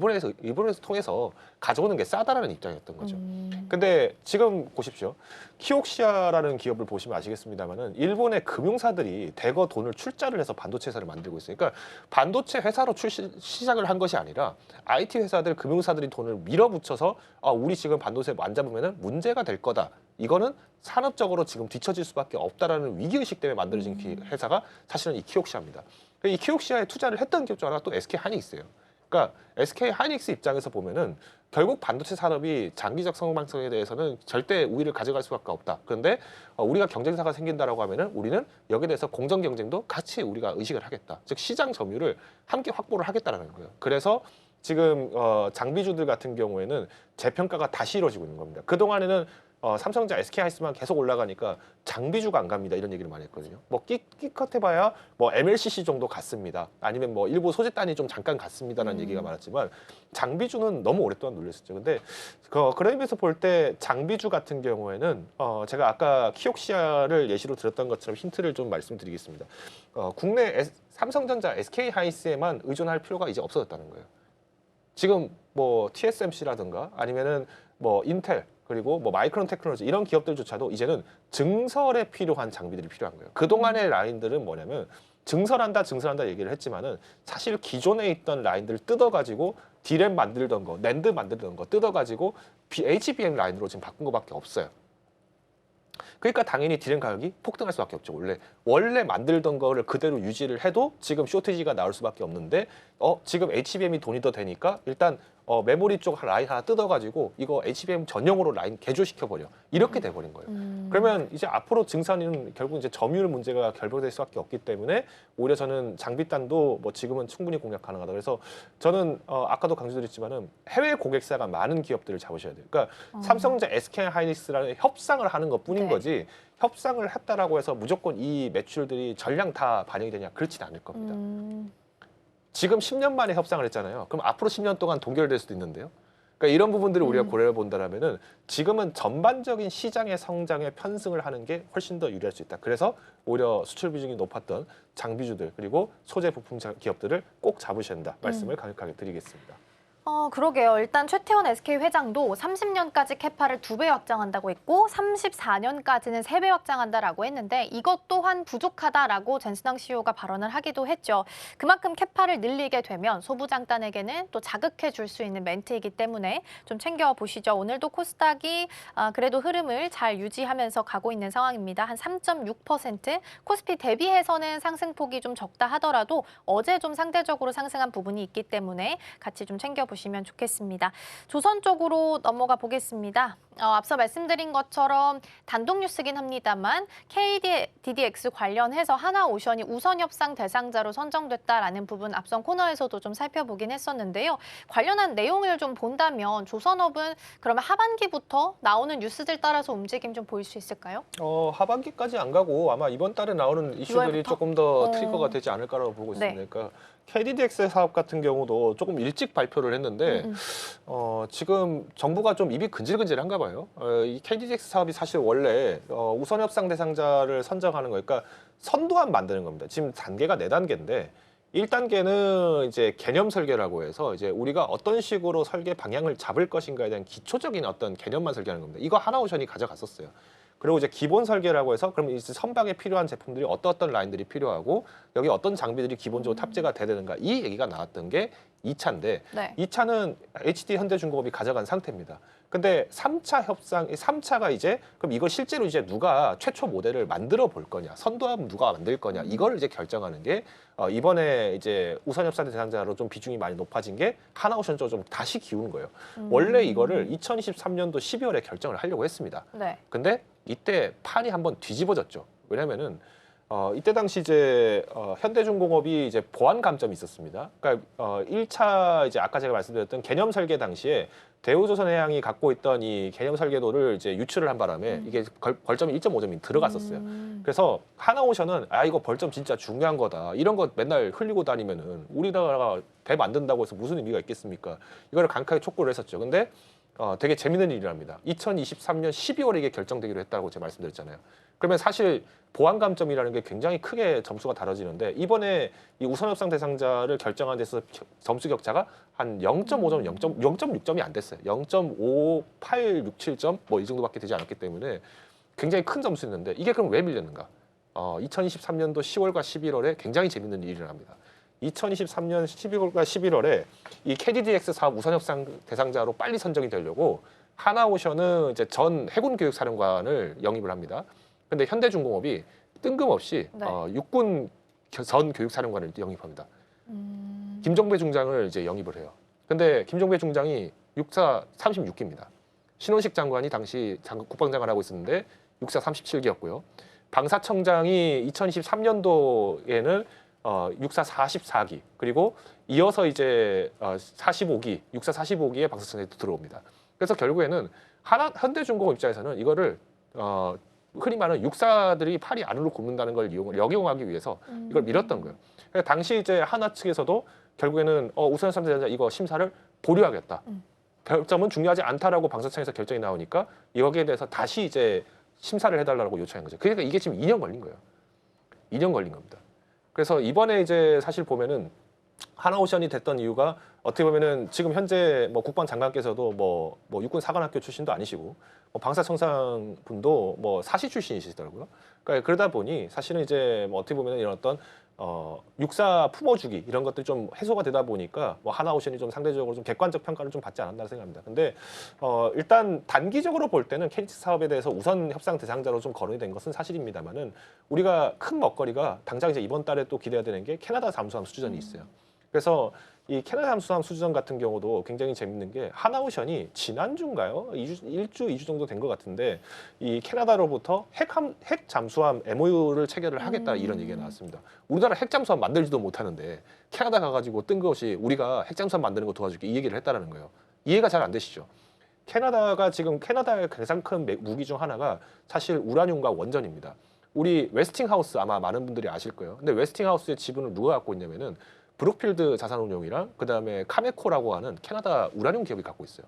일본에서 통해서 가져오는 게 싸다라는 입장이었던 거죠. 근데 지금 보십시오. 키옥시아라는 기업을 보시면 아시겠습니다만은 일본의 금융사들이 대거 돈을 출자를 해서 반도체 회사를 만들고 있어요. 그러니까 반도체 회사로 시작을 한 것이 아니라 IT 회사들, 금융사들이 돈을 밀어붙여서 우리 지금 반도체 안 잡으면은 문제가 될 거다. 이거는 산업적으로 지금 뒤처질 수밖에 없다라는 위기의식 때문에 만들어진 회사가 사실은 이 키옥시아입니다. 이 키옥시아에 투자를 했던 기업 중 하나가 또 SK하이닉스예요. 그러니까 SK하이닉스 입장에서 보면은 결국 반도체 산업이 장기적 성장성에 대해서는 절대 우위를 가져갈 수밖에 없다. 그런데 우리가 경쟁사가 생긴다라고 하면은 우리는 여기에 대해서 공정 경쟁도 같이 우리가 의식을 하겠다. 즉 시장 점유율을 함께 확보를 하겠다라는 거예요. 그래서 지금 장비주들 같은 경우에는 재평가가 다시 이루어지고 있는 겁니다. 그동안에는 삼성전자, SK하이닉스만 계속 올라가니까 장비주가 안 갑니다. 이런 얘기를 많이 했거든요. 뭐 끼끗해봐야 뭐 MLCC 정도 갔습니다. 아니면 뭐 일부 소재단이 좀 잠깐 갔습니다라는 얘기가 많았지만 장비주는 너무 오랫동안 눌렸었죠. 근데 그런 의미에서 볼 때 장비주 같은 경우에는 제가 아까 키옥시아를 예시로 들었던 것처럼 힌트를 좀 말씀드리겠습니다. 국내 삼성전자, SK하이닉스에만 의존할 필요가 이제 없어졌다는 거예요. 지금 뭐 TSMC라든가 아니면은 뭐 인텔 그리고 뭐 마이크론 테크놀로지 이런 기업들조차도 이제는 증설에 필요한 장비들이 필요한 거예요. 그동안의 라인들은 뭐냐면 증설한다 얘기를 했지만은 사실 기존에 있던 라인들을 뜯어가지고 D램 만들던 거, 낸드 만들던 거 뜯어가지고 HBM 라인으로 지금 바꾼 거밖에 없어요. 그러니까 당연히 D램 가격이 폭등할 수밖에 없죠. 원래 만들던 거를 그대로 유지를 해도 지금 쇼티지가 나올 수밖에 없는데 지금 HBM이 돈이 더 되니까 일단 메모리 쪽 라인 하나 뜯어가지고 이거 HBM 전용으로 라인 개조시켜버려. 이렇게 돼버린 거예요. 그러면 이제 앞으로 증산은 결국 이제 점유율 문제가 결부될 수밖에 없기 때문에 오히려 저는 장비단도 뭐 지금은 충분히 공략 가능하다. 그래서 저는 아까도 강조드렸지만은 해외 고객사가 많은 기업들을 잡으셔야 돼요. 그러니까 삼성전자, SK하이닉스라는 협상을 하는 것뿐인 네. 거지 협상을 했다라고 해서 무조건 이 매출들이 전량 다 반영이 되냐 그렇진 않을 겁니다. 지금 10년 만에 협상을 했잖아요. 그럼 앞으로 10년 동안 동결될 수도 있는데요. 그러니까 이런 부분들을 우리가 고려해 본다라면은 지금은 전반적인 시장의 성장에 편승을 하는 게 훨씬 더 유리할 수 있다. 그래서 오히려 수출 비중이 높았던 장비주들 그리고 소재 부품 기업들을 꼭 잡으셔야 한다. 말씀을 강력하게 드리겠습니다. 그러게요. 일단 최태원 SK 회장도 30년까지 캐파를 2배 확장한다고 했고 34년까지는 3배 확장한다라고 했는데 이것 또한 부족하다라고 젠스당 CEO가 발언을 하기도 했죠. 그만큼 캐파를 늘리게 되면 소부장단에게는 또 자극해 줄 수 있는 멘트이기 때문에 좀 챙겨보시죠. 오늘도 코스닥이 그래도 흐름을 잘 유지하면서 가고 있는 상황입니다. 한 3.6%, 코스피 대비해서는 상승폭이 좀 적다 하더라도 어제 좀 상대적으로 상승한 부분이 있기 때문에 같이 좀 챙겨보시면 좋겠습니다. 조선 쪽으로 넘어가 보겠습니다. 앞서 말씀드린 것처럼 단독 뉴스긴 합니다만 KDDX 관련해서 하나오션이 우선 협상 대상자로 선정됐다라는 부분 앞선 코너에서도 좀 살펴보긴 했었는데요. 관련한 내용을 좀 본다면 조선업은 그러면 하반기부터 나오는 뉴스들 따라서 움직임 좀 보일 수 있을까요? 하반기까지 안 가고 아마 이번 달에 나오는 이슈들이 6월부터? 조금 더 트리거가 되지 않을 거라고 보고 있습니다. 네. 그러니까 KDDX 사업 같은 경우도 조금 일찍 발표를 했는데 지금 정부가 좀 입이 근질근질한가 봐요. 이 KDDX 사업이 사실 원래 우선 협상 대상자를 선정하는 거니까 선도안 만드는 겁니다. 지금 단계가 4단계인데 1단계는 이제 개념 설계라고 해서 이제 우리가 어떤 식으로 설계 방향을 잡을 것인가에 대한 기초적인 어떤 개념만 설계하는 겁니다. 이거 하나오션이 가져갔었어요. 그리고 이제 기본 설계라고 해서 그럼 이제 선박에 필요한 제품들이 어떤 라인들이 필요하고 여기 어떤 장비들이 기본적으로 탑재가 돼야 되는가 이 얘기가 나왔던 게 2차인데 네. 2차는 HD 현대중공업이 가져간 상태입니다. 근데 3차 협상, 3차가 이제 그럼 이걸 실제로 이제 누가 최초 모델을 만들어 볼 거냐, 선도하면 누가 만들 거냐 이걸 이제 결정하는 게 이번에 이제 우선 협상 대상자로 좀 비중이 많이 높아진 게 하나오션 쪽으로 좀 다시 기우는 거예요. 원래 이거를 2023년도 12월에 결정을 하려고 했습니다. 네. 근데 이때 판이 한번 뒤집어졌죠. 왜냐면은 이때 당시 이제 현대중공업이 이제 보안 감점이 있었습니다. 그러니까 1차 이제 아까 제가 말씀드렸던 개념 설계 당시에 대우조선해양이 갖고 있던 이 개념 설계도를 이제 유출을 한 바람에 이게 벌점이 1.5점이 들어갔었어요. 그래서 하나오션은 이거 벌점 진짜 중요한 거다. 이런 거 맨날 흘리고 다니면은 우리나라가 배 만든다고 해서 무슨 의미가 있겠습니까? 이거를 강하게 촉구를 했었죠. 근데 되게 재밌는 일이랍니다. 2023년 12월에 이게 결정되기로 했다고 제가 말씀드렸잖아요. 그러면 사실 보안 감점이라는 게 굉장히 크게 점수가 다뤄지는데 이번에 이 우선협상 대상자를 결정한 데서 점수 격차가 한 0.5점, 0.6점이 안 됐어요. 0.5867점 뭐 이 정도밖에 되지 않았기 때문에 굉장히 큰 점수였는데 이게 그럼 왜 밀렸는가? 2023년도 10월과 11월에 굉장히 재밌는 일이 일어납니다. 2023년 12월과 11월에 이 KDDX 사업 우선 협상 대상자로 빨리 선정이 되려고 하나오션은 이제 전 해군교육사령관을 영입을 합니다. 근데 현대중공업이 뜬금없이 네. 육군 전 교육사령관을 영입합니다. 김종배 중장을 이제 영입을 해요. 근데 김종배 중장이 육사 36기입니다. 신원식 장관이 당시 국방장관을 하고 있었는데 육사 37기였고요. 방사청장이 2023년도에는 육사 44기 그리고 이어서 이제 45기 육사 45기에 방사청장이 들어옵니다. 그래서 결국에는 현대중공업 입장에서는 이거를 흔히 말하는 육사들이 팔이 안으로 굽는다는 걸 역이용하기 위해서 이걸 밀었던 거예요. 그래서 당시 이제 하나 측에서도 결국에는 우선 협상 대상자 이거 심사를 보류하겠다. 별점은 중요하지 않다라고 방사청에서 결정이 나오니까 여기에 대해서 다시 이제 심사를 해달라고 요청한 거죠. 그러니까 이게 지금 2년 걸린 거예요. 2년 걸린 겁니다. 그래서 이번에 이제 사실 보면은 하나오션이 됐던 이유가 어떻게 보면은 지금 현재 뭐 국방장관께서도 뭐 육군 사관학교 출신도 아니시고 뭐 방사청상 분도 뭐 사시 출신이시더라고요. 그러니까 그러다 보니 사실은 이제 뭐 어떻게 보면은 이런 어떤 육사 품어주기 이런 것들이 좀 해소가 되다 보니까 뭐 하나오션이 좀 상대적으로 좀 객관적 평가를 좀 받지 않았나 생각합니다. 근데 일단 단기적으로 볼 때는 KT 사업에 대해서 우선 협상 대상자로 좀 거론이 된 것은 사실입니다만은 우리가 큰 먹거리가 당장 이제 이번 달에 또 기대해야 되는 게 캐나다 잠수함 수주전이 있어요. 그래서 이 캐나다 잠수함 수주전 같은 경우도 굉장히 재밌는 게 하나오션이 지난주인가요? 1주, 2주 정도 된 것 같은데 이 캐나다로부터 핵 잠수함 MOU를 체결을 하겠다 이런 얘기가 나왔습니다. 우리나라 핵 잠수함 만들지도 못하는데 캐나다 가가지고 뜬금없이 우리가 핵 잠수함 만드는 거 도와줄게 이 얘기를 했다라는 거예요. 이해가 잘 안 되시죠? 캐나다가 지금 캐나다의 가장 큰 무기 중 하나가 사실 우라늄과 원전입니다. 우리 웨스팅하우스 아마 많은 분들이 아실 거예요. 근데 웨스팅하우스의 지분을 누가 갖고 있냐면은 브룩필드 자산운용이랑 그다음에 카메코라고 하는 캐나다 우라늄 기업이 갖고 있어요.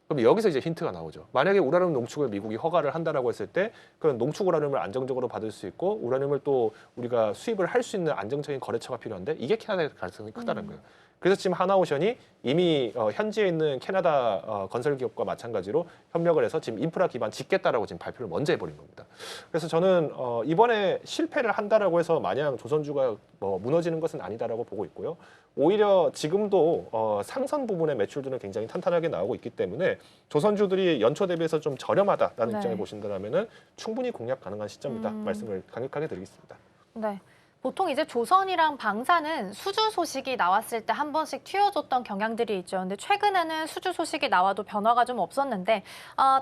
그럼 여기서 이제 힌트가 나오죠. 만약에 우라늄 농축을 미국이 허가를 한다라고 했을 때 그런 농축 우라늄을 안정적으로 받을 수 있고 우라늄을 또 우리가 수입을 할 수 있는 안정적인 거래처가 필요한데 이게 캐나다의 가능성이 크다는 거예요. 그래서 지금 하나오션이 이미 현지에 있는 캐나다 건설 기업과 마찬가지로 협력을 해서 지금 인프라 기반 짓겠다라고 지금 발표를 먼저 해버린 겁니다. 그래서 저는 이번에 실패를 한다라고 해서 마냥 조선주가 뭐 무너지는 것은 아니다라고 보고 있고요. 오히려 지금도 상선 부분의 매출들은 굉장히 탄탄하게 나오고 있기 때문에 조선주들이 연초 대비해서 좀 저렴하다라는 네. 입장에 보신다면은 충분히 공략 가능한 시점이다 말씀을 강력하게 드리겠습니다. 네. 보통 이제 조선이랑 방사는 수주 소식이 나왔을 때 한 번씩 튀어줬던 경향들이 있죠. 근데 최근에는 수주 소식이 나와도 변화가 좀 없었는데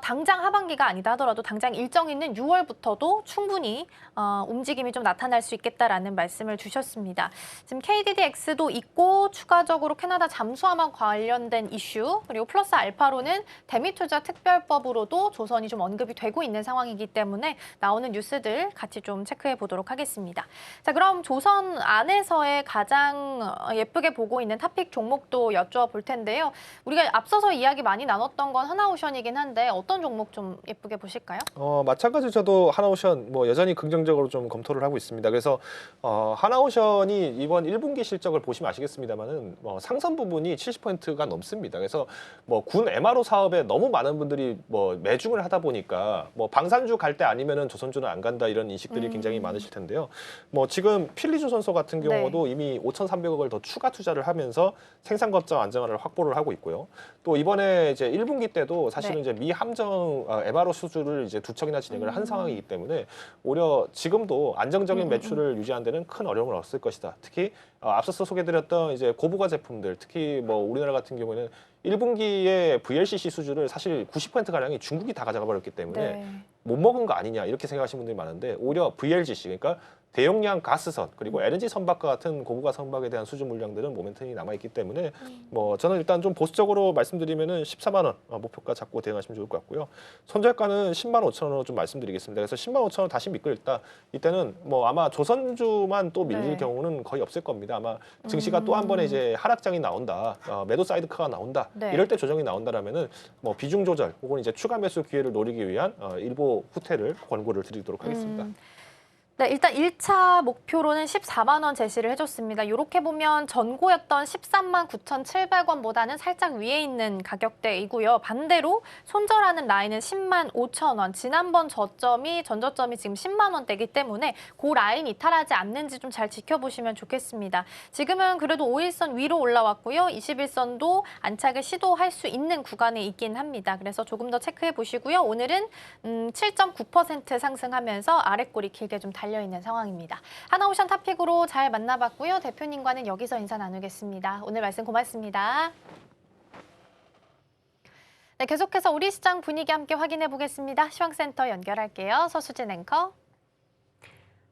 당장 하반기가 아니다 하더라도 당장 일정 있는 6월부터도 충분히 움직임이 좀 나타날 수 있겠다라는 말씀을 주셨습니다. 지금 KDDX도 있고 추가적으로 캐나다 잠수함과 관련된 이슈 그리고 플러스 알파로는 대미투자 특별법으로도 조선이 좀 언급이 되고 있는 상황이기 때문에 나오는 뉴스들 같이 좀 체크해 보도록 하겠습니다. 자, 그럼 조선 안에서의 가장 예쁘게 보고 있는 탑픽 종목도 여쭈어 볼 텐데요. 우리가 앞서서 이야기 많이 나눴던 건 하나오션이긴 한데 어떤 종목 좀 예쁘게 보실까요? 마찬가지로 저도 하나오션 뭐 여전히 긍정적으로 좀 검토를 하고 있습니다. 그래서 하나오션이 이번 1분기 실적을 보시면 아시겠습니다만은 상선 부분이 70%가 넘습니다. 그래서 뭐 군 MRO 사업에 너무 많은 분들이 뭐 매중을 하다 보니까 뭐 방산주 갈 때 아니면은 조선주는 안 간다 이런 인식들이 굉장히 많으실 텐데요. 뭐 지금 필리조선소 같은 경우도 이미 5,300억을 더 추가 투자를 하면서 생산 거점 안정화를 확보를 하고 있고요. 또 이번에 이제 1분기 때도 사실은 이제 미 함정 MRO 수주를 이제 2척이나 진행을 한 상황이기 때문에 오히려 지금도 안정적인 매출을 유지하는 데는 큰 어려움을 없을 것이다. 특히 앞서서 소개드렸던 이제 고부가 제품들, 특히 뭐 우리나라 같은 경우에는 1분기에 VLCC 수주를 사실 90%가량이 중국이 다 가져가 버렸기 때문에 못 먹은 거 아니냐 이렇게 생각하시는 분들이 많은데 오히려 VLCC 그러니까 대용량 가스선 그리고 LNG 선박과 같은 고부가 선박에 대한 수주 물량들은 모멘텀이 남아있기 때문에 뭐 저는 일단 좀 보수적으로 말씀드리면은 14만 원 목표가 잡고 대응하시면 좋을 것 같고요. 손절가는 10만 5천 원으로 좀 말씀드리겠습니다. 그래서 10만 5천 원 다시 믿고 있다. 이때는 뭐 아마 조선주만 또 밀릴 경우는 거의 없을 겁니다. 아마 증시가 또 한 번에 이제 하락장이 나온다, 매도 사이드카가 나온다. 이럴 때 조정이 나온다라면은 뭐 비중 조절 혹은 이제 추가 매수 기회를 노리기 위한 일부 후퇴를 권고를 드리도록 하겠습니다. 네, 일단 1차 목표로는 14만 원 제시를 해줬습니다. 이렇게 보면 전고였던 13만 9,700원보다는 살짝 위에 있는 가격대이고요. 반대로 손절하는 라인은 10만 5천 원. 지난번 전저점이 지금 10만 원대이기 때문에 그 라인 이탈하지 않는지 좀 잘 지켜보시면 좋겠습니다. 지금은 그래도 5일선 위로 올라왔고요. 21선도 안착을 시도할 수 있는 구간에 있긴 합니다. 그래서 조금 더 체크해 보시고요. 오늘은 7.9% 상승하면서 아랫골이 길게 좀 달려있는 상황입니다. 하나오션 탑픽으로 잘 만나봤고요. 대표님과는 여기서 인사 나누겠습니다. 오늘 말씀 고맙습니다. 네, 계속해서 우리 시장 분위기 함께 확인해 보겠습니다. 시황센터 연결할게요. 서수진 앵커.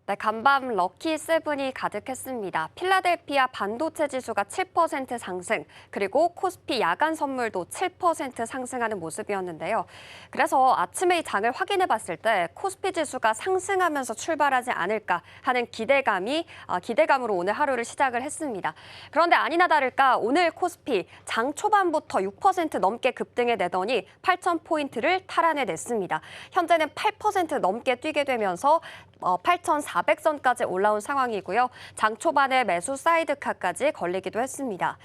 네, 간밤 럭키 세븐이 가득했습니다. 필라델피아 반도체 지수가 7% 상승, 그리고 코스피 야간 선물도 7% 상승하는 모습이었는데요. 그래서 아침에 이 장을 확인해 봤을 때 코스피 지수가 상승하면서 출발하지 않을까 하는 기대감으로 오늘 하루를 시작을 했습니다. 그런데 아니나 다를까 오늘 코스피 장 초반부터 6% 넘게 급등해 내더니 8,000포인트를 탈환해냈습니다. 현재는 8% 넘게 뛰게 되면서 8,400 400선까지 올라온 상황이고요. 장 초반에 매수 사이드카까지 걸리기도 했습니다.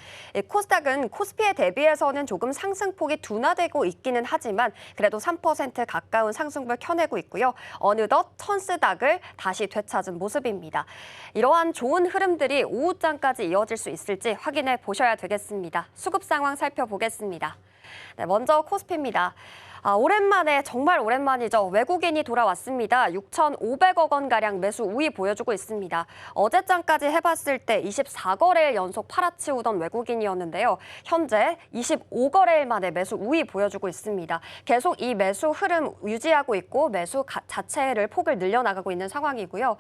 코스닥은 코스피에 대비해서는 조금 상승폭이 둔화되고 있기는 하지만 그래도 3% 가까운 상승을 켜내고 있고요. 어느덧 천스닥을 다시 되찾은 모습입니다. 이러한 좋은 흐름들이 오후장까지 이어질 수 있을지 확인해 보셔야 되겠습니다. 수급 상황 살펴보겠습니다. 네, 먼저 코스피입니다. 오랜만에 정말 오랜만이죠. 외국인이 돌아왔습니다. 6,500억 원가량 매수 우위 보여주고 있습니다. 어제장까지 해봤을 때 24거래일 연속 팔아치우던 외국인이었는데요. 현재 25거래일 만에 매수 우위 보여주고 있습니다. 계속 이 매수 흐름 유지하고 있고 매수 자체를 폭을 늘려나가고 있는 상황이고요.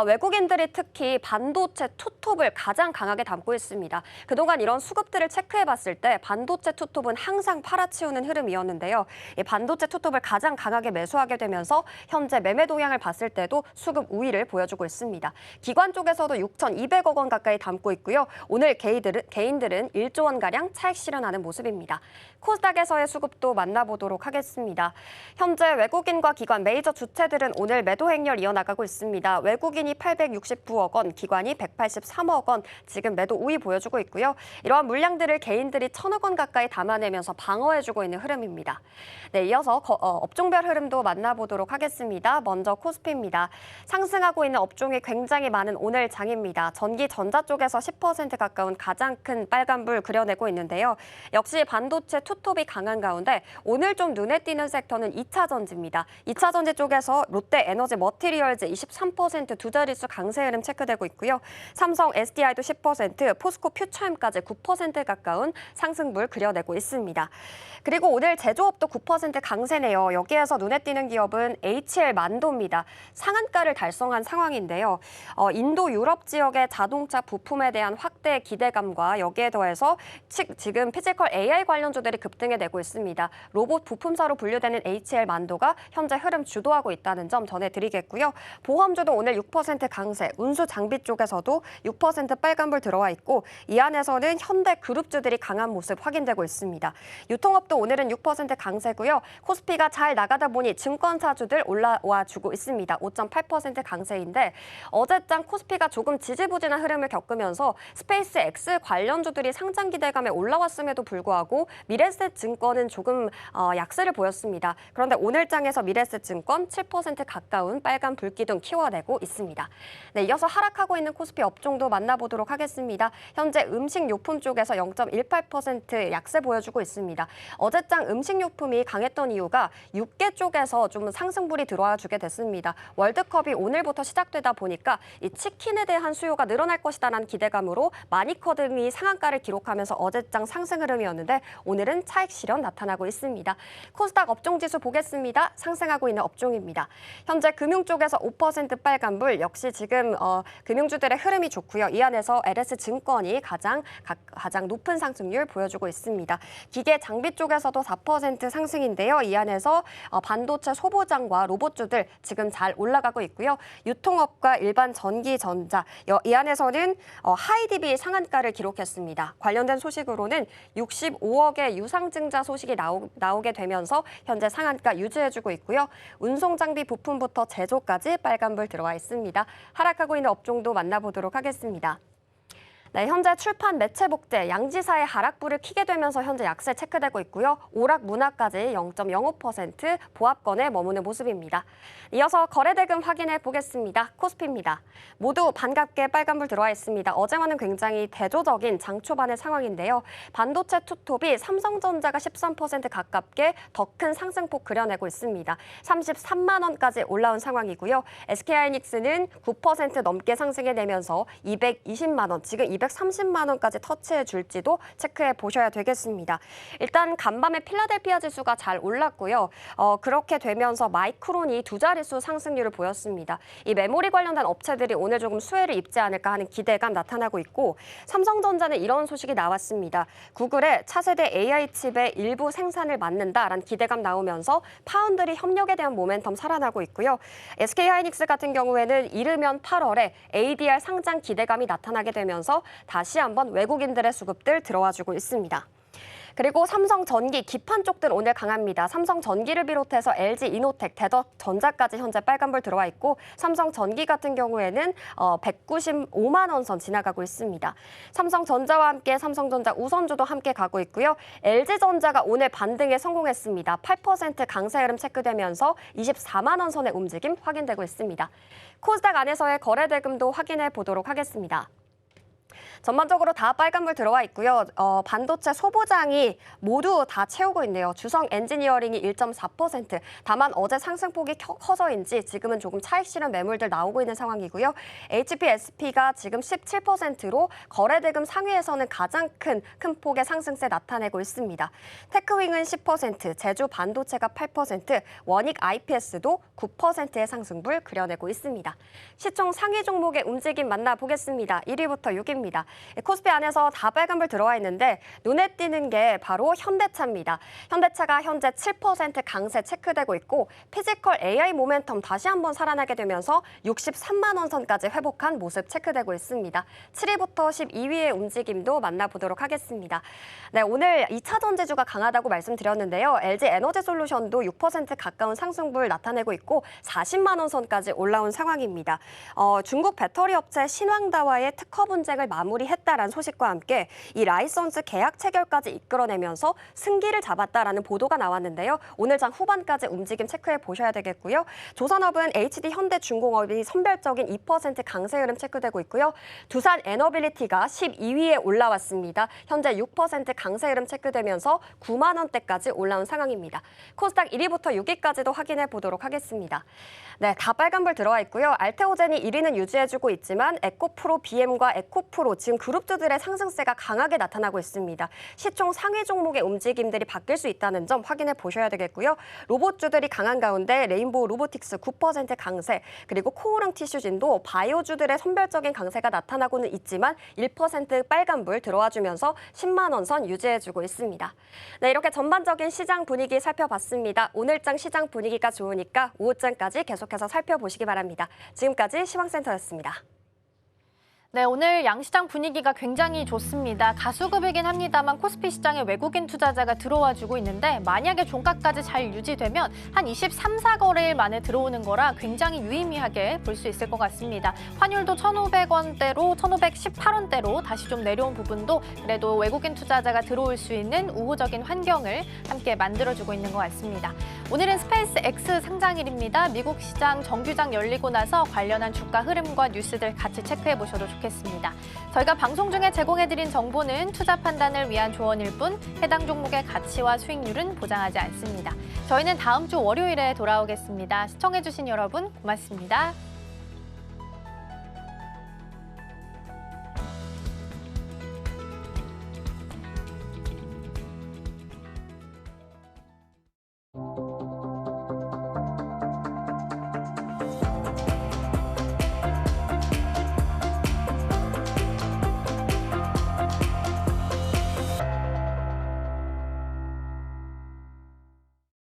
외국인들이 특히 반도체 투톱을 가장 강하게 담고 있습니다. 그동안 이런 수급들을 체크해봤을 때 반도체 투톱은 항상 팔아치우는 흐름이었는데요. 이 반도체 투톱을 가장 강하게 매수하게 되면서 현재 매매 동향을 봤을 때도 수급 우위를 보여주고 있습니다. 기관 쪽에서도 6,200억 원 가까이 담고 있고요. 오늘 개인들은 1조 원가량 차익 실현하는 모습입니다. 코스닥에서의 수급도 만나보도록 하겠습니다. 현재 외국인과 기관 메이저 주체들은 오늘 매도 행렬 이어나가고 있습니다. 외국인이 869억 원, 기관이 183억 원 지금 매도 우위 보여주고 있고요. 이러한 물량들을 개인들이 1,000억 원 가까이 담아내면서 방어해주고 있는 흐름입니다. 네, 이어서 업종별 흐름도 만나보도록 하겠습니다. 먼저 코스피입니다. 상승하고 있는 업종이 굉장히 많은 오늘 장입니다. 전기, 전자 쪽에서 10% 가까운 가장 큰 빨간불 그려내고 있는데요. 역시 반도체 투톱이 강한 가운데 오늘 좀 눈에 띄는 섹터는 2차 전지입니다. 2차 전지 쪽에서 롯데 에너지 머티리얼즈 23% 두 자릿수 강세 흐름 체크되고 있고요. 삼성 SDI도 10%, 포스코 퓨처엠까지 9% 가까운 상승불 그려내고 있습니다. 그리고 오늘 제조업도 9% 강세네요. 여기에서 눈에 띄는 기업은 HL 만도입니다. 상한가를 달성한 상황인데요. 인도 유럽 지역의 자동차 부품에 대한 확대 기대감과 여기에 더해서 지금 피지컬 AI 관련주들이 급등해 내고 있습니다. 로봇 부품사로 분류되는 HL 만도가 현재 흐름 주도하고 있다는 점 전해드리겠고요. 보험주도 오늘 6% 강세, 운수 장비 쪽에서도 6% 빨간불 들어와 있고 이 안에서는 현대 그룹주들이 강한 모습 확인되고 있습니다. 유통업도 오늘은 6% 강세고요. 코스피가 잘 나가다 보니 증권사주들 올라와주고 있습니다. 5.8% 강세인데 어제장 코스피가 조금 지지부진한 흐름을 겪으면서 스페이스 X 관련주들이 상장 기대감에 올라왔음에도 불구하고 미래에셋 증권은 조금 약세를 보였습니다. 그런데 오늘장에서 미래에셋 증권 7% 가까운 빨간 불기둥 키워내고 있습니다. 네, 이어서 하락하고 있는 코스피 업종도 만나보도록 하겠습니다. 현재 음식료품 쪽에서 0.18% 약세 보여주고 있습니다. 어제장 음식료품이 강했던 이유가 육개 쪽에서 좀 상승불이 들어와 주게 됐습니다. 월드컵이 오늘부터 시작되다 보니까 이 치킨에 대한 수요가 늘어날 것이다라는 기대감으로 마니커 등이 상한가를 기록하면서 어제장 상승 흐름이었는데 오늘은 차익 실현 나타나고 있습니다. 코스닥 업종지수 보겠습니다. 상승하고 있는 업종입니다. 현재 금융 쪽에서 5% 빨간불 역시 지금 금융주들의 흐름이 좋고요. 이 안에서 LS증권이 가장 높은 상승률 보여주고 있습니다. 기계 장비 쪽에서도 4% 상승인데요. 이 안에서 반도체 소보장과 로봇주들 지금 잘 올라가고 있고요. 유통업과 일반 전기, 전자 이 안에서는 하이디비 상한가를 기록했습니다. 관련된 소식으로는 65억의 유상증자 소식이 나오게 되면서 현재 상한가 유지해주고 있고요. 운송장비 부품부터 제조까지 빨간불 들어와 있습니다. 하락하고 있는 업종도 만나보도록 하겠습니다. 네, 현재 출판 매체 복제, 양지사의 하락불을 켜게 되면서 현재 약세 체크되고 있고요. 오락 문화까지 0.05% 보합권에 머무는 모습입니다. 이어서 거래대금 확인해 보겠습니다. 코스피입니다. 모두 반갑게 빨간불 들어와 있습니다. 어제와는 굉장히 대조적인 장 초반의 상황인데요. 반도체 투톱이 삼성전자가 13% 가깝게 더 큰 상승폭 그려내고 있습니다. 33만 원까지 올라온 상황이고요. SK하이닉스는 9% 넘게 상승해내면서 220만 원, 지금 230만 원까지 터치해 줄지도 체크해 보셔야 되겠습니다. 일단 간밤에 필라델피아 지수가 잘 올랐고요. 그렇게 되면서 마이크론이 두 자릿수 상승률을 보였습니다. 이 메모리 관련된 업체들이 오늘 조금 수혜를 입지 않을까 하는 기대감 나타나고 있고 삼성전자는 이런 소식이 나왔습니다. 구글의 차세대 AI 칩의 일부 생산을 맡는다라는 기대감 나오면서 파운드리 협력에 대한 모멘텀 살아나고 있고요. SK하이닉스 같은 경우에는 이르면 8월에 ADR 상장 기대감이 나타나게 되면서 다시 한번 외국인들의 수급들 들어와주고 있습니다. 그리고 삼성전기, 기판 쪽들 오늘 강합니다. 삼성전기를 비롯해서 LG이노텍, 대덕전자까지 현재 빨간불 들어와 있고 삼성전기 같은 경우에는 195만 원 선 지나가고 있습니다. 삼성전자와 함께 삼성전자 우선주도 함께 가고 있고요. LG전자가 오늘 반등에 성공했습니다. 8% 강세 흐름 체크되면서 24만 원 선의 움직임 확인되고 있습니다. 코스닥 안에서의 거래 대금도 확인해 보도록 하겠습니다. 전반적으로 다 빨간불 들어와 있고요. 반도체 소부장이 모두 다 채우고 있네요. 주성 엔지니어링이 1.4%. 다만 어제 상승폭이 커서인지 지금은 조금 차익 실현 매물들 나오고 있는 상황이고요. HPSP가 지금 17%로 거래 대금 상위에서는 가장 큰 폭의 상승세 나타내고 있습니다. 테크윙은 10%, 제주 반도체가 8%, 원익 IPS도 9%의 상승불 그려내고 있습니다. 시총 상위 종목의 움직임 만나보겠습니다. 1위부터 6위입니다. 코스피 안에서 다 빨간불 들어와 있는데 눈에 띄는 게 바로 현대차입니다. 현대차가 현재 7% 강세 체크되고 있고 피지컬 AI 모멘텀 다시 한번 살아나게 되면서 63만 원 선까지 회복한 모습 체크되고 있습니다. 7위부터 12위의 움직임도 만나보도록 하겠습니다. 네, 오늘 2차 전지주가 강하다고 말씀드렸는데요. LG 에너지솔루션도 6% 가까운 상승불 나타내고 있고 40만 원 선까지 올라온 상황입니다. 중국 배터리 업체 신왕다와의 특허 분쟁을 마무리했다라는 소식과 함께 이 라이선스 계약 체결까지 이끌어내면서 승기를 잡았다라는 보도가 나왔는데요. 오늘 장 후반까지 움직임 체크해 보셔야 되겠고요. 조선업은 HD 현대중공업이 선별적인 2% 강세 흐름 체크되고 있고요. 두산 에너빌리티가 12위에 올라왔습니다. 현재 6% 강세 흐름 체크되면서 9만 원대까지 올라온 상황입니다. 코스닥 1위부터 6위까지도 확인해 보도록 하겠습니다. 네, 다 빨간불 들어와 있고요. 알테오젠이 1위는 유지해주고 있지만 에코프로, BM과 에코프로 지금 그룹주들의 상승세가 강하게 나타나고 있습니다. 시총 상위 종목의 움직임들이 바뀔 수 있다는 점 확인해 보셔야 되겠고요. 로봇주들이 강한 가운데 레인보우 로보틱스 9% 강세, 그리고 코오랑 티슈진도 바이오주들의 선별적인 강세가 나타나고는 있지만 1% 빨간불 들어와주면서 10만 원 선 유지해주고 있습니다. 네, 이렇게 전반적인 시장 분위기 살펴봤습니다. 오늘장 시장 분위기가 좋으니까 오후장까지 계속해서 살펴보시기 바랍니다. 지금까지 시황센터였습니다. 네, 오늘 양시장 분위기가 굉장히 좋습니다. 다수급이긴 합니다만 코스피 시장에 외국인 투자자가 들어와주고 있는데 만약에 종가까지 잘 유지되면 한 23, 4거래일 만에 들어오는 거라 굉장히 유의미하게 볼 수 있을 것 같습니다. 환율도 1,500원대로 1,518원대로 다시 좀 내려온 부분도 그래도 외국인 투자자가 들어올 수 있는 우호적인 환경을 함께 만들어주고 있는 것 같습니다. 오늘은 스페이스 X 상장일입니다. 미국 시장 정규장 열리고 나서 관련한 주가 흐름과 뉴스들 같이 체크해 보셔도 좋겠습니다. 저희가 방송 중에 제공해드린 정보는 투자 판단을 위한 조언일 뿐 해당 종목의 가치와 수익률은 보장하지 않습니다. 저희는 다음 주 월요일에 돌아오겠습니다. 시청해주신 여러분 고맙습니다.